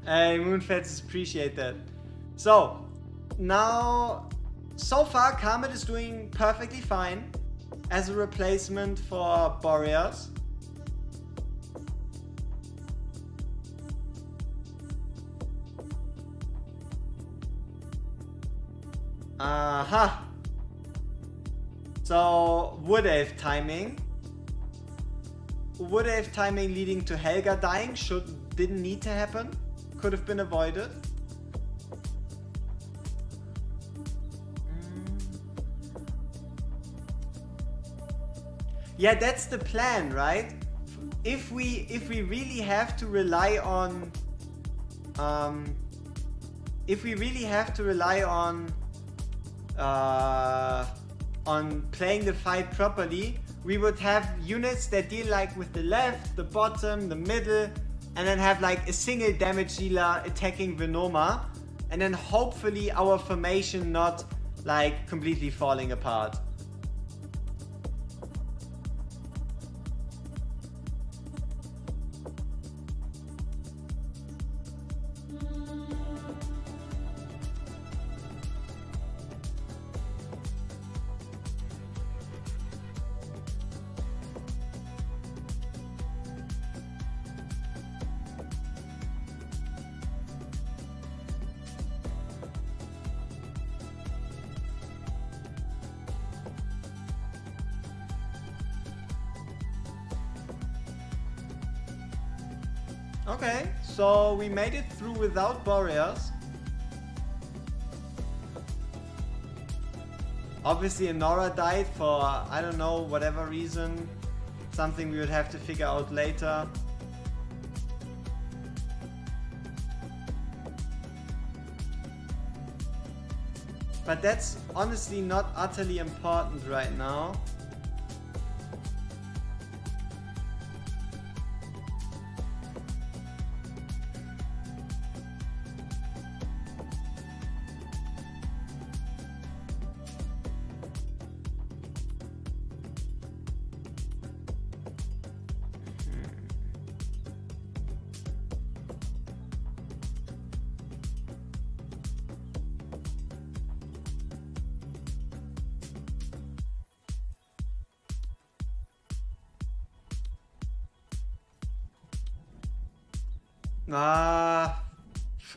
Hey, Moonfeds, appreciate that. So, now, so far, Karmit is doing perfectly fine as a replacement for Boreas. Aha! So, Wood Elf timing. Wood Elf timing leading to Helga dying didn't need to happen. Could have been avoided. Yeah, that's the plan, right? If we really have to rely on on playing the fight properly, we would have units that deal like with the left, the bottom, the middle, and then have like a single damage dealer attacking Venoma, and then hopefully our formation not like completely falling apart. Okay, so we made it through without barriers. Obviously Enora died for, I don't know, whatever reason. Something we would have to figure out later. But that's honestly not utterly important right now.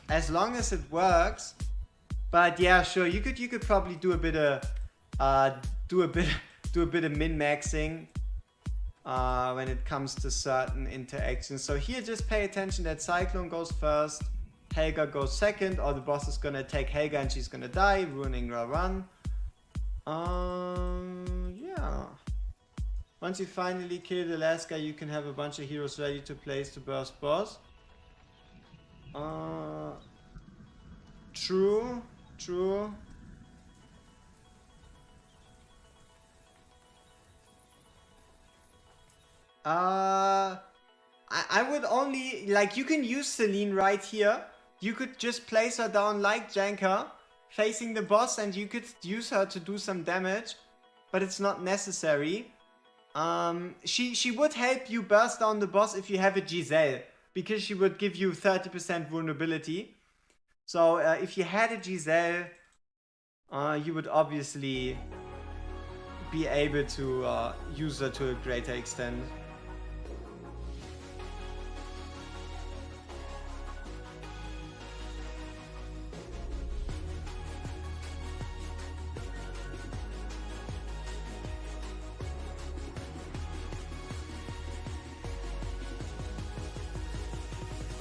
As long as it works. But yeah, sure, you could probably do a bit of min-maxing when it comes to certain interactions. So here just pay attention that Cyclone goes first, Helga goes second, or the boss is gonna attack Helga and she's gonna die, ruining her run. Yeah. Once you finally kill the last guy, you can have a bunch of heroes ready to place to burst boss. True. I would only, like, you can use Celine right here. You could just place her down like Janka, facing the boss, and you could use her to do some damage, but it's not necessary. She would help you burst down the boss if you have a Giselle, because she would give you 30% vulnerability. So if you had a Giselle, you would obviously be able to use her to a greater extent.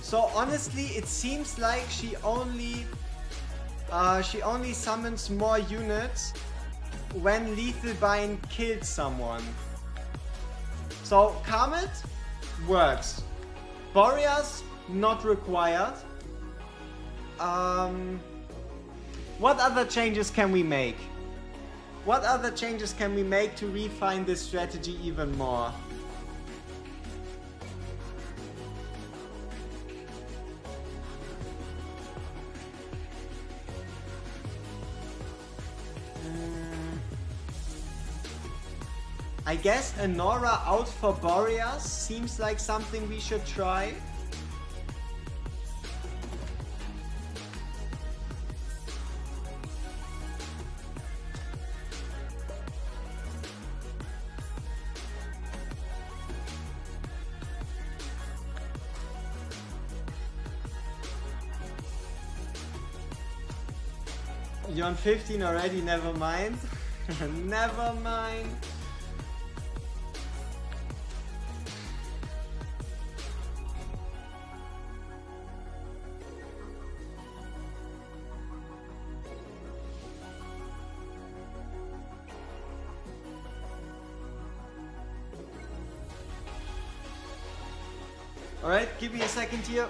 So honestly, it seems like she only summons more units when Lethal Bind kills someone. So Karmet works. Boreas not required. What other changes can we make? What other changes can we make to refine this strategy even more? I guess Enora out for Boreas seems like something we should try. You're on 15 already, never mind. Never mind. Alright, give me a second here.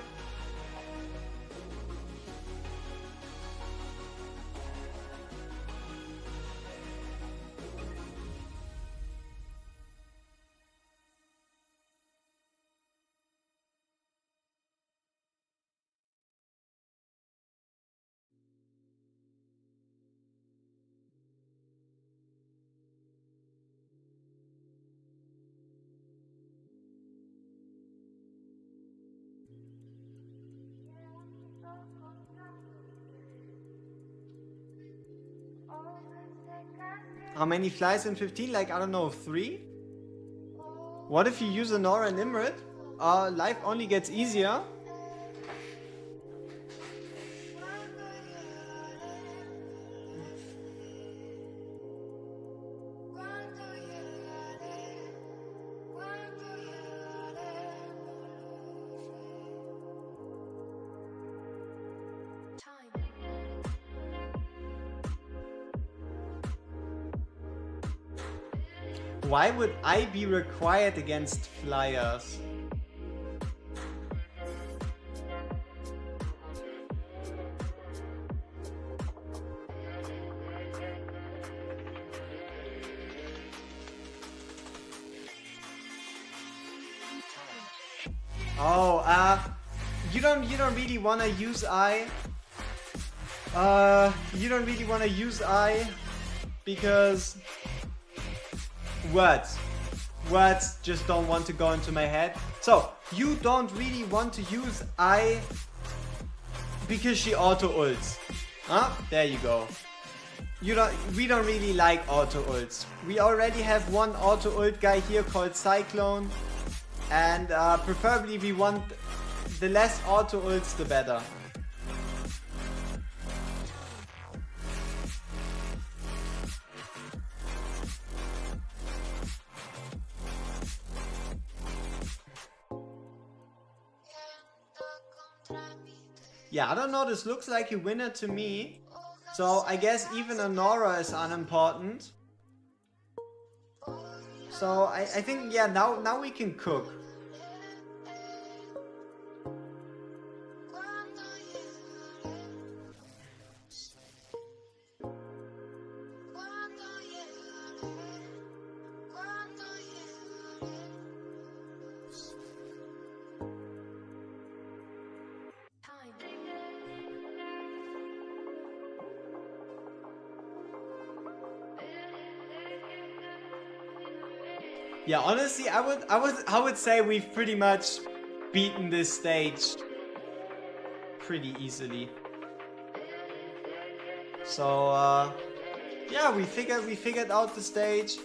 How many flies in 15? Like, I don't know, 3? What if you use a Nora and Imrit? Life only gets easier. Why would I be required against flyers? Oh, you don't really wanna use I. You don't really wanna use I because words just don't want to go into my head. So you don't really want to use I because she auto ults. Huh? There you go. We don't really like auto ults. We already have one auto ult guy here called Cyclone, and preferably we want the less auto ults the better. Yeah, I don't know, this looks like a winner to me. So I guess even a Nora is unimportant. So I think, yeah, now we can cook. Yeah, honestly, I would say we've pretty much beaten this stage pretty easily. So yeah, we figured out the stage.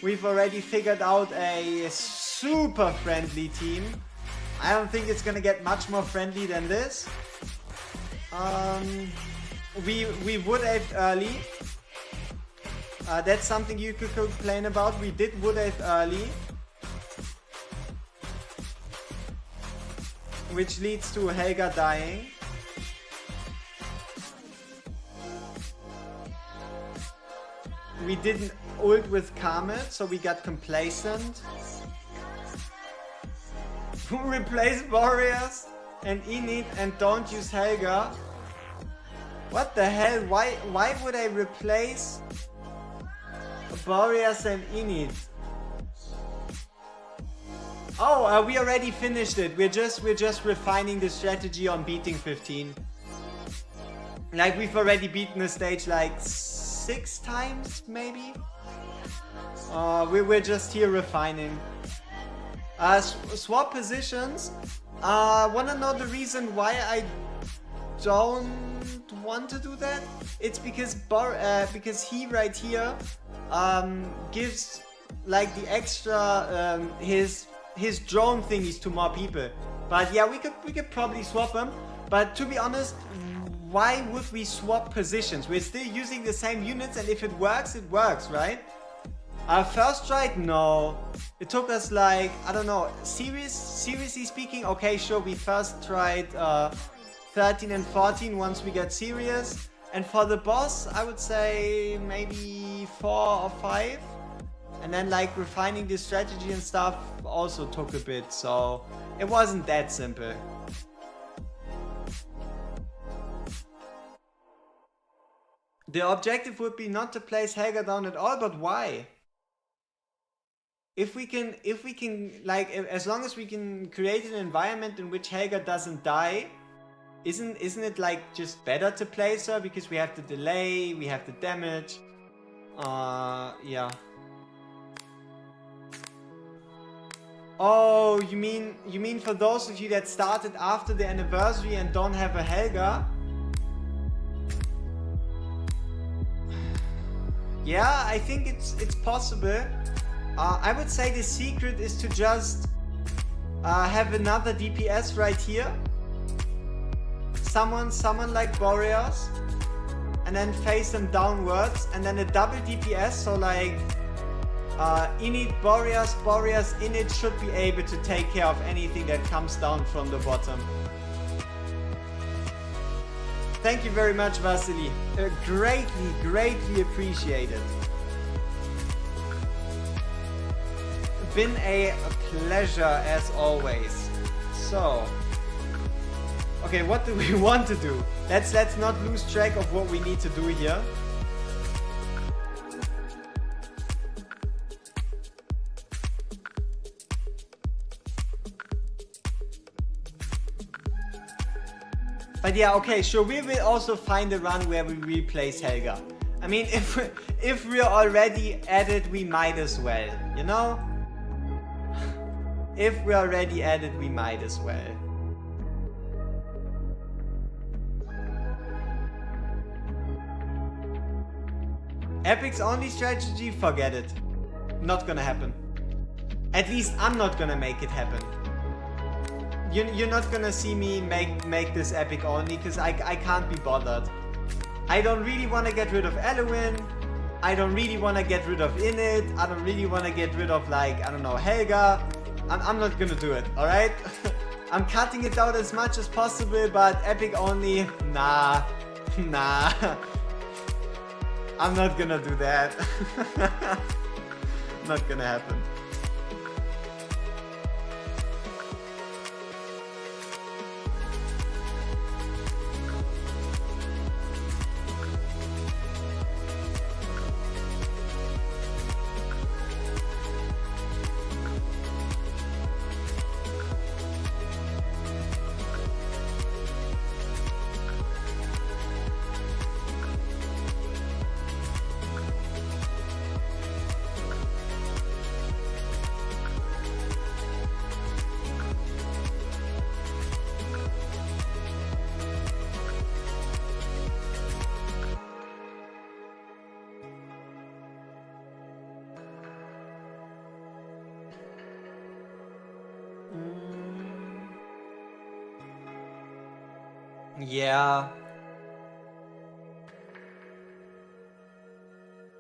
We've already figured out a super friendly team. I don't think it's gonna get much more friendly than this. We would have early. That's something you could complain about. We did would have early, which leads to Helga dying. We didn't ult with Kamet, so we got complacent. Replace Boreas and Enid and don't use Helga. What the hell? Why would I replace Boreas and Enid? Oh, we already finished it. We're just refining the strategy on beating 15. Like, we've already beaten the stage like 6 times, maybe. We're just here refining. Swap positions. Wanna know the reason why I don't want to do that? It's because he right here gives like the extra his drone thingies to more people. But yeah, we could probably swap them. But to be honest, why would we swap positions? We're still using the same units, and if it works, right? First try, no. It took us like, I don't know, seriously speaking, okay, sure, we first tried 13 and 14 once we get serious. And for the boss, I would say maybe 4 or 5. And then like refining the strategy and stuff also took a bit, so it wasn't that simple. The objective would be not to place Helga down at all, but why? If we can like, as long as we can create an environment in which Helga doesn't die, isn't it like just better to place her because we have the delay, we have the damage? Yeah. Oh, you mean for those of you that started after the anniversary and don't have a Helga? Yeah, I think it's possible. I would say the secret is to just have another DPS right here. Someone like Boreas. And then face them downwards. And then a double DPS, so like init Boreas, Boreas init should be able to take care of anything that comes down from the bottom. Thank you very much, Vasily. Greatly appreciated. Been a pleasure as always. So, okay, what do we want to do? Let's not lose track of what we need to do here. But yeah, okay, sure, we will also find a run where we replace Helga. I mean, if we're already at it, we might as well, you know? If we're already at it, we might as well. Epic's only strategy? Forget it. Not gonna happen. At least I'm not gonna make it happen. You're not gonna see me make this epic only, because I can't be bothered. I don't really want to get rid of Eloin. I don't really want to get rid of Init. I don't really want to get rid of, like, I don't know, Helga. I'm not gonna do it, alright? I'm cutting it out as much as possible, but epic only, nah. I'm not gonna do that. Not gonna happen. Yeah.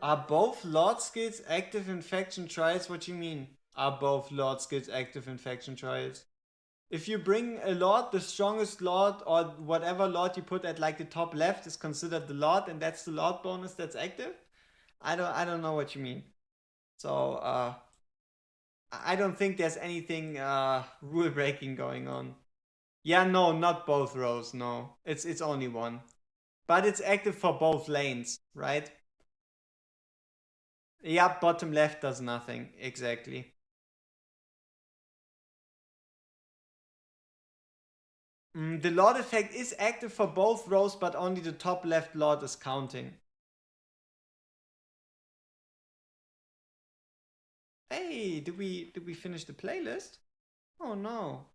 Are both Lord skills active in faction trials? What do you mean? Are both Lord skills active in faction trials? If you bring a Lord, the strongest Lord or whatever Lord you put at like the top left is considered the Lord, and that's the Lord bonus that's active? I don't know what you mean. So I don't think there's anything rule breaking going on. Yeah, no, not both rows, no. It's only one. But it's active for both lanes, right? Yeah, bottom left does nothing, exactly. The Lord effect is active for both rows, but only the top left Lord is counting. Hey, did we finish the playlist? Oh no.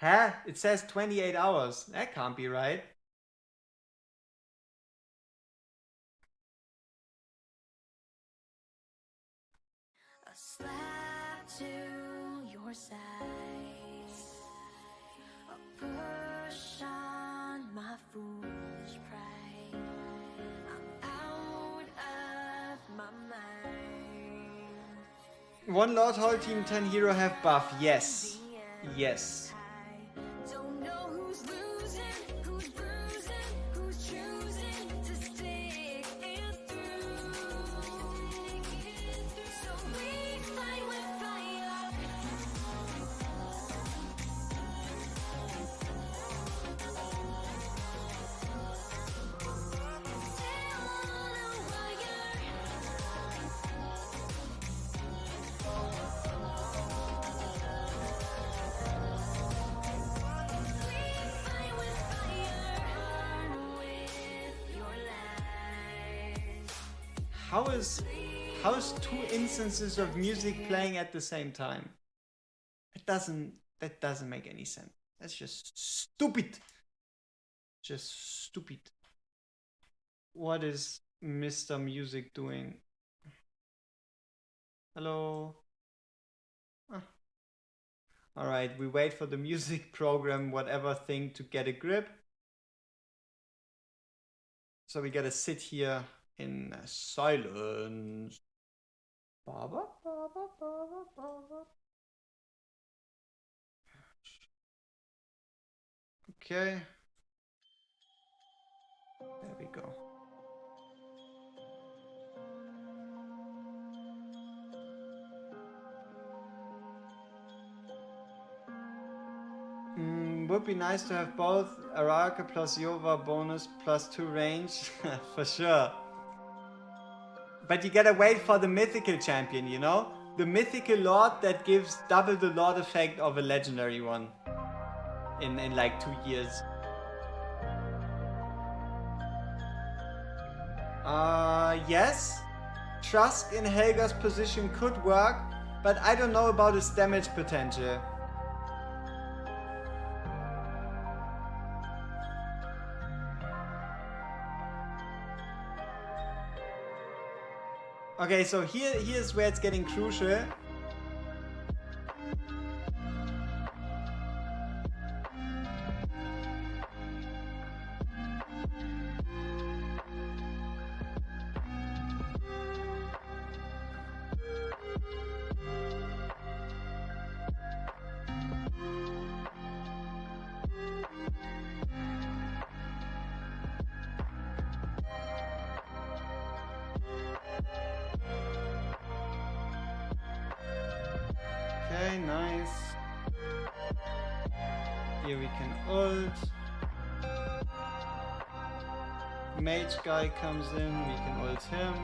Huh? It says 28 hours. That can't be right. A slap to your size, a push on my foolish pride. I'm out of my mind. One Lord whole team 10 hero have buff. Yes. Yes. I don't know who's losing, who's bruising, who's choosing to stick it through. So we fight with fire. How is two instances of music playing at the same time? That doesn't make any sense. That's just stupid. Just stupid. What is Mr. Music doing? Hello? Ah. Alright, we wait for the music program, whatever thing, to get a grip. So we gotta sit here in silence. Okay. There we go. Would be nice to have both Araka plus Yova bonus plus 2 range. For sure. But you gotta wait for the mythical champion, you know? The mythical lord that gives double the lord effect of a legendary one. In like 2 years. Yes. Trusk in Helga's position could work, but I don't know about his damage potential. Okay, so here's where it's getting crucial. Okay, nice. Here we can ult. Mage guy comes in, we can ult him.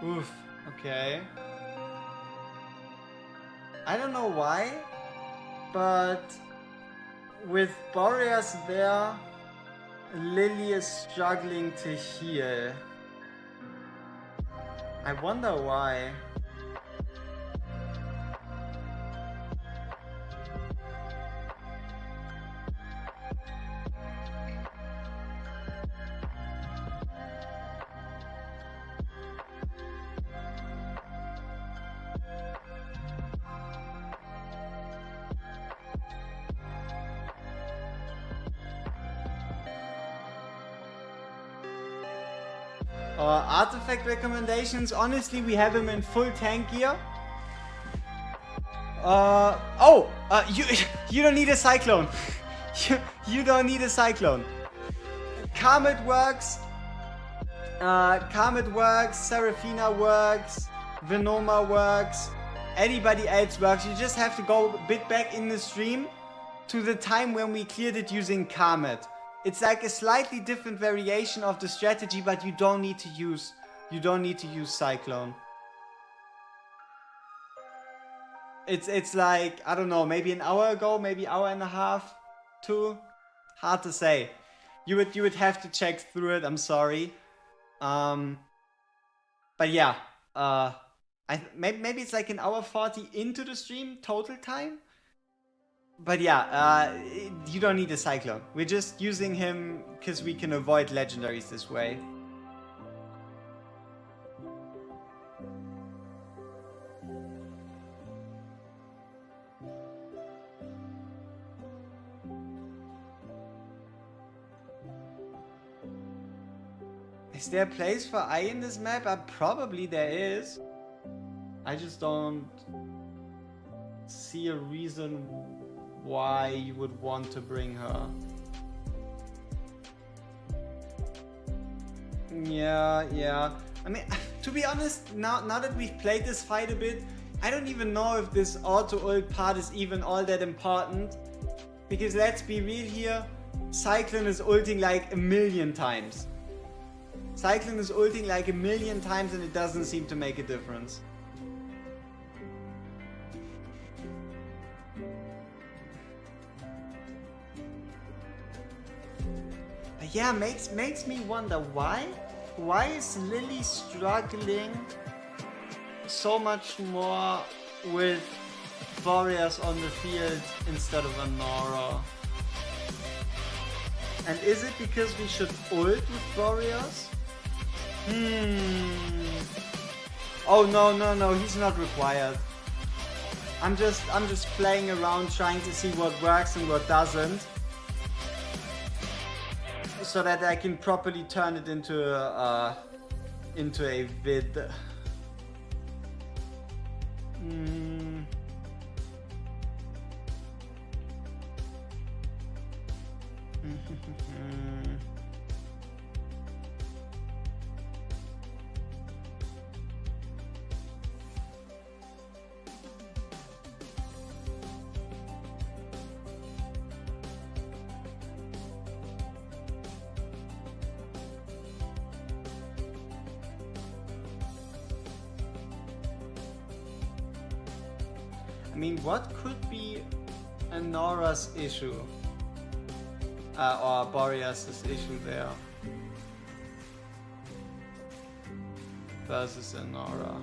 Oof, okay. I don't know why, but with Boreas there, Lily is struggling to heal. I wonder why. Artifact recommendations, honestly, we have him in full tank gear. You don't need a Cyclone. you don't need a Cyclone. Comet works. Seraphina works. Venoma works. Anybody else works. You just have to go a bit back in the stream to the time when we cleared it using Comet. It's like a slightly different variation of the strategy, but you don't need to use Cyclone. It's like, I don't know, maybe an hour ago, maybe hour and a half, 2. Hard to say. You would have to check through it. I'm sorry. But yeah, maybe it's like an hour 40 into the stream total time. But yeah, you don't need a Cyclone. We're just using him because we can avoid legendaries this way. Is there a place for I in this map? Probably there is. I just don't see a reason why you would want to bring her. Yeah. I mean, to be honest, now that we've played this fight a bit, I don't even know if this auto-ult part is even all that important. Because let's be real here, Cyclone is ulting like a million times. Cyclone is ulting like a million times and it doesn't seem to make a difference. Yeah, makes me wonder why is Lily struggling so much more with warriors on the field instead of Anora? And is it because we should ult with warriors? Oh no, he's not required. I'm just playing around trying to see what works and what doesn't, so that I can properly turn it into a vid. I mean, what could be Anora's issue? Or Boreas' issue there versus Anora.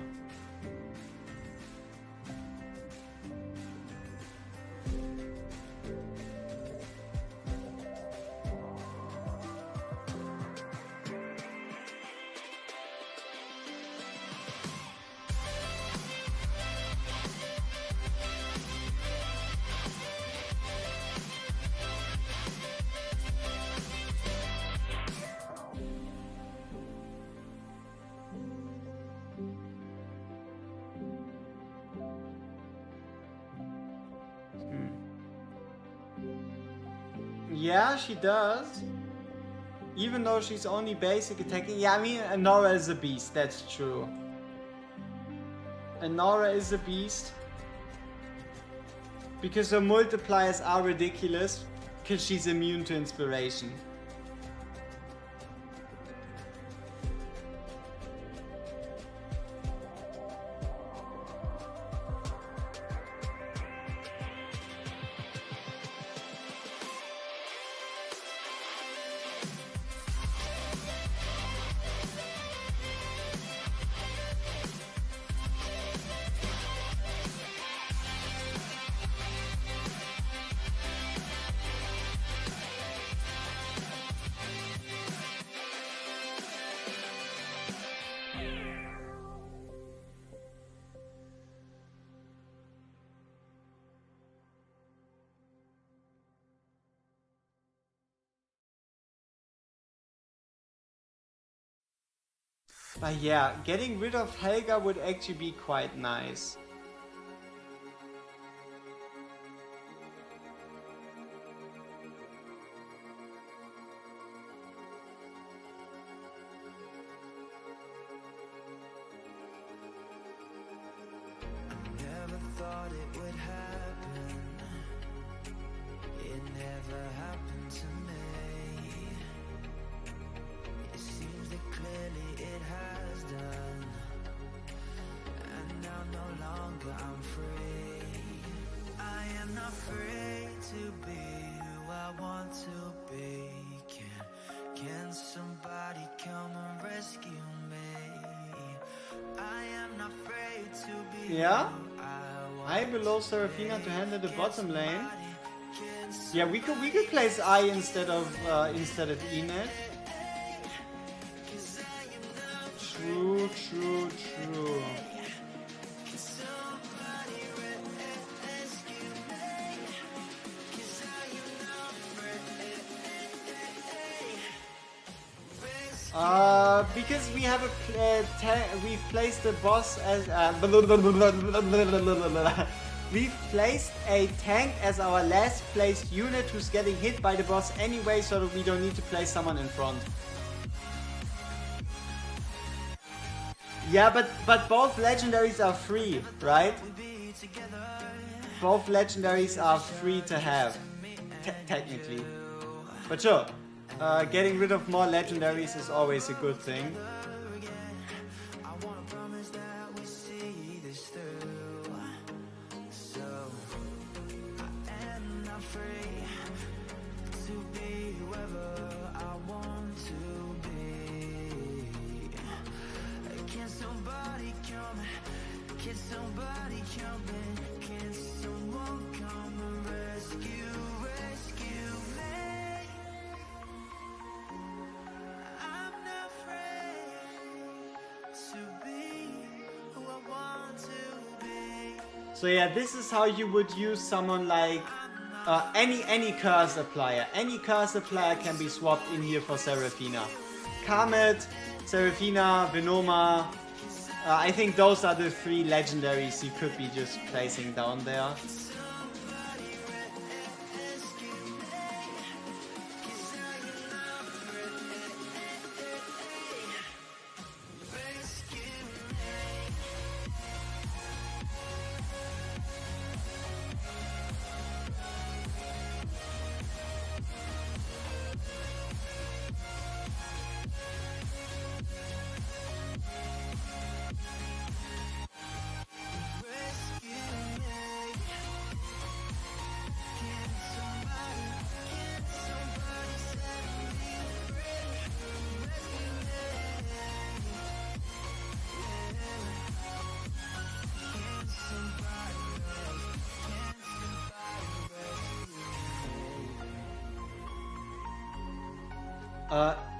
Yeah, she does. Even though she's only basic attacking. Yeah, I mean, Anora is a beast, that's true. Anora is a beast. Because her multipliers are ridiculous. Because she's immune to inspiration. But yeah, getting rid of Helga would actually be quite nice. Never thought it would happen. It never happened to me. It seems that clearly it has done. And now no longer I'm free. I am not free to be who I want to be. Can somebody come and rescue me? I am not afraid to be. Yeah? I below Serafina to handle the bottom lane. Yeah, we could place I instead of Enet. True. Because we have we've placed the boss as we've placed a tank as our last placed unit who's getting hit by the boss anyway, so that we don't need to place someone in front. Yeah, but both legendaries are free, right? Both legendaries are free to have, technically. But sure, getting rid of more legendaries is always a good thing. somebody help me? Can someone come and rescue me? I'm not afraid to be who I want to be. So yeah, this is how you would use someone like any curse applier. Any curse applier can be swapped in here for Seraphina. Kamet, Seraphina, Venoma. I think those are the 3 legendaries you could be just placing down there.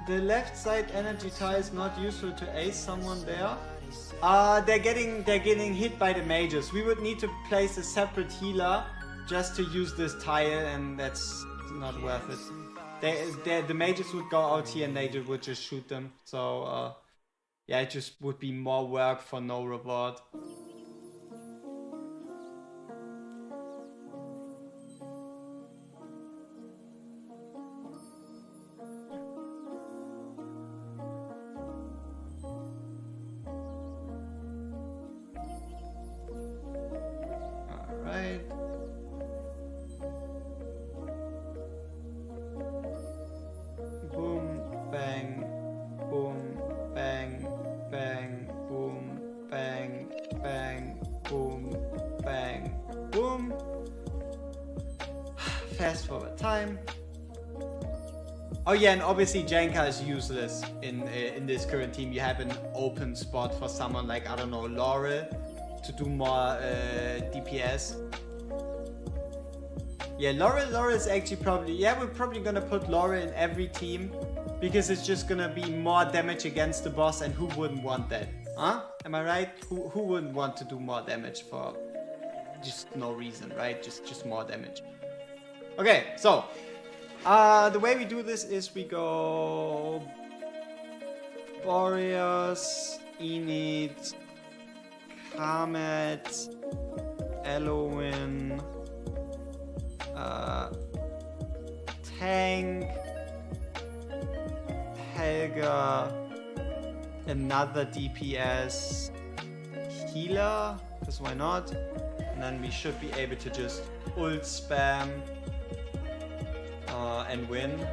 The left side energy tile is not useful to ace someone there. They're getting hit by the mages. We would need to place a separate healer just to use this tile, and that's not worth it. The mages would go out here and they would just shoot them. So yeah, it just would be more work for no reward. Fast forward time. Oh yeah, and obviously Janka is useless in this current team. You have an open spot for someone like, I don't know, Laurel to do more DPS. Yeah, Laurel is actually probably, yeah, we're probably gonna put Laurel in every team because it's just gonna be more damage against the boss, and who wouldn't want that? Huh? Am I right? Who wouldn't want to do more damage for just no reason, right? Just more damage. Okay, so the way we do this is we go Boreas, Enid, Kamet, Elowen, Tank, Helga, another DPS, healer, because why not? And then we should be able to just ult spam and win.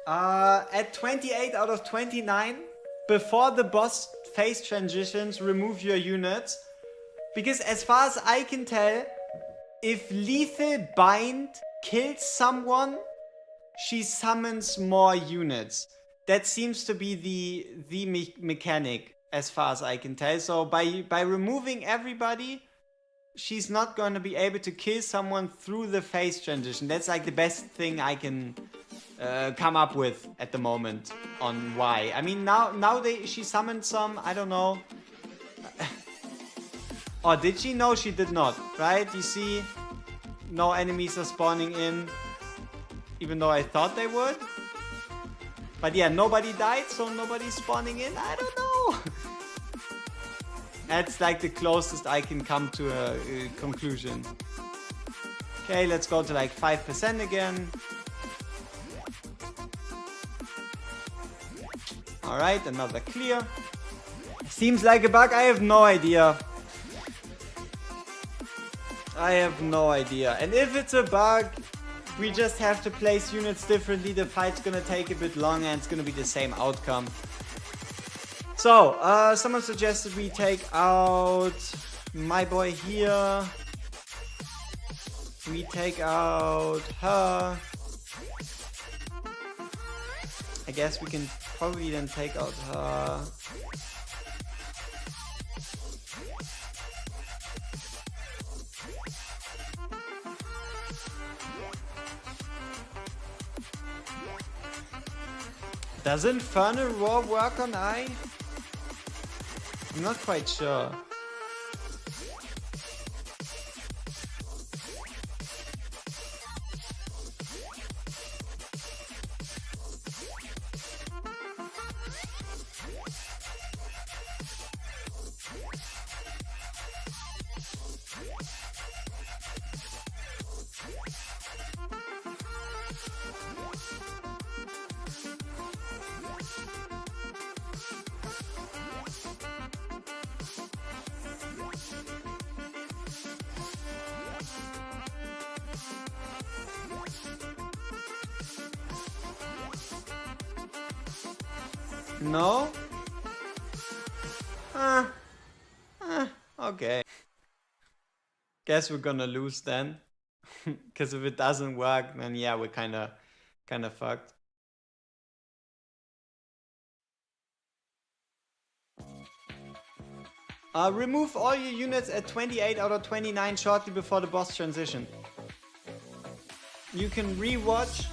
At 28 out of 29, before the boss phase transitions, remove your units. Because as far as I can tell, if Lethal Bind kills someone, she summons more units. That seems to be the mechanic, as far as I can tell. So by removing everybody, she's not going to be able to kill someone through the phase transition. That's like the best thing I can come up with at the moment on why. I mean, now she summoned some, I don't know. Or did she? No, she did not, right? You see, no enemies are spawning in, even though I thought they would. But yeah, nobody died, so nobody's spawning in. I don't know. That's like the closest I can come to a conclusion. Okay, let's go to like 5% again. Alright, another clear. Seems like a bug, I have no idea. I have no idea. And if it's a bug, we just have to place units differently. The fight's gonna take a bit longer and it's gonna be the same outcome. So, someone suggested we take out my boy here. We take out her. I guess we can probably then take out her. Does Infernal Roar work on I? I'm not quite sure. No? Okay. Guess we're gonna lose then. Because if it doesn't work, then yeah, we're kinda fucked. Remove all your units at 28 out of 29 shortly before the boss transition. You can rewatch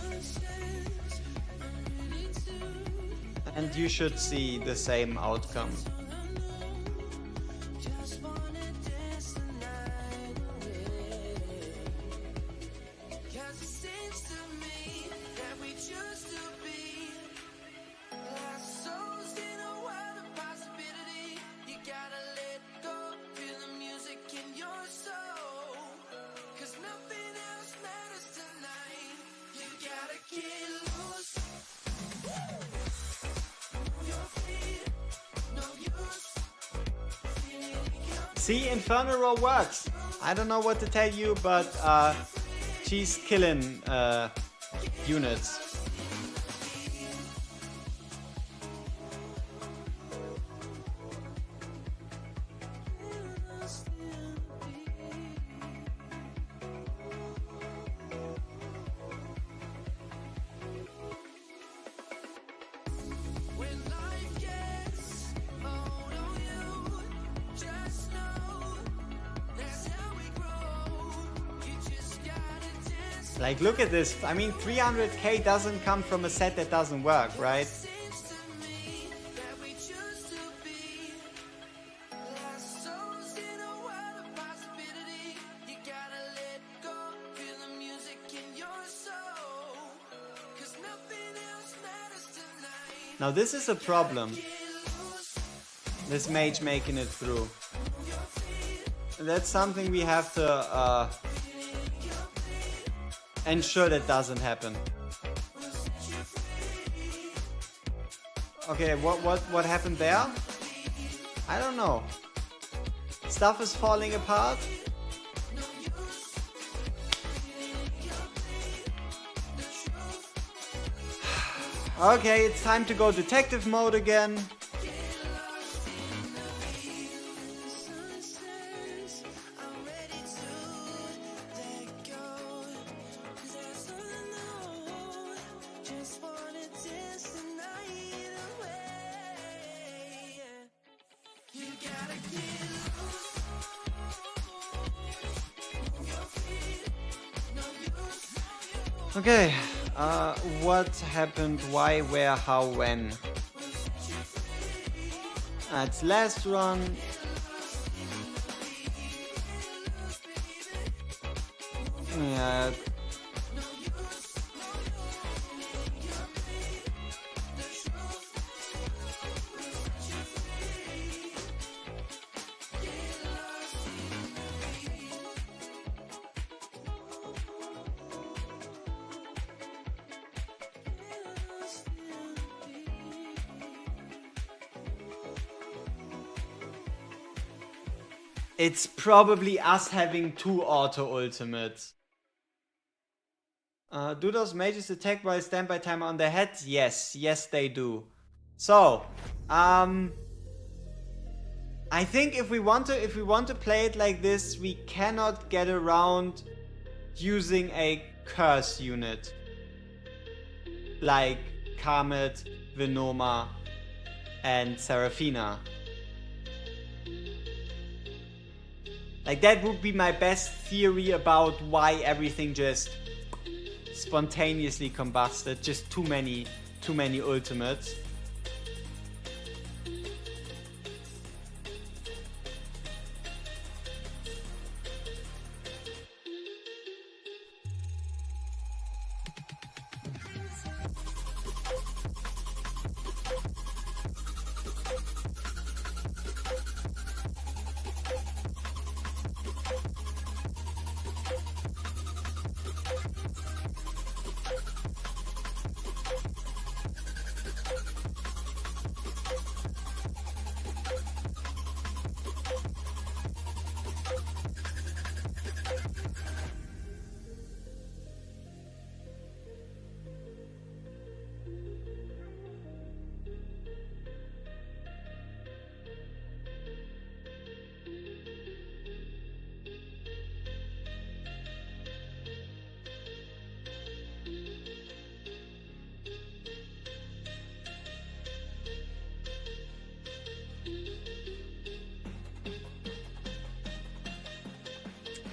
and you should see the same outcome. See, Infernal Roar works. I don't know what to tell you, but she's killing units. Like, look at this. I mean, 300k doesn't come from a set that doesn't work, right? Now this is a problem. This mage making it through. That's something we have to ensure that doesn't happen. Okay, what happened there? I don't know. Stuff is falling apart. Okay, it's time to go detective mode again. Okay, what happened, why, where, how, when? It's last run. Yeah. It's probably us having two auto ultimates. Do those mages attack while standby timer on their head? Yes, yes they do. So, I think if we want to play it like this, we cannot get around using a curse unit. Like Kamet, Venoma, and Seraphina. Like, that would be my best theory about why everything just spontaneously combusted. Just too many ultimates.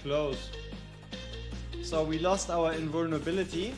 Close. So we lost our invulnerability.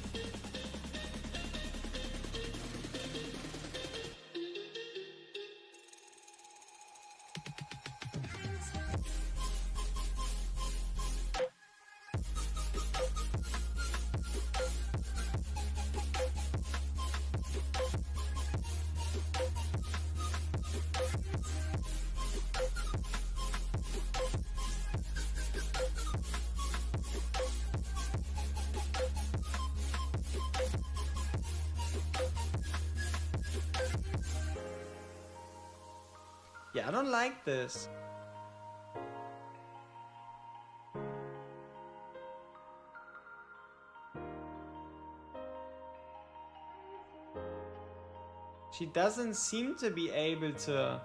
Yeah, I don't like this. She doesn't seem to be able to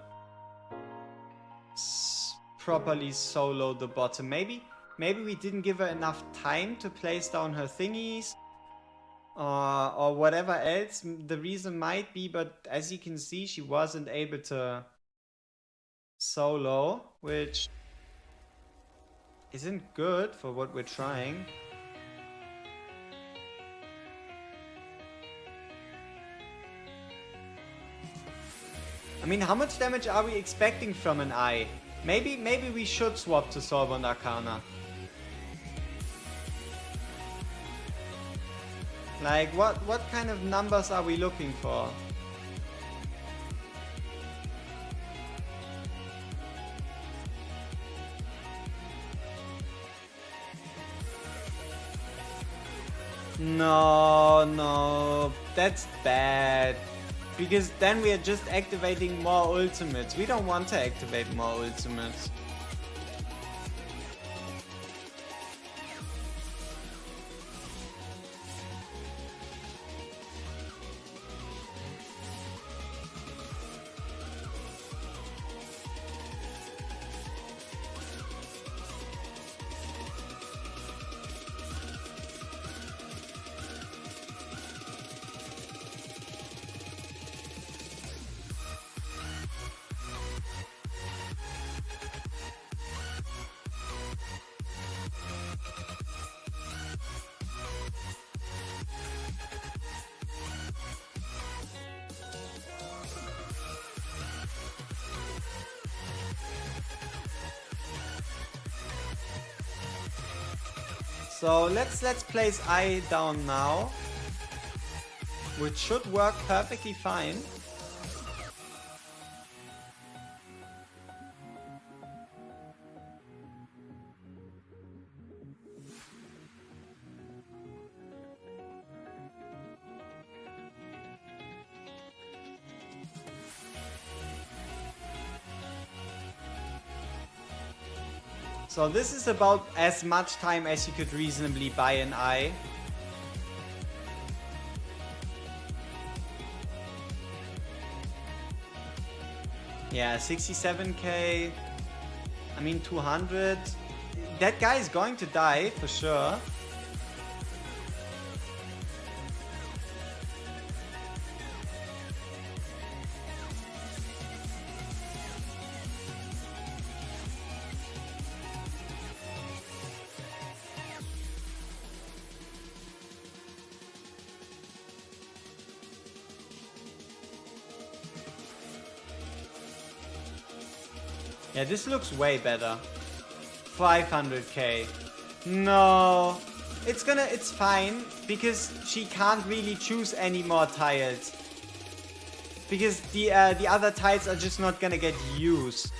properly solo the bottom. Maybe we didn't give her enough time to place down her thingies. Or whatever else the reason might be, but as you can see, she wasn't able to solo, which isn't good for what we're trying. I mean, how much damage are we expecting from an eye? Maybe we should swap to Sorbonne Arcana. Like, what kind of numbers are we looking for? No, that's bad. Because then we are just activating more ultimates. We don't want to activate more ultimates. So let's place I down now, which should work perfectly fine. So this is about as much time as you could reasonably buy an eye. Yeah, 67k. I mean 200. That guy is going to die for sure. Yeah, this looks way better. 500k. No. It's fine, because she can't really choose any more tiles. Because the other tiles are just not gonna get used.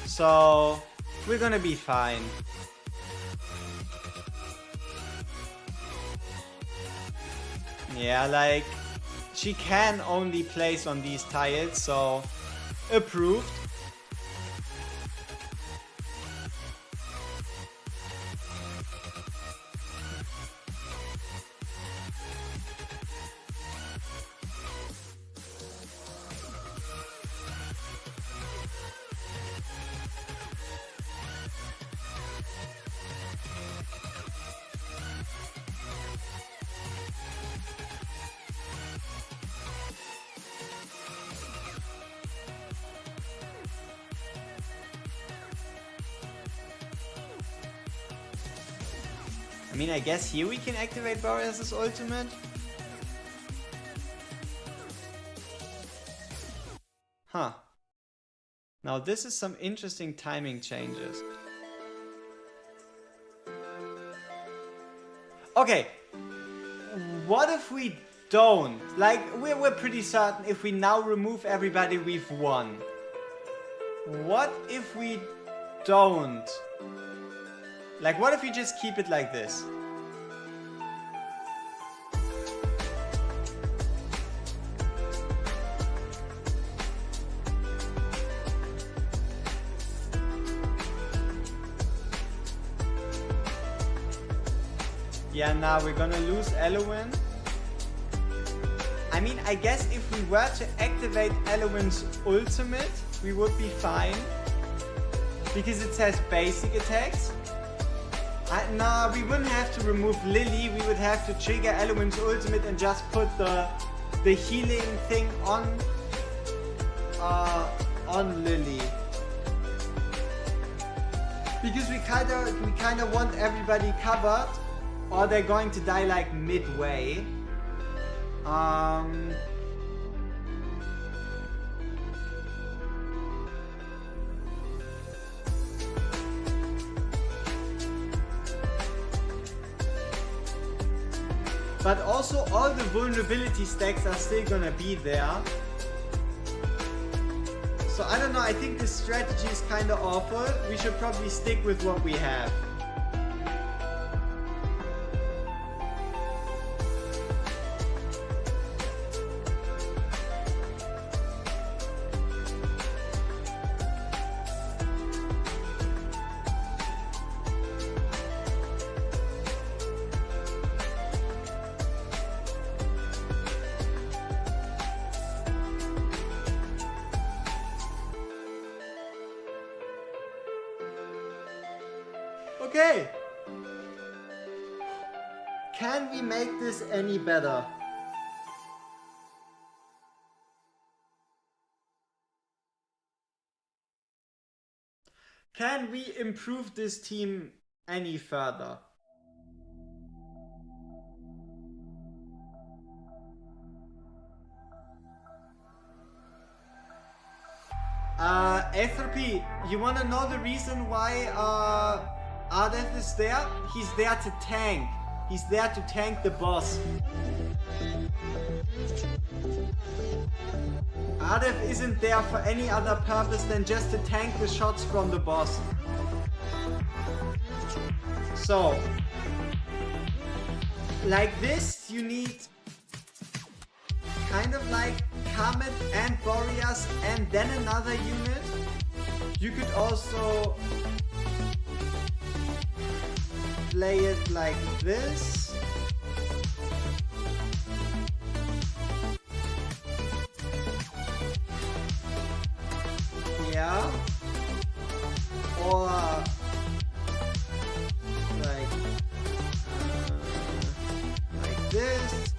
So, we're gonna be fine. Yeah, like, she can only place on these tiles, so approved. I mean, I guess here we can activate Boreas' ultimate. Huh. Now this is some interesting timing changes. Okay. What if we don't? Like, we're pretty certain if we now remove everybody, we've won. What if we don't? Like, what if we just keep it like this? Yeah, now we're gonna lose Elowen. I mean, I guess if we were to activate Elowen's ultimate, we would be fine. Because it says basic attacks. Nah, we wouldn't have to remove Lily, we would have to trigger Elowen's ultimate and just put the healing thing on Lily. Because we kinda want everybody covered, or they're going to die like midway. But also all the vulnerability stacks are still gonna be there. So I don't know, I think this strategy is kinda awful. We should probably stick with what we have. Okay. Can we make this any better? Can we improve this team any further? Atherpy, you wanna know the reason why Ardeth is there? He's there to tank. He's there to tank the boss. Ardeth isn't there for any other purpose than just to tank the shots from the boss. So, like this, you need kind of like Comet and Boreas and then another unit. You could also play it like this. Yeah. Or like this.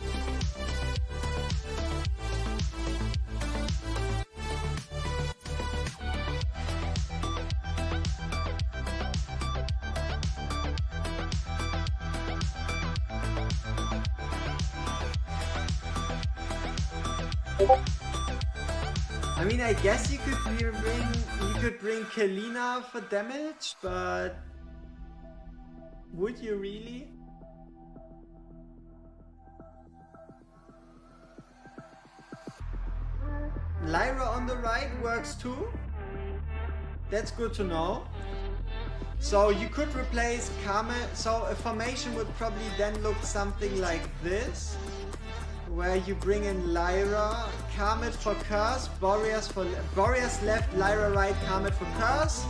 I mean, I guess you could bring Kalina for damage, but would you really? Lyra on the right works too. That's good to know. So you could replace Kame. So a formation would probably then look something like this, where you bring in Lyra, Kamet for Curse, Boreas left, Lyra right, Kamet for Curse.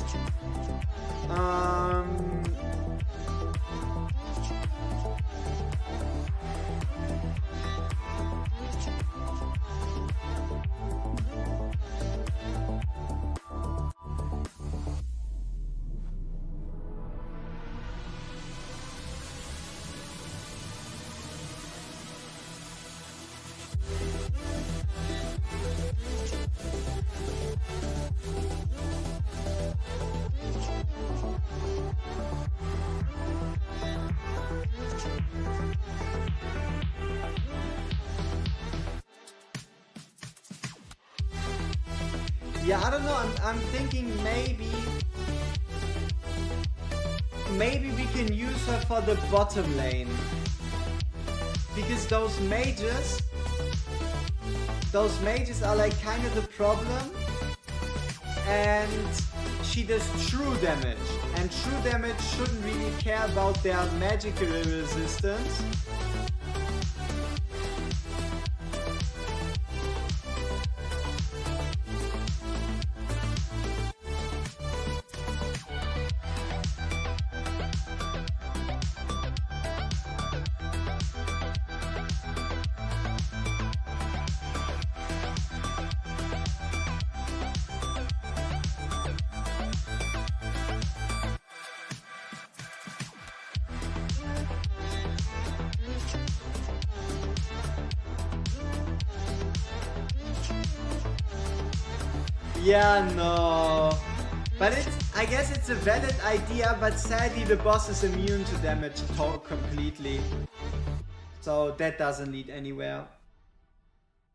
Yeah, I don't know, I'm thinking maybe we can use her for the bottom lane. Because those mages are like kind of the problem. And she does true damage. And true damage shouldn't really care about their magical resistance. Yeah, no. But I guess it's a valid idea, but sadly the boss is immune to damage completely. So that doesn't lead anywhere.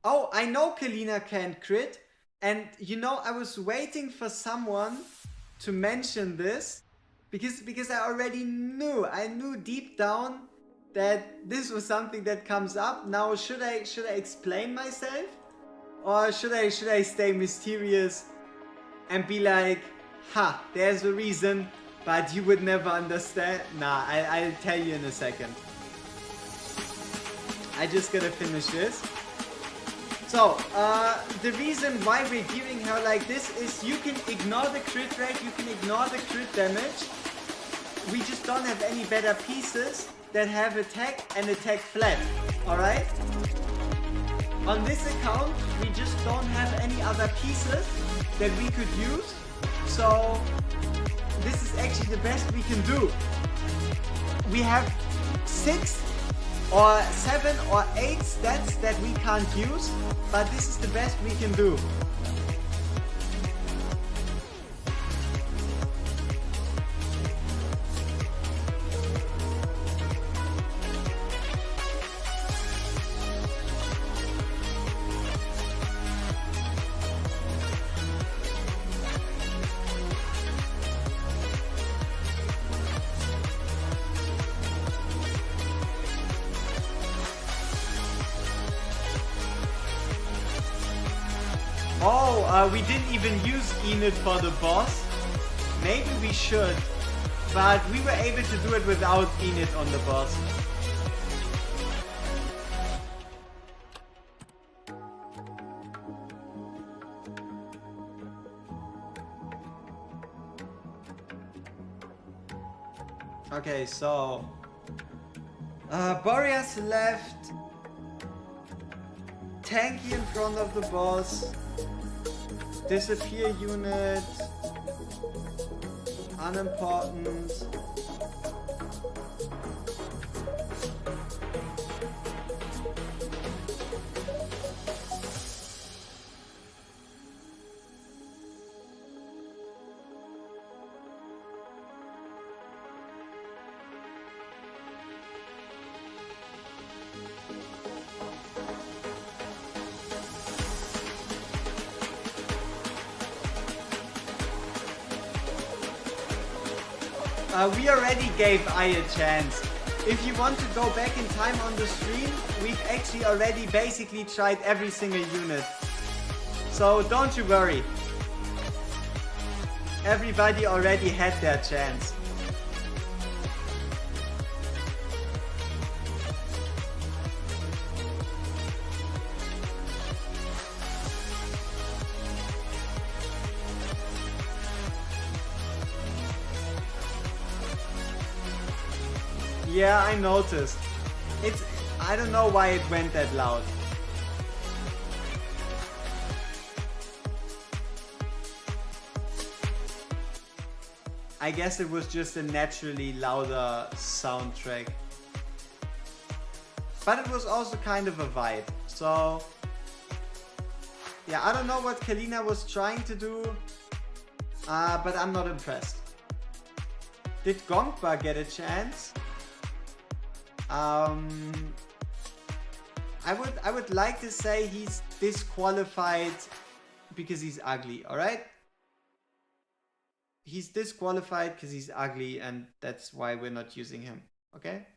Oh, I know Kalina can't crit. And you know, I was waiting for someone to mention this. Because I already knew. I knew deep down that this was something that comes up. Now, should I explain myself? Or should I stay mysterious and be like, ha, there's a reason, but you would never understand? Nah, I'll tell you in a second. I just gotta finish this. So, the reason why we're giving her like this is you can ignore the crit rate, you can ignore the crit damage. We just don't have any better pieces that have attack and attack flat, alright? On this account, we just don't have any other pieces that we could use. So this is actually the best we can do. We have 6 or 7 or 8 stats that we can't use, but this is the best we can do. We didn't even use Enid for the boss. Maybe we should, but we were able to do it without Enid on the boss. Okay, so Boreas left, tanky in front of the boss. Disappear unit, unimportant. We already gave I a chance. If you want to go back in time on the stream, we've actually already basically tried every single unit. So don't you worry. Everybody already had their chance. Yeah, I noticed. I don't know why it went that loud. I guess it was just a naturally louder soundtrack. But it was also kind of a vibe. So yeah, I don't know what Kalina was trying to do, but I'm not impressed. Did Gongpa get a chance? I would like to say he's disqualified because he's ugly, alright? He's disqualified because he's ugly, and that's why we're not using him, okay?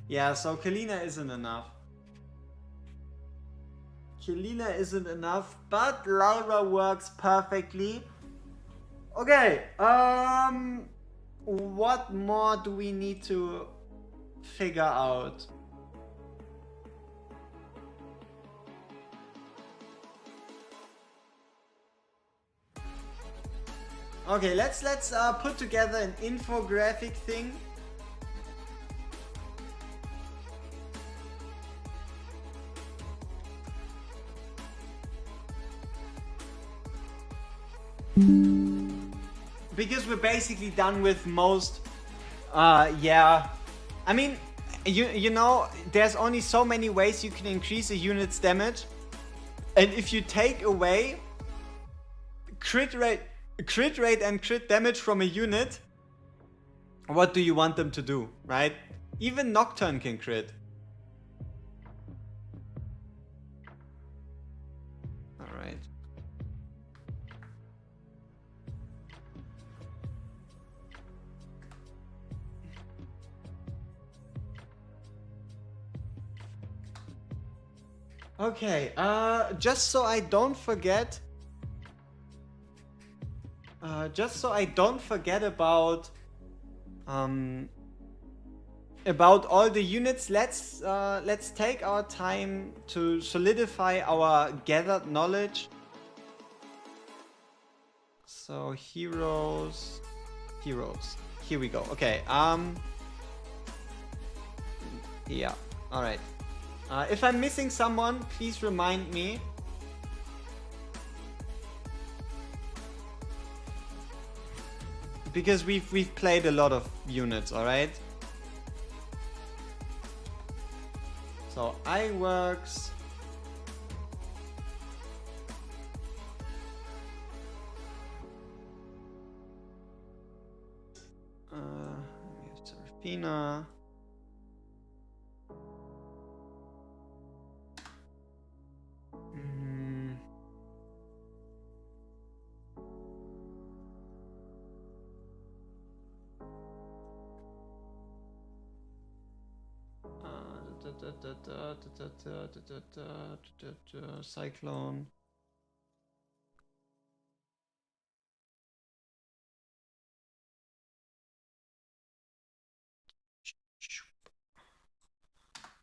Yeah, so Kalina isn't enough. Kalina isn't enough, but Lyra works perfectly. Okay, what more do we need to figure out? Okay, let's put together an infographic thing. Because we're basically done with most, yeah. I mean, you know, there's only so many ways you can increase a unit's damage. And if you take away crit rate and crit damage from a unit, what do you want them to do, right? Even Nocturne can crit. Alright. Okay, just so I don't forget, about all the units, let's take our time to solidify our gathered knowledge. So heroes, here we go. Okay, yeah, all right. If I'm missing someone, please remind me. Because we've played a lot of units, alright? So I works. We have Serafina. Cyclone.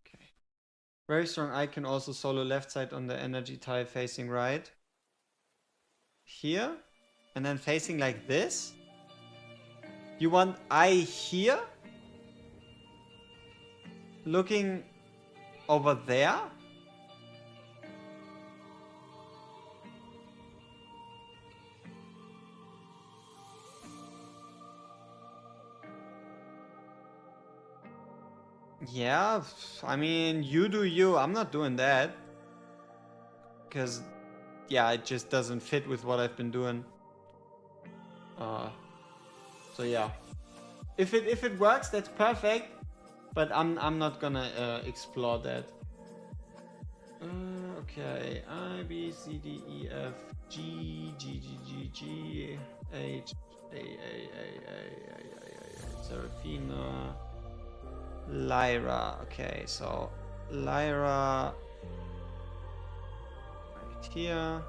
Okay. Very strong icon, also solo left side on the energy tile facing right. Here. And then facing like this. You want eye here? Looking over there? Yeah, I mean, you do you. I'm not doing that. Because yeah, it just doesn't fit with what I've been doing. So yeah, if it works, that's perfect. But I'm not gonna explore that. Okay, I B C D E F G G G G G H A Serafina, Lyra. Okay, so Lyra right here.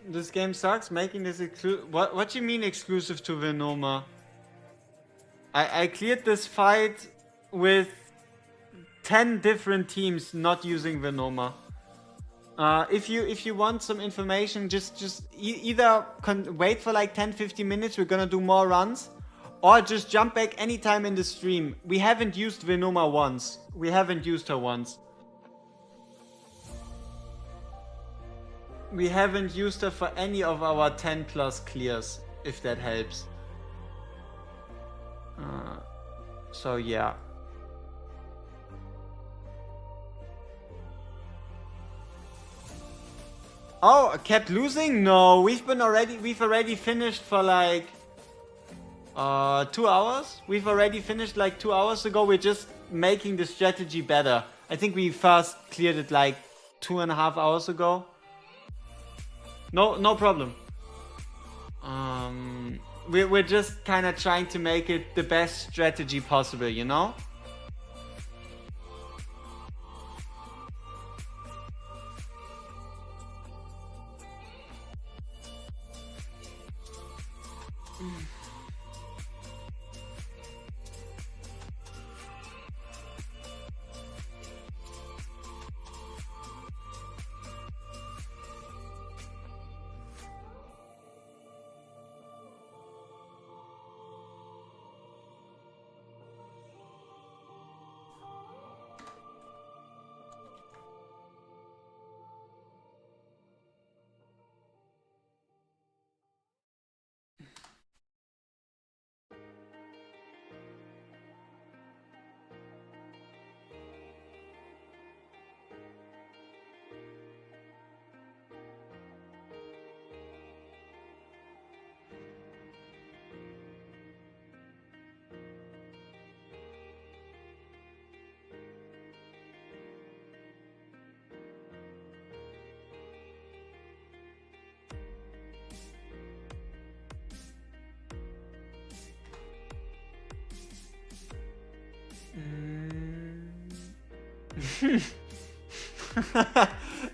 This game sucks. Making this exclusive. What do you mean exclusive to Venoma? I cleared this fight with 10 different teams not using Venoma. If you want some information, just either wait for like 10-15 minutes. We're gonna do more runs, or just jump back anytime in the stream. We haven't used Venoma once. We haven't used her once. We haven't used her for any of our 10 plus clears, if that helps. So yeah. Oh, I kept losing? No, we've already finished for like 2 hours. We've already finished like 2 hours ago. We're just making the strategy better. I think we first cleared it like 2.5 hours ago. No problem. We're just kind of trying to make it the best strategy possible, you know?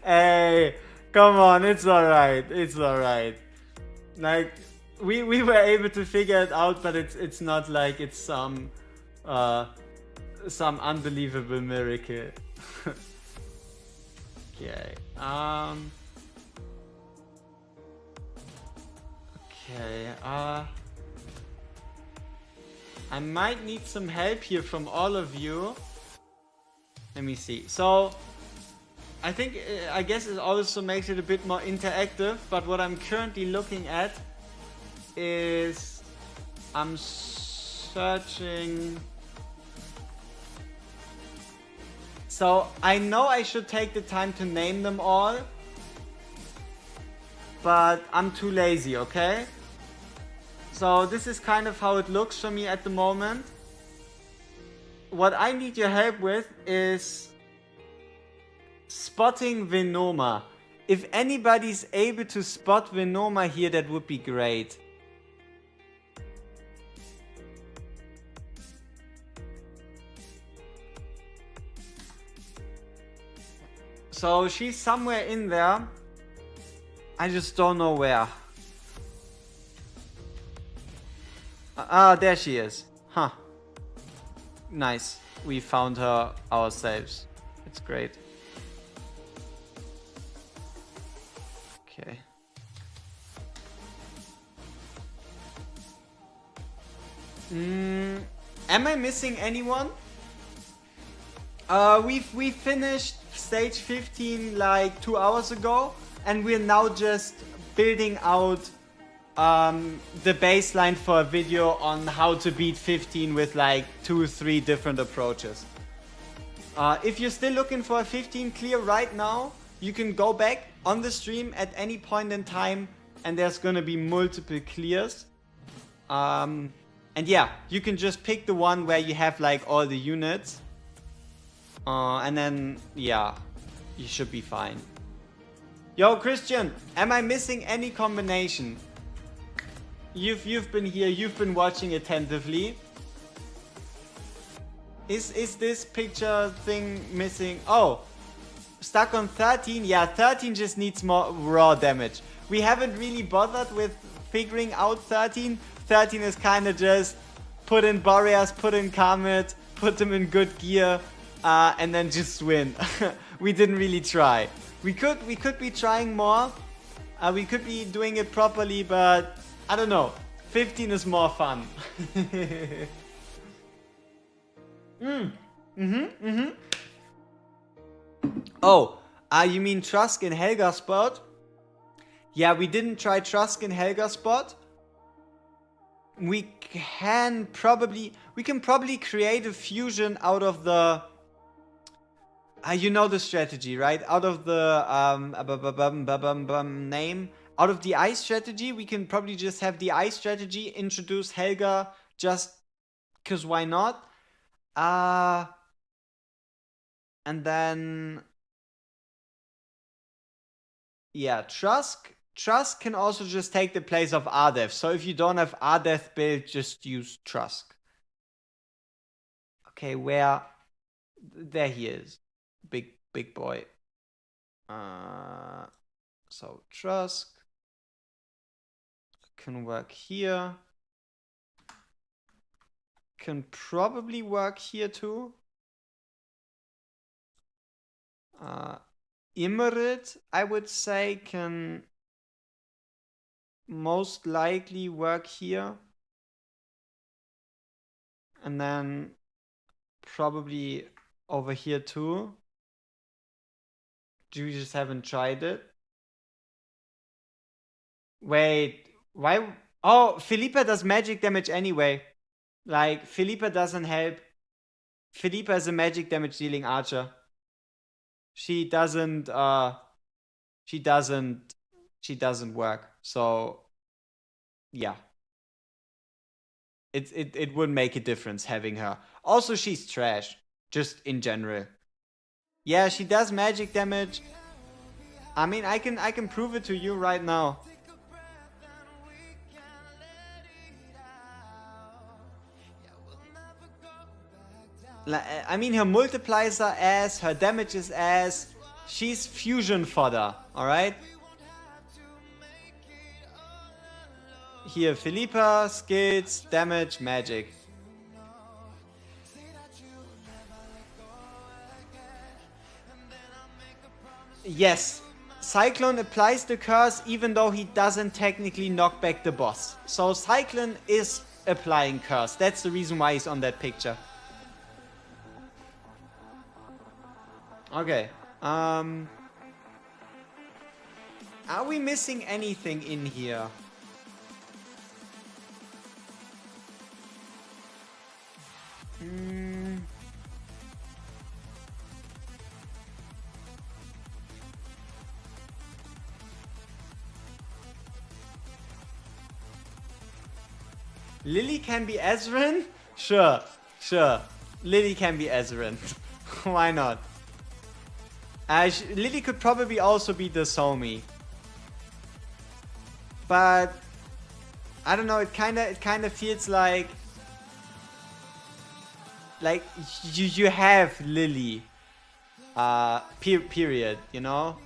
Hey, come on, it's alright. It's alright. Like, we were able to figure it out, but it's not like it's some unbelievable miracle. Okay. Okay. I might need some help here from all of you. Let me see. So, I think, I guess it also makes it a bit more interactive, but what I'm currently looking at is I'm searching. So, I know I should take the time to name them all, but I'm too lazy, okay? So, this is kind of how it looks for me at the moment. what I need your help with is spotting Venoma. If anybody's able to spot Venoma here, that would be great. So she's somewhere in there. I just don't know where. There she is. Huh. Nice. We found her ourselves. It's great. Okay. Am I missing anyone? We finished stage 15 like 2 hours ago, and we're now just building out the baseline for a video on how to beat 15 with like 2-3 different approaches. If you're still looking for a 15 clear right now, you can go back on the stream at any point in time, and there's gonna be multiple clears. And yeah, you can just pick the one where you have like all the units. And then, yeah, you should be fine. Yo, Christian, am I missing any combination? You've been here, you've been watching attentively. Is this picture thing missing? Oh, stuck on 13. Yeah, 13 just needs more raw damage. We haven't really bothered with figuring out 13. 13 is kind of just put in Boreas, put in Karmit, put them in good gear, and then just win. We didn't really try. We could be trying more. We could be doing it properly, but I don't know. 15 is more fun. Oh, you mean Trusk in Helga spot? Yeah, we didn't try Trusk in Helga spot. We can probably create a fusion out of the you know the strategy, right? Out of the name, out of the ice strategy, we can probably just have the ice strategy, introduce Helga just cause why not? And then yeah, Trusk can also just take the place of Ardeth. So if you don't have Ardeth build, just use Trusk. Okay, where? There he is. Big boy. So Trusk can work here. Can probably work here too. Immerit, I would say, can most likely work here. And then probably over here too. We just haven't tried it. Wait, why? Oh, Philippa does magic damage anyway. Like, Philippa doesn't help. Philippa is a magic damage dealing archer. She doesn't work. So yeah. It would make a difference having her. Also, she's trash, just in general. Yeah, she does magic damage. I mean, I can prove it to you right now. I mean, her multipliers are ass, her damage is ass. She's fusion fodder, alright? Here, Philippa, skills, damage, magic. Yes, Cyclone applies the curse even though he doesn't technically knock back the boss. So Cyclone is applying curse. That's the reason why he's on that picture. Okay. Are we missing anything in here? Lily can be Ezreal? Sure. Lily can be Ezreal. Why not? Lily could probably also be the Somi. But I don't know, it kinda feels like you have Lily. Period, you know?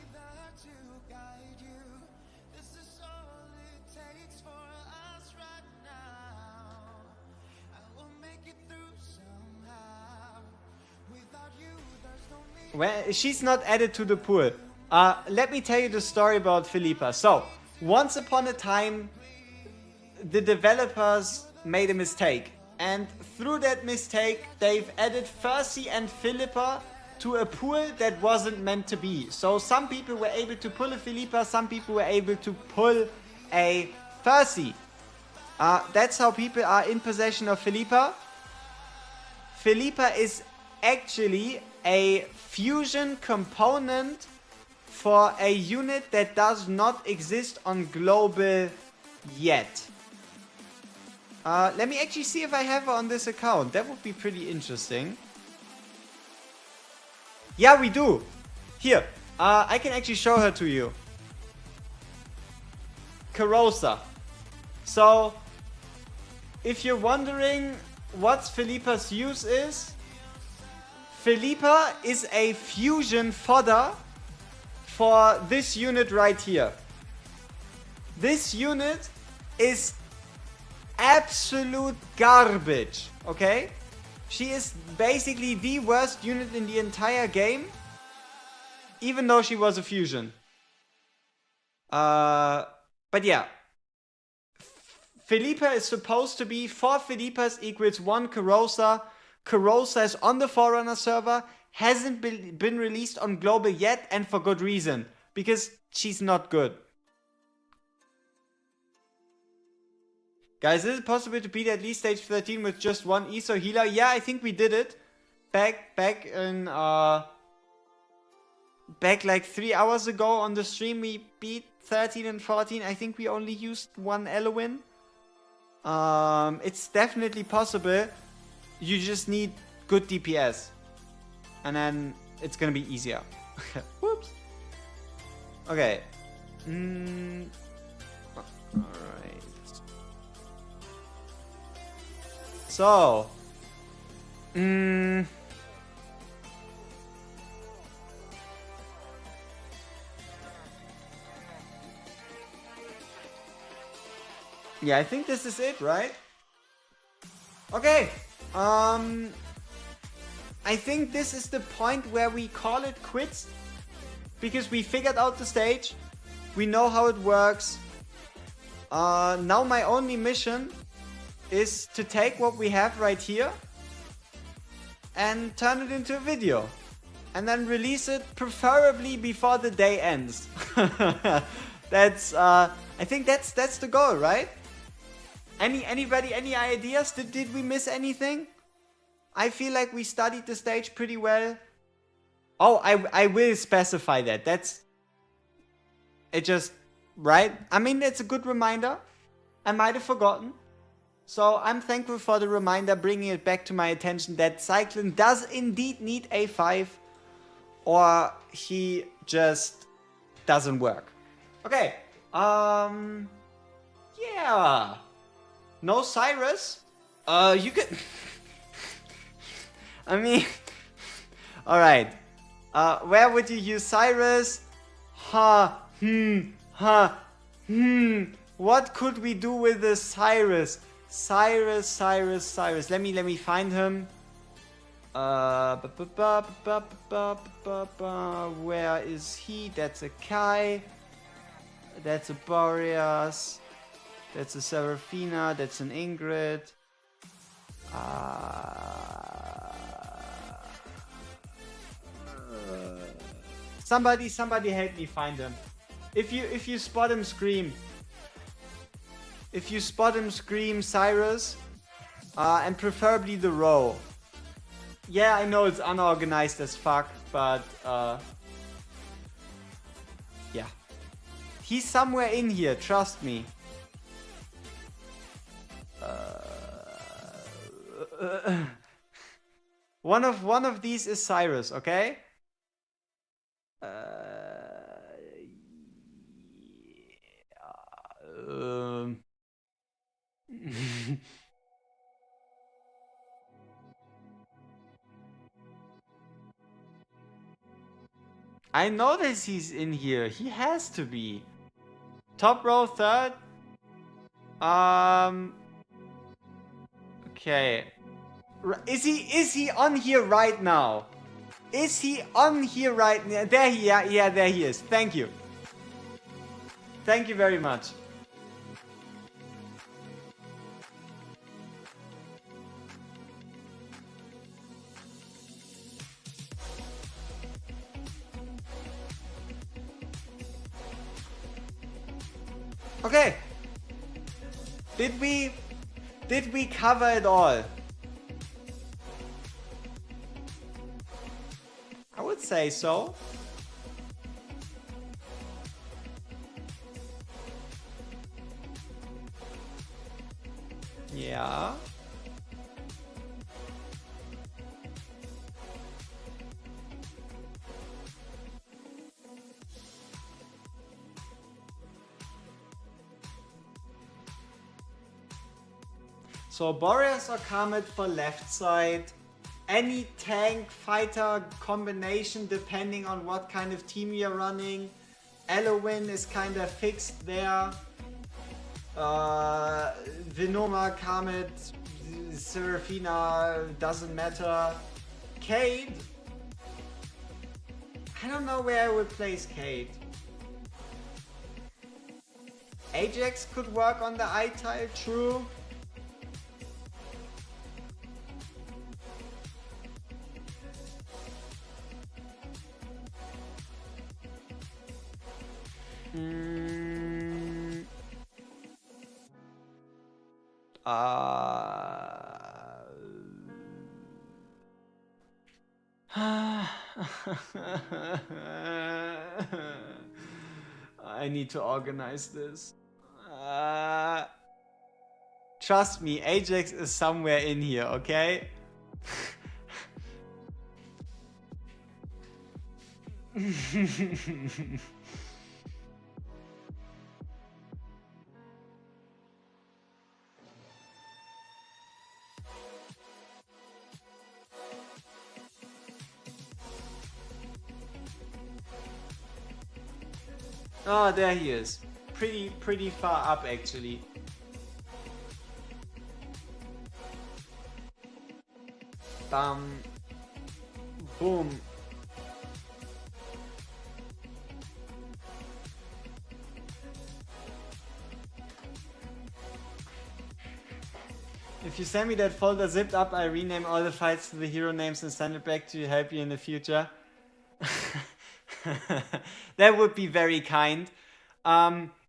Well, she's not added to the pool. Let me tell you the story about Philippa. So, once upon a time, the developers made a mistake. And through that mistake, they've added Percy and Philippa to a pool that wasn't meant to be. So some people were able to pull a Philippa, some people were able to pull a Percy. That's how people are in possession of Philippa. Philippa is actually a fusion component for a unit that does not exist on global yet. Let me actually see if I have her on this account. That would be pretty interesting. Yeah, we do. Here, I can actually show her to you. Carosa. So, if you're wondering what Philippa's use is, Philippa is a fusion fodder for this unit right here. This unit is absolute garbage, okay? She is basically the worst unit in the entire game, even though she was a fusion. But yeah. Philippa is supposed to be 4 Philippas equals 1 Carosa. Carosa is on the Forerunner server, hasn't been released on global yet, and for good reason. Because she's not good. Guys, is it possible to beat at least stage 13 with just 1 ESO healer? Yeah, I think we did it. Back in like 3 hours ago on the stream, we beat 13 and 14. I think we only used 1 Eloin. It's definitely possible. You just need good DPS. And then it's gonna be easier. Whoops. Okay. Alright. So. Yeah, I think this is it, right? Okay. I think this is the point where we call it quits. Because we figured out the stage. We know how it works. Now my only mission is to take what we have right here and turn it into a video. And then release it preferably before the day ends. That's I think that's the goal, right? Anybody, any ideas? Did we miss anything? I feel like we studied the stage pretty well. Oh, I will specify that. That's it just, right? I mean, it's a good reminder. I might have forgotten. So I'm thankful for the reminder, bringing it back to my attention that Cyclone does indeed need a 5. Or he just doesn't work. Okay. Yeah. No Cyrus? You could... I mean... Alright. Where would you use Cyrus? What could we do with the Cyrus? Cyrus. Let me find him. Where is he? That's a Kai. That's a Boreas. That's a Seraphina. That's an Ingrid. Somebody help me find him. If you spot him, scream. If you spot him, scream Cyrus. And preferably the row. Yeah, I know it's unorganized as fuck, but yeah. He's somewhere in here, trust me. One of these is Cyrus, okay? I know that he's in here. He has to be. Top row, third. Okay. Is he on here right now? Is he on here right now? There he, yeah, there he is. Thank you. Thank you very much. Okay. Did we cover it all? I would say so. Yeah. So Boreas or Comet for left side. Any tank fighter combination depending on what kind of team you're running. Elowin is kind of fixed there. Vinoma, Comet, Seraphina, doesn't matter. Cade. I don't know where I would place Cade. Ajax could work on the I-tile, true. I need to organize this. Trust me, Ajax is somewhere in here, okay? Oh, there he is. Pretty far up actually. Bam. Boom. If you send me that folder zipped up, I rename all the fights to the hero names and send it back to help you in the future. That would be very kind.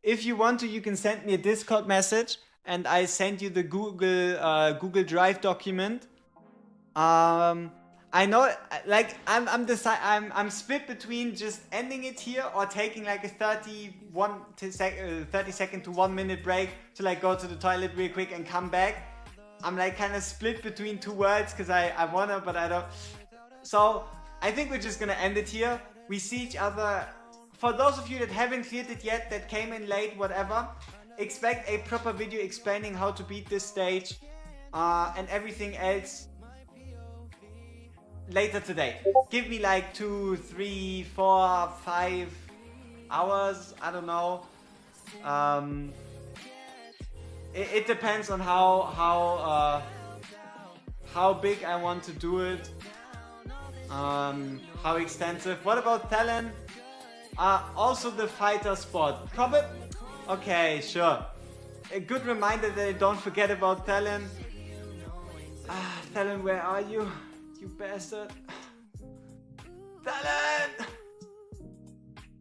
If you want to, you can send me a Discord message and I send you the Google Drive document. I know, like, I'm split between just ending it here or taking like a 30 second to 1 minute break to like go to the toilet real quick and come back. I'm like kind of split between two words because I wanna, but I don't. So I think we're just gonna end it here. We see each other. For those of you that haven't cleared it yet, that came in late, whatever, expect a proper video explaining how to beat this stage and everything else later today. Give me like 2, 3, 4, 5 hours. I don't know. It depends on how big I want to do it. How extensive. What about Talon? Also the fighter spot. Probably. Okay, sure. A good reminder that I don't forget about Talon. Talon, where are you? You bastard. Talon!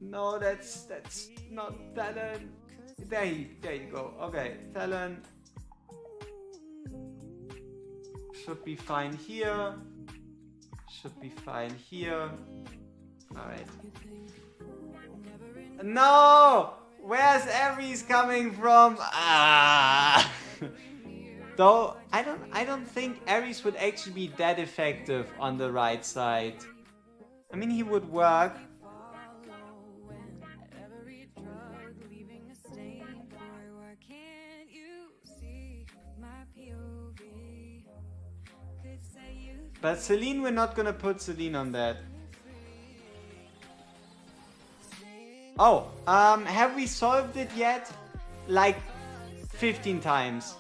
No, that's not Talon. There you go. Okay, Talon should be fine here. Should be fine here. Alright. No! Where's Ares coming from? Though I don't think Ares would actually be that effective on the right side. I mean, he would work. But Celine, we're not gonna put Celine on that. Oh, have we solved it yet? Like 15 times.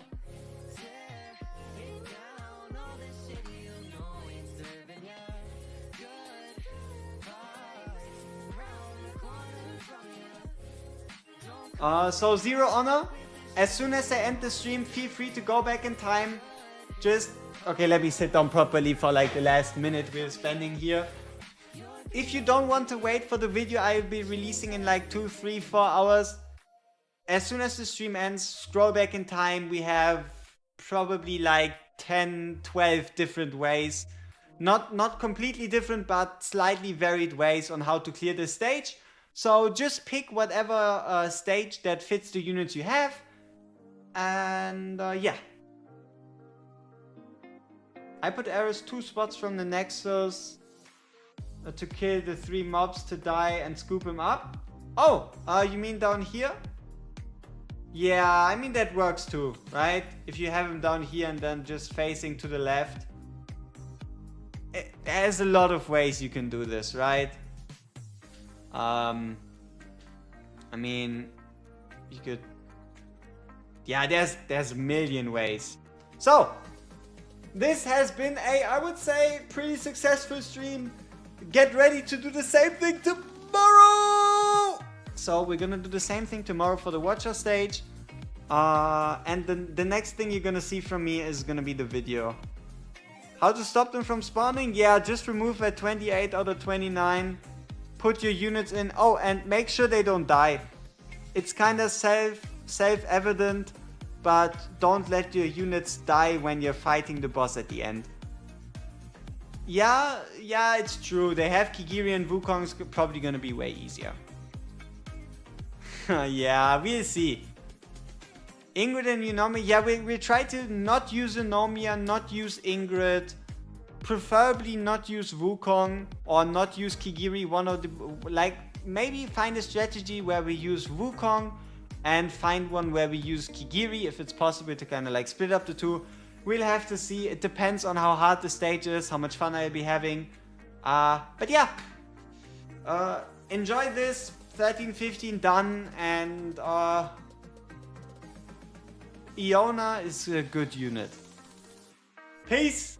So 0 honor. As soon as I end the stream, feel free to go back in time. Just, okay, let me sit down properly for like the last minute we're spending here. If you don't want to wait for the video I'll be releasing in like 2, 3, 4 hours, as soon as the stream ends, scroll back in time. We have probably like 10, 12 different ways. Not completely different, but slightly varied ways on how to clear the stage. So just pick whatever stage that fits the units you have. And yeah. I put arrows 2 spots from the Nexus to kill the 3 mobs to die and scoop him up. Oh, you mean down here? Yeah, I mean that works too, right? If you have him down here and then just facing to the left. There's a lot of ways you can do this, right? I mean, you could... Yeah, there's a million ways. So, this has been a, I would say, pretty successful stream. Get ready to do the same thing tomorrow! So, we're gonna do the same thing tomorrow for the Watcher stage. And the next thing you're gonna see from me is gonna be the video. How to stop them from spawning? Yeah, just remove at 28 out of 29. Put your units in. Oh, and make sure they don't die. It's kind of self-evident, but don't let your units die when you're fighting the boss at the end. Yeah, it's true. They have Kigiri and Wukong's probably gonna be way easier. Yeah, we'll see. Ingrid and Unomi, yeah, we try to not use Unomia, not use Ingrid, preferably not use Wukong or not use Kigiri. One of the, like, maybe find a strategy where we use Wukong and find one where we use Kigiri, if it's possible to kind of like split up the two. We'll have to see. It depends on how hard the stage is, how much fun I'll be having. But yeah, enjoy this. 13-15 done, and Iona is a good unit. Peace!